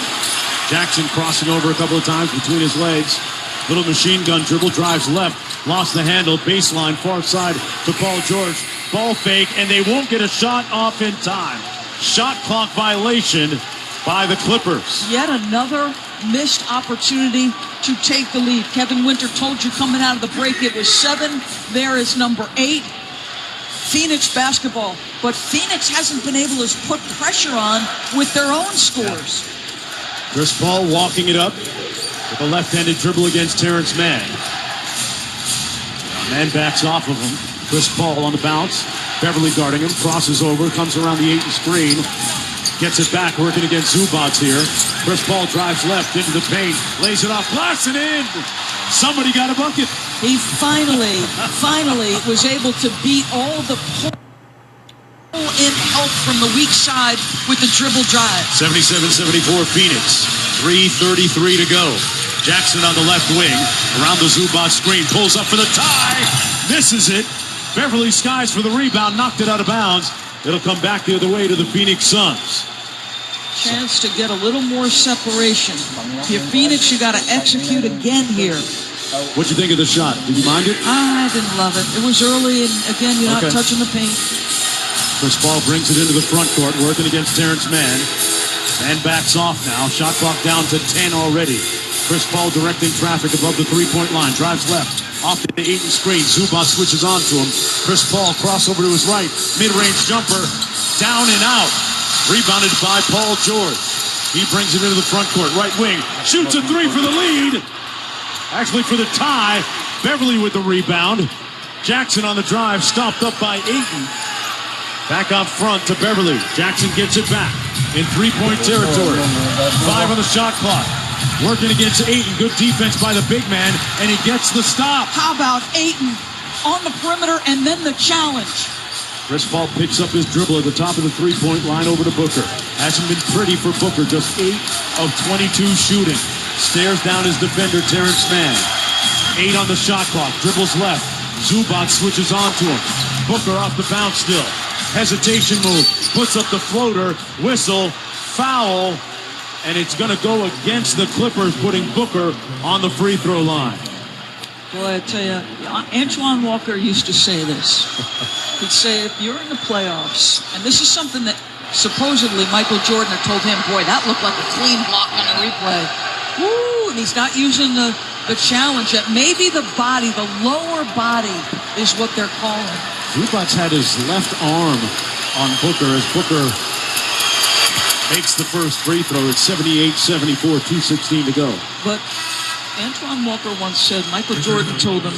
Jackson crossing over a couple of times between his legs. Little machine gun dribble, drives left, lost the handle, baseline, far side to Paul George. Ball fake, and they won't get a shot off in time. Shot clock violation by the Clippers. Yet another missed opportunity to take the lead. Kevin Winter told you coming out of the break it was 7. There is number 8. Phoenix basketball. But Phoenix hasn't been able to put pressure on with their own scores. Chris Paul walking it up with a left-handed dribble against Terrence Mann. Mann backs off of him. Chris Paul on the bounce. Beverly guarding him. Crosses over. Comes around the Ayton screen. Gets it back, working against Zubac here. Chris Paul drives left into the paint. Lays it off. Blasts it in. Somebody got a bucket. He finally was able to beat all the pull-in help from the weak side with the dribble drive. 77-74 Phoenix. 3:33 to go. Jackson on the left wing. Around the Zubac screen. Pulls up for the tie. Misses it. Beverly skies for the rebound. Knocked it out of bounds. It'll come back the other way to the Phoenix Suns. Chance to get a little more separation. If you're Phoenix, you got to execute again here. What'd you think of the shot? Did you mind it? I didn't love it. It was early, and again, you're not touching the paint. Chris Paul brings it into the front court, working against Terrence Mann. Mann backs off now. Shot clock down to 10 already. Chris Paul directing traffic above the three-point line. Drives left. Off the Ayton screen. Zubac switches on to him. Chris Paul crossover to his right. Mid-range jumper. Down and out. Rebounded by Paul George. He brings it into the front court. Right wing. Shoots a 3 for the lead. Actually for the tie. Beverly with the rebound. Jackson on the drive. Stopped up by Ayton. Back up front to Beverly. Jackson gets it back in three-point territory. 5 on the shot clock. Working against Ayton. Good defense by the big man, and he gets the stop. How about Ayton on the perimeter and then the challenge? Chris Paul picks up his dribble at the top of the three-point line over to Booker. Hasn't been pretty for Booker, just 8 of 22 shooting. Stares down his defender, Terrence Mann. 8 on the shot clock, dribbles left. Zubac switches onto him. Booker off the bounce still. Hesitation move, puts up the floater, whistle, foul, and it's going to go against the Clippers, putting Booker on the free throw line. Boy, I tell you, Antoine Walker used to say this. He'd say, if you're in the playoffs, and this is something that supposedly Michael Jordan had told him, boy, that looked like a clean block on the replay. Woo, and he's not using the challenge yet. Maybe the body, the lower body, is what they're calling. Zubac had his left arm on Booker as Booker makes the first free throw. It's 78-74, 2:16 to go. But Antoine Walker once said, Michael Jordan told him,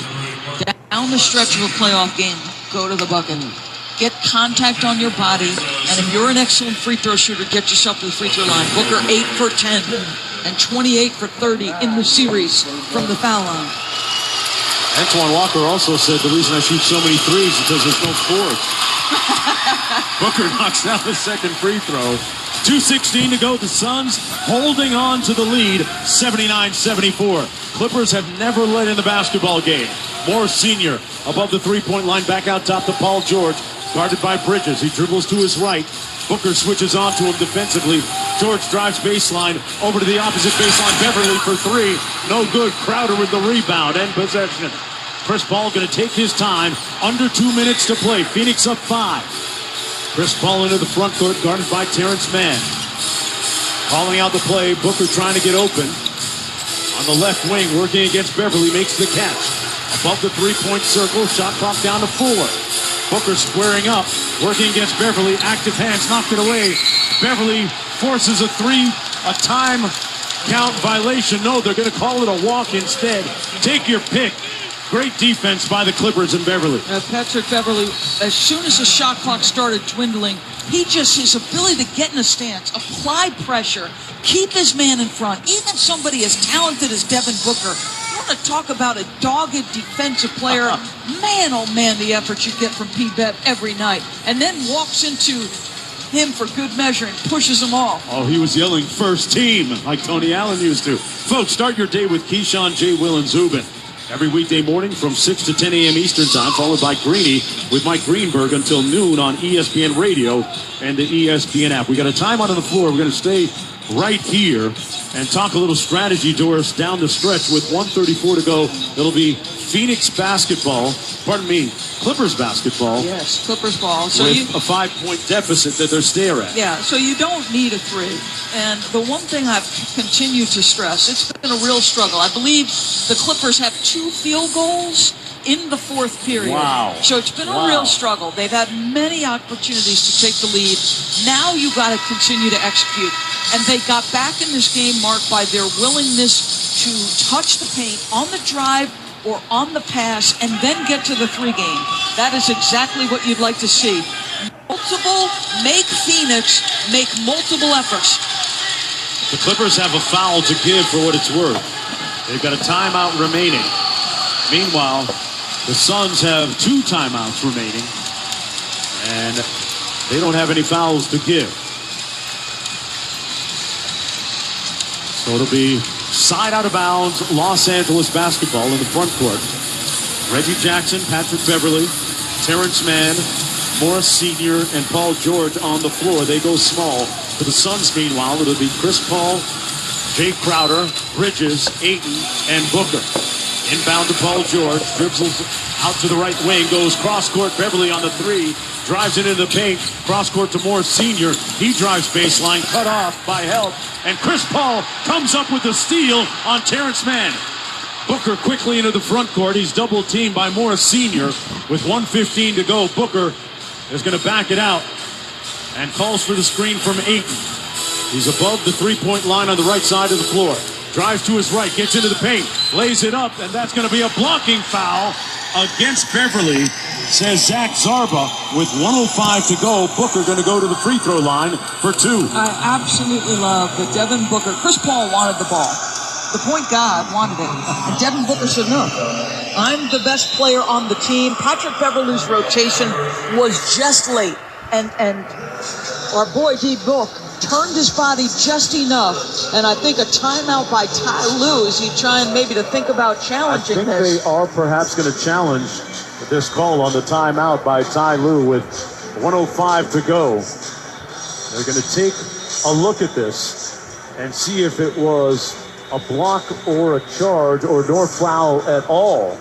down the stretch of a playoff game, go to the bucket. Get contact on your body, and if you're an excellent free throw shooter, get yourself to the free throw line. Booker 8 for 10 and 28 for 30 in the series from the foul line. Antoine Walker also said the reason I shoot so many threes is because there's no fourth. Booker knocks down the second free throw. 2:16 to go. The Suns holding on to the lead, 79-74. Clippers have never led in the basketball game. Morris Sr. above the three-point line, back out top to Paul George, guarded by Bridges. He dribbles to his right. Booker switches onto him defensively. George drives baseline over to the opposite baseline. Beverly for three. No good. Crowder with the rebound and possession. Chris Paul going to take his time. Under 2 minutes to play. Phoenix up 5. Chris Paul into the front court, guarded by Terrence Mann. Calling out the play. Booker trying to get open. On the left wing, working against Beverly, makes the catch. Above the three-point circle, shot clock down to 4. Booker squaring up, working against Beverly. Active hands, knocked it away. Beverly forces a time count violation. No, they're going to call it a walk instead. Take your pick. Great defense by the Clippers and Beverly. Patrick Beverly, as soon as the shot clock started dwindling, his ability to get in a stance, apply pressure, keep his man in front, even somebody as talented as Devin Booker. You want to talk about a dogged defensive player? Man, oh man, the effort you get from P-Bev every night. And then walks into him for good measure and pushes him off. Oh, he was yelling first team like Tony Allen used to. Folks, start your day with Keyshawn, J. Will, and Zubin. Every weekday morning from 6 to 10 a.m. Eastern Time, followed by Greeny with Mike Greenberg until noon on ESPN Radio and the ESPN app. We got a timeout on the floor. We're going to stay right here and talk a little strategy, Doris, down the stretch with 1:34 to go. It'll be Clippers basketball. Yes, Clippers ball. So with a 5-point deficit that they're staring at. Yeah, so you don't need a three. And the one thing I've continued to stress, it's been a real struggle. I believe the Clippers have 2 field goals in the fourth period. Wow. So it's been a real struggle. They've had many opportunities to take the lead. Now you got to continue to execute. And they got back in this game marked by their willingness to touch the paint on the drive or on the pass and then get to the 3 game. That is exactly what you'd like to see. Make Phoenix make multiple efforts. The Clippers have a foul to give for what it's worth. They've got a timeout remaining. Meanwhile, the Suns have 2 timeouts remaining, and they don't have any fouls to give. So it'll be side out of bounds, Los Angeles basketball in the front court. Reggie Jackson, Patrick Beverly, Terrence Mann, Morris Sr., and Paul George on the floor. They go small. For the Suns, meanwhile, it'll be Chris Paul, Jay Crowder, Bridges, Ayton, and Booker. Inbound to Paul George, dribbles out to the right wing, goes cross-court, Beverly on the 3, drives it into the paint, cross-court to Morris Sr. He drives baseline, cut off by help, and Chris Paul comes up with the steal on Terrence Mann. Booker quickly into the front court. He's double-teamed by Morris Sr. with 1:15 to go. Booker is going to back it out and calls for the screen from Ayton. He's above the three-point line on the right side of the floor. Drives to his right, gets into the paint, lays it up, and that's going to be a blocking foul against Beverly, says Zach Zarba. With 1:05 to go, Booker going to go to the free throw line for 2. I absolutely love that Devin Booker. Chris Paul wanted the ball. The point guard wanted it. And Devin Booker said, no, I'm the best player on the team. Patrick Beverly's rotation was just late. And our boy D. Book turned his body just enough. And I think a timeout by Ty Lue as he trying maybe to think about challenging this. I think they are perhaps going to challenge this call on the timeout by Ty Lue with 1:05 to go. They're going to take a look at this and see if it was a block or a charge or no foul at all.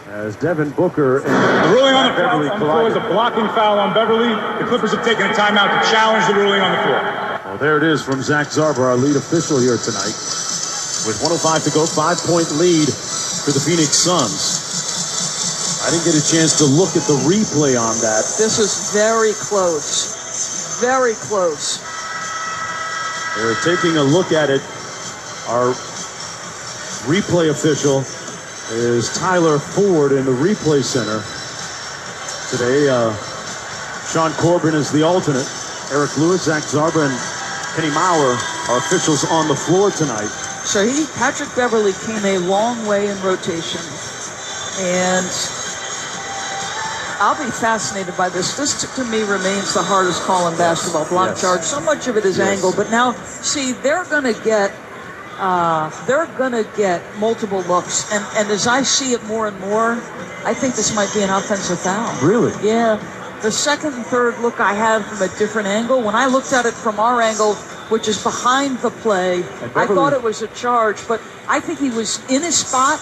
As Devin Booker and the ruling on the floor is collided. a blocking foul on Beverly. The Clippers have taken a timeout to challenge the ruling on the floor. Well, there it is from Zach Zarba, our lead official here tonight. With 1:05 to go, 5-point lead for the Phoenix Suns. I didn't get a chance to look at the replay on that. This was very close. Very close. They're taking a look at it. Our replay official is Tyler Ford in the replay center. Today, Sean Corbin is the alternate. Eric Lewis, Zach Zarba, and Kenny Maurer are officials on the floor tonight. So Patrick Beverly came a long way in rotation. And I'll be fascinated by this. This, to me, remains the hardest call in basketball. Block charge. So much of it is angle. But now, see, they're going to get multiple looks. And as I see it more and more, I think this might be an offensive foul. Really? Yeah. The second and third look I had from a different angle. When I looked at it from our angle, which is behind the play, I thought it was a charge. But I think he was in his spot.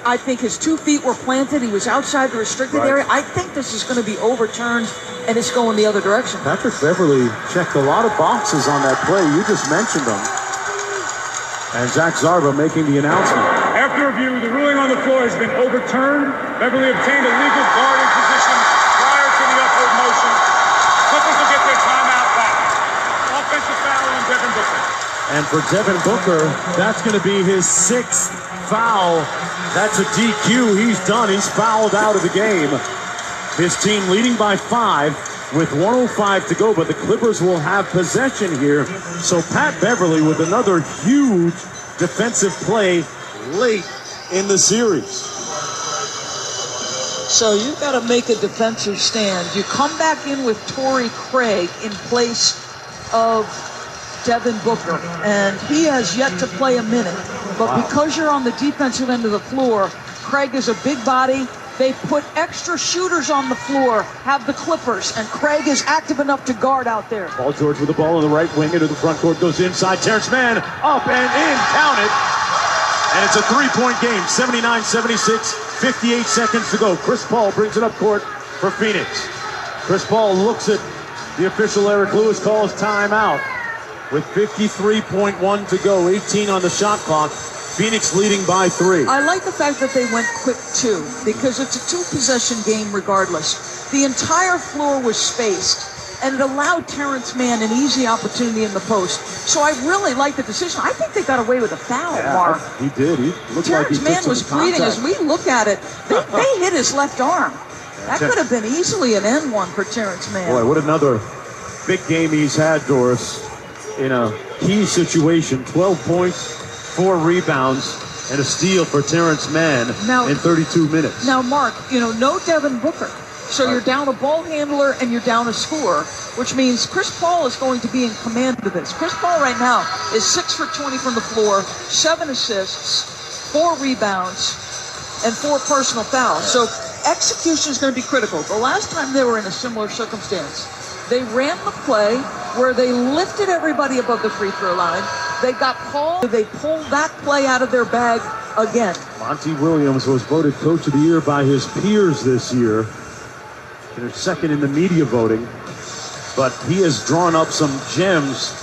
I think his 2 feet were planted. He was outside the restricted area. I think this is going to be overturned, and it's going the other direction. Patrick Beverly checked a lot of boxes on that play. You just mentioned them. And Zach Zarba making the announcement. After review, the ruling on the floor has been overturned. Beverly obtained a legal guarding position prior to the upward motion. Clippers will get their timeout back. Offensive foul on Devin Booker. And for Devin Booker, that's going to be his 6th foul. That's a DQ. He's done. He's fouled out of the game. His team leading by 5 with 1:05 to go, but the Clippers will have possession here. So Pat Beverly with another huge defensive play late in the series. So you've got to make a defensive stand. You come back in with Torrey Craig in place of Devin Booker, and he has yet to play a minute. But because you're on the defensive end of the floor, Craig is a big body. They put extra shooters on the floor, have the Clippers, and Craig is active enough to guard out there. Paul George with the ball on the right wing into the front court, goes inside. Terrence Mann up and in, count it. And it's a 3-point game, 79-76, 58 seconds to go. Chris Paul brings it up court for Phoenix. Chris Paul looks at the official Eric Lewis, calls timeout. With 53.1 to go, 18 on the shot clock. Phoenix leading by 3. I like the fact that they went quick, too, because it's a 2-possession game regardless. The entire floor was spaced, and it allowed Terrence Mann an easy opportunity in the post. So I really like the decision. I think they got away with a foul, Mark. He did. He looked Terrence like he Mann was bleeding. As we look at it, they hit his left arm. That could have been easily an N1 for Terrence Mann. Boy, what another big game he's had, Doris, in a key situation. 12 points, 4 rebounds, and a steal for Terrence Mann in 32 minutes. Now, Mark, no Devin Booker. So you're down a ball handler and you're down a scorer, which means Chris Paul is going to be in command of this. Chris Paul right now is 6 for 20 from the floor, 7 assists, 4 rebounds, and 4 personal fouls. So execution is going to be critical. The last time they were in a similar circumstance, they ran the play where they lifted everybody above the free throw line. They got called. They pulled that play out of their bag again. Monty Williams was voted Coach of the Year by his peers this year. They're second in the media voting. But he has drawn up some gems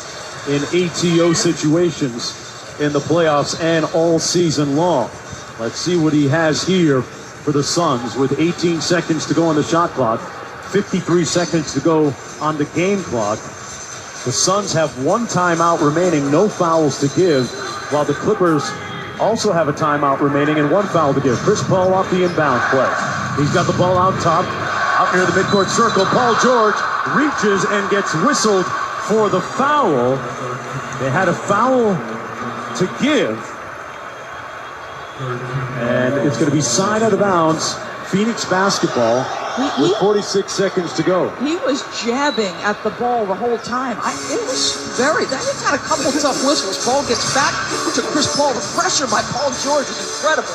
in ATO situations in the playoffs and all season long. Let's see what he has here for the Suns with 18 seconds to go on the shot clock. 53 seconds to go on the game clock. The Suns have 1 timeout remaining, no fouls to give, while the Clippers also have a timeout remaining and one foul to give. Chris Paul off the inbound play. He's got the ball out top, out near the midcourt circle. Paul George reaches and gets whistled for the foul. They had a foul to give. And it's going to be signed out of bounds. Phoenix basketball with 46 seconds to go. He was jabbing at the ball the whole time. It was very, he's had a couple tough whistles. Paul gets back to Chris Paul. The pressure by Paul George is incredible.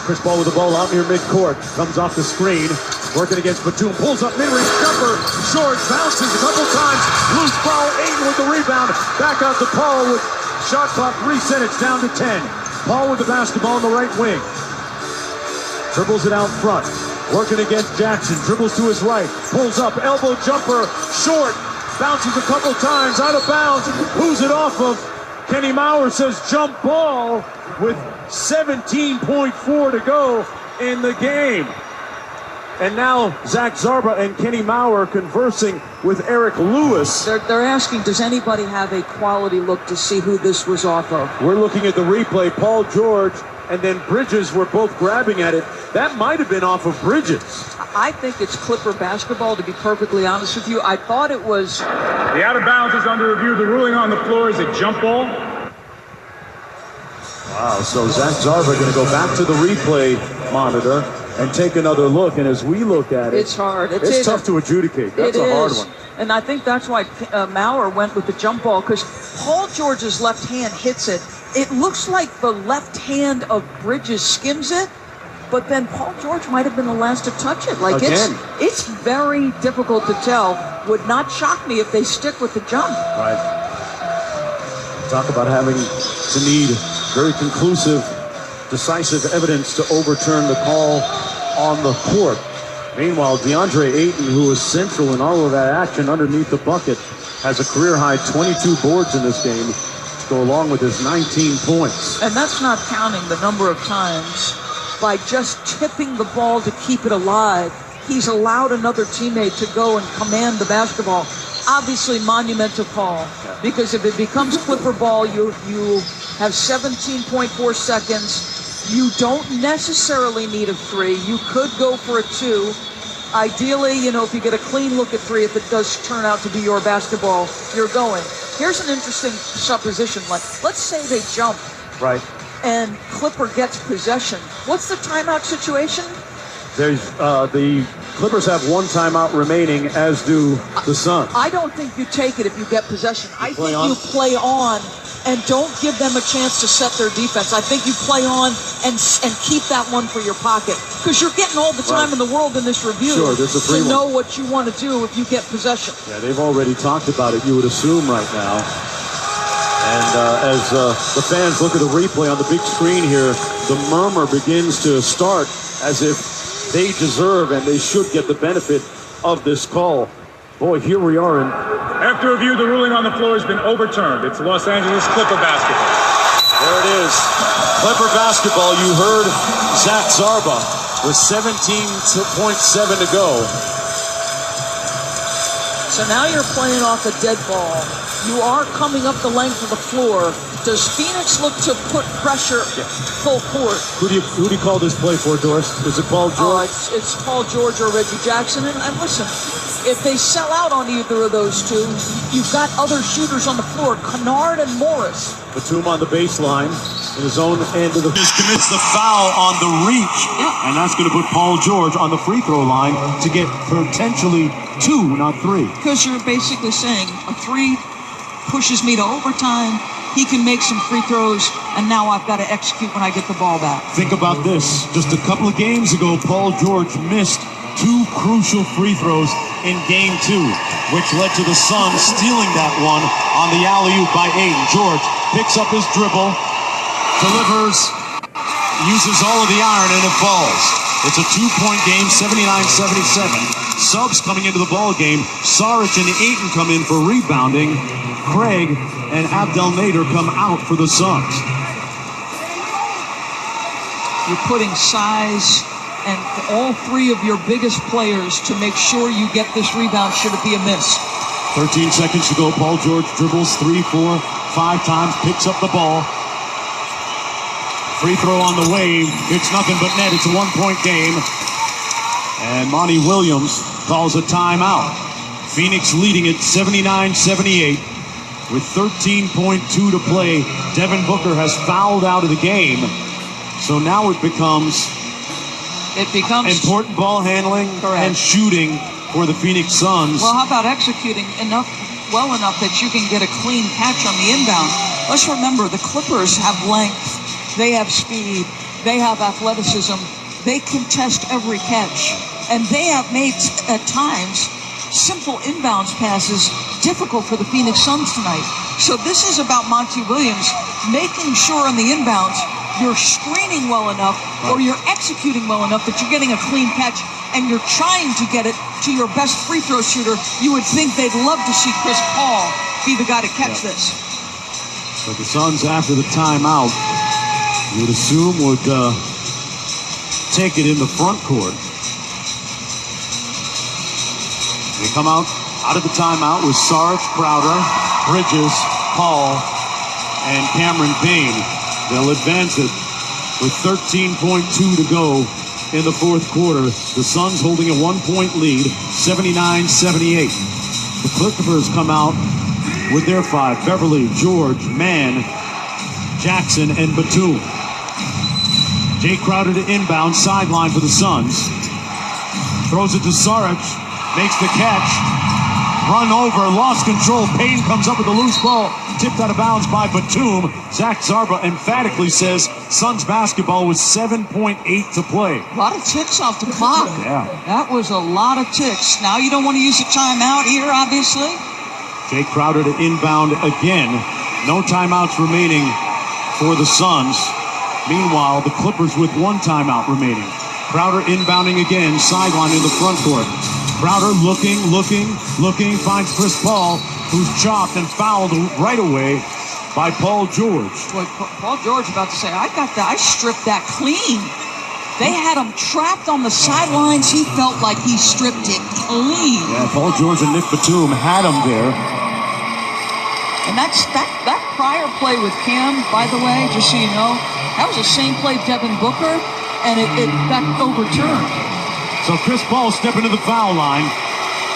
Chris Paul with the ball out near midcourt. Comes off the screen. Working against Batum. Pulls up mid-range jumper. Short. Bounces a couple times. Loose ball. Ayton with the rebound. Back out to Paul with shot clock reset. It's down to 10. Paul with the basketball in the right wing. Dribbles it out front. Working against Jackson. Dribbles to his right. Pulls up. Elbow jumper. Short. Bounces a couple times. Out of bounds. Who's it off of? Kenny Mauer says jump ball with 17.4 to go in the game. And now Zach Zarba and Kenny Mauer conversing with Eric Lewis. They're asking, does anybody have a quality look to see who this was off of? We're looking at the replay. Paul George and then Bridges were both grabbing at it. That might have been off of Bridges. I think it's Clipper basketball, to be perfectly honest with you. I thought it was... The out of bounds is under review. The ruling on the floor is a jump ball. Wow, so Zach Zarba going to go back to the replay monitor and take another look. And as we look at it, it's hard. It's tough to adjudicate. That's a hard one. And I think that's why Mauer went with the jump ball, because Paul George's left hand hits it. It looks like the left hand of Bridges skims it, but then Paul George might have been the last to touch it. Like it's very difficult to tell. Would not shock me if they stick with the jump. Right. Talk about having to need very conclusive, decisive evidence to overturn the call on the court. Meanwhile, DeAndre Ayton, who was central in all of that action underneath the bucket, has a career-high 22 boards in this game to go along with his 19 points. And that's not counting the number of times by just tipping the ball to keep it alive, he's allowed another teammate to go and command the basketball. Obviously, monumental call, because if it becomes Clipper ball, you have 17.4 seconds. You don't necessarily need a 3. You could go for a 2. Ideally, if you get a clean look at 3, if it does turn out to be your basketball, you're going. Here's an interesting supposition. Let's say they jump. Right. And Clipper gets possession. What's the timeout situation? There's the Clippers have one timeout remaining, as do the Suns. I don't think you take it if you get possession. I think you play on and don't give them a chance to set their defense. I think you play on and keep that one for your pocket, because you're getting all the time in the world in this review to know what you want to do if you get possession. Yeah, they've already talked about it, you would assume, right now. And as the fans look at the replay on the big screen here, the murmur begins to start as if they deserve and they should get the benefit of this call. Boy, here we are. After review, the ruling on the floor has been overturned. It's Los Angeles Clipper basketball. There it is. Clipper basketball. You heard Zach Zarba with 17.7 to go. So now you're playing off a dead ball. You are coming up the length of the floor. Does Phoenix look to put pressure full court? Who do you call this play for, Doris? Is it Paul George? It's Paul George or Reggie Jackson. And listen, if they sell out on either of those two, you've got other shooters on the floor, Kennard and Morris. Batum on the baseline in his own end of the... Commits the foul on the reach. And that's going to put Paul George on the free throw line to get potentially 2, not 3. Because you're basically saying a 3 pushes me to overtime. He can make some free throws, and now I've got to execute when I get the ball back. Think about this. Just a couple of games ago, Paul George missed 2 crucial free throws in Game 2, which led to the Suns stealing that one on the alley-oop by Ayton. George picks up his dribble, delivers, uses all of the iron, and it falls. It's a 2-point game, 79-77. Subs coming into the ball game. Saric and Ayton come in for rebounding. Craig and Abdel Nader come out for the Suns. You're putting size and all 3 of your biggest players to make sure you get this rebound should it be a miss. 13 seconds to go. Paul George dribbles 3, 4, 5 times, picks up the ball. Free throw on the way. It's nothing but net. It's a 1-point game. And Monty Williams calls a timeout. Phoenix leading it 79-78 with 13.2 to play. Devin Booker has fouled out of the game. So now it becomes important ball handling and shooting for the Phoenix Suns. Well, how about executing well enough that you can get a clean catch on the inbound? Let's remember, the Clippers have length, they have speed, they have athleticism, they contest every catch, and they have made, at times, simple inbounds passes difficult for the Phoenix Suns tonight. So this is about Monty Williams making sure on the inbounds you're screening well enough or you're executing well enough that you're getting a clean catch and you're trying to get it to your best free throw shooter. You would think they'd love to see Chris Paul be the guy to catch this. So the Suns, after the timeout, you would assume would take it in the front court. They come out of the timeout with Saric, Crowder, Bridges, Paul, and Cameron Payne. They'll advance it with 13.2 to go in the fourth quarter. The Suns holding a 1-point lead, 79-78. The Clippers come out with their 5. Beverly, George, Mann, Jackson, and Batum. Jay Crowder to inbound, sideline for the Suns. Throws it to Saric, makes the catch. Run over, lost control. Payne comes up with a loose ball, tipped out of bounds by Batum. Zach Zarba emphatically says Suns basketball with 7.8 to play. A lot of ticks off the clock. Yeah. That was a lot of ticks. Now you don't want to use a timeout here, obviously. Jay Crowder to inbound again. No timeouts remaining for the Suns. Meanwhile, the Clippers with 1 timeout remaining. Crowder inbounding again, sideline in the front court. Crowder looking, finds Chris Paul, who's chopped and fouled right away by Paul George. Boy, Paul George about to say, I stripped that clean. They had him trapped on the sidelines. He felt like he stripped it clean. Yeah, Paul George and Nick Batum had him there. And that prior play with Cam, by the way, just so you know, that was the same play Devin Booker, and it got overturned. So Chris Paul stepping to the foul line,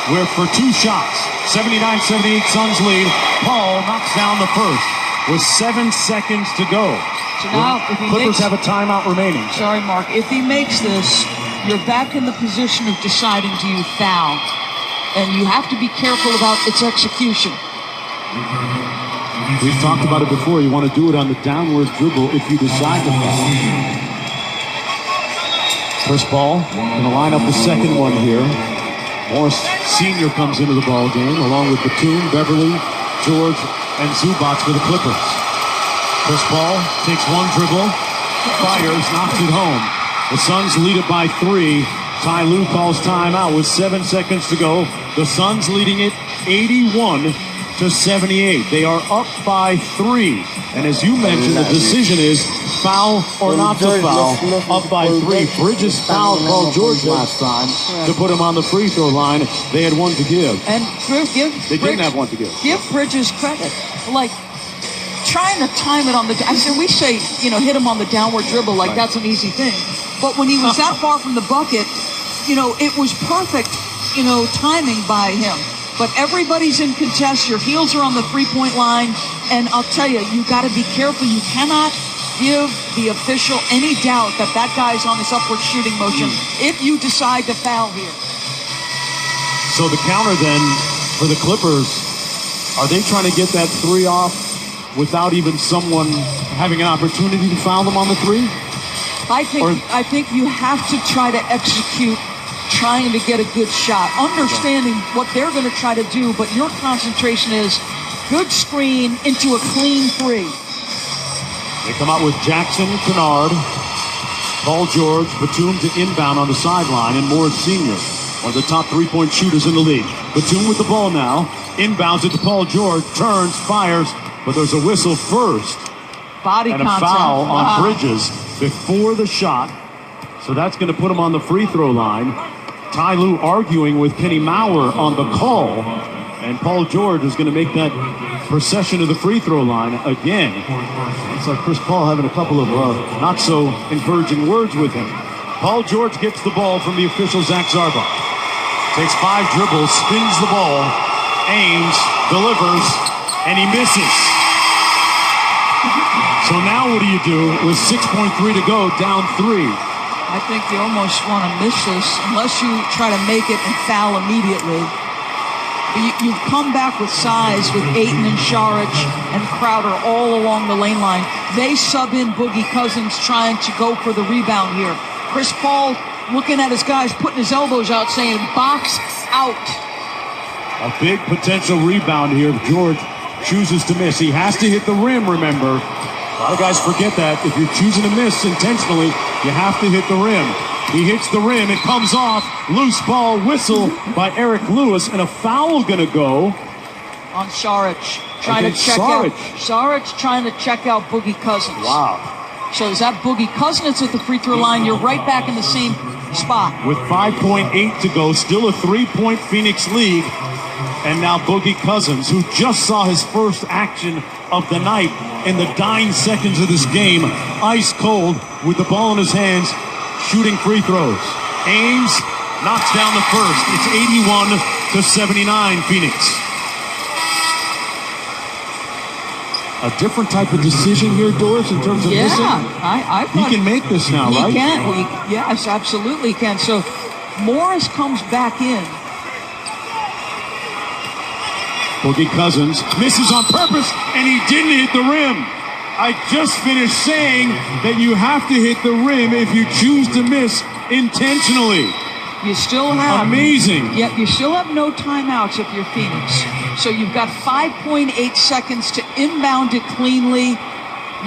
where for 2 shots, 79-78 Suns lead. Paul knocks down the first with 7 seconds to go. So now, if he Clippers have a timeout remaining. Sorry, Mark. If he makes this, you're back in the position of deciding, do you foul? And you have to be careful about its execution. We've talked about it before. You want to do it on the downward dribble if you decide to foul. Chris Paul going to line up the second one here. Morris Sr. comes into the ball game along with Batum, Beverly, George, and Zubac for the Clippers. Chris Paul takes 1 dribble, fires, knocks it home. The Suns lead it by 3. Ty Lue calls timeout with 7 seconds to go. The Suns leading it 81-78. They are up by 3. And as you mentioned, the decision is foul or not to foul. Up by 3. Bridges fouled Paul George last time to put him on the free throw line. They had 1 to give. And they didn't have 1 to give. Give Bridges credit. Like, trying to time it on the... we say, hit him on the downward dribble like that's an easy thing. But when he was that far from the bucket, it was perfect, timing by him. But everybody's in contest. Your heels are on the 3-point line. And I'll tell you, you got to be careful. You cannot give the official any doubt that guy's on this upward shooting motion if you decide to foul here. So the counter then for the Clippers, are they trying to get that 3 off without even someone having an opportunity to foul them on the 3? I think you have to try to execute trying to get a good shot, understanding what they're going to try to do, but your concentration is good screen into a clean 3. They come out with Jackson, Kennard, Paul George, Batum to inbound on the sideline, and Morris Sr., one of the top 3-point shooters in the league. Batum with the ball now, inbounds it to Paul George, turns, fires, but there's a whistle first. Body and a contact. Foul on Bridges before the shot. So that's going to put him on the free throw line. Ty Lue arguing with Kenny Maurer on the call. And Paul George is going to make that procession to the free throw line again. It's like Chris Paul having a couple of not so encouraging words with him. Paul George gets the ball from the official Zach Zarba. Takes 5 dribbles, spins the ball, aims, delivers, and he misses. So now what do you do with 6.3 to go, down 3? I think you almost want to miss this unless you try to make it and foul immediately. You've come back with size with Ayton and Saric and Crowder all along the lane line. They sub in Boogie Cousins trying to go for the rebound here. Chris Paul looking at his guys, putting his elbows out, saying, box out. A big potential rebound here if George chooses to miss. He has to hit the rim, remember. A lot of guys forget that. If you're choosing to miss intentionally, you have to hit the rim. He hits the rim. It comes off. Loose ball whistle by Eric Lewis. And a foul going to go on Saric. Trying to check out. Saric trying to check out Boogie Cousins. Wow. So is that Boogie Cousins at the free throw line? You're right back in the same spot. With 5.8 to go, still a 3-point Phoenix lead. And now Boogie Cousins, who just saw his first action of the night in the dying seconds of this game, ice cold with the ball in his hands, shooting free throws. Aims, knocks down the first. It's 81-79 Phoenix. A different type of decision here, Doris, in terms of missing? I he can make this now, right? He can. Yes, absolutely he can. So Morris comes back in. Boogie Cousins misses on purpose, and he didn't hit the rim. I just finished saying that you have to hit the rim if you choose to miss intentionally. You still have... Amazing. Yeah, you still have no timeouts if you're Phoenix. So you've got 5.8 seconds to inbound it cleanly.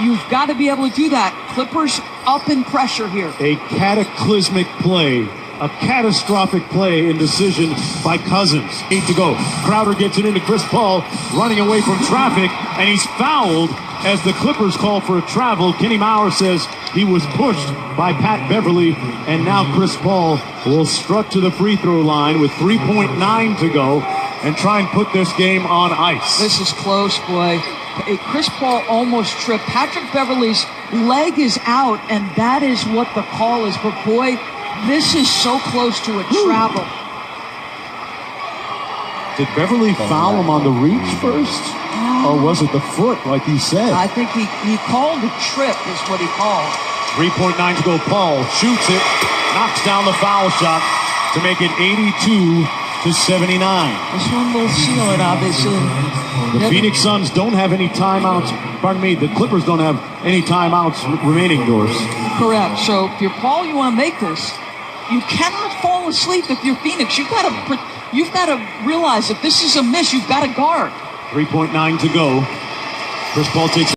You've got to be able to do that. Clippers up in pressure here. A cataclysmic play. A catastrophic play in decision by Cousins. 8 to go. Crowder gets it into Chris Paul, running away from traffic, and he's fouled as the Clippers call for a travel. Kenny Maurer says he was pushed by Pat Beverly, and now Chris Paul will strut to the free throw line with 3.9 to go and try and put this game on ice. This is close, boy. Chris Paul almost tripped. Patrick Beverly's leg is out, and that is what the call is. But boy, this is so close to a travel. Did Beverly foul him on the reach first? Or was it the foot, like he said? I think he called a trip is what he called. 3.9 to go. Paul shoots it, knocks down the foul shot to make it 82-79. This one will seal it, obviously. The Phoenix Suns don't have any timeouts. Pardon me, the Clippers don't have any timeouts remaining, Doris. Correct. So if you're Paul, you want to make this. You cannot fall asleep if you're Phoenix. You've got to realize if this is a miss, you've got to guard. 3.9 to go. Chris Paul takes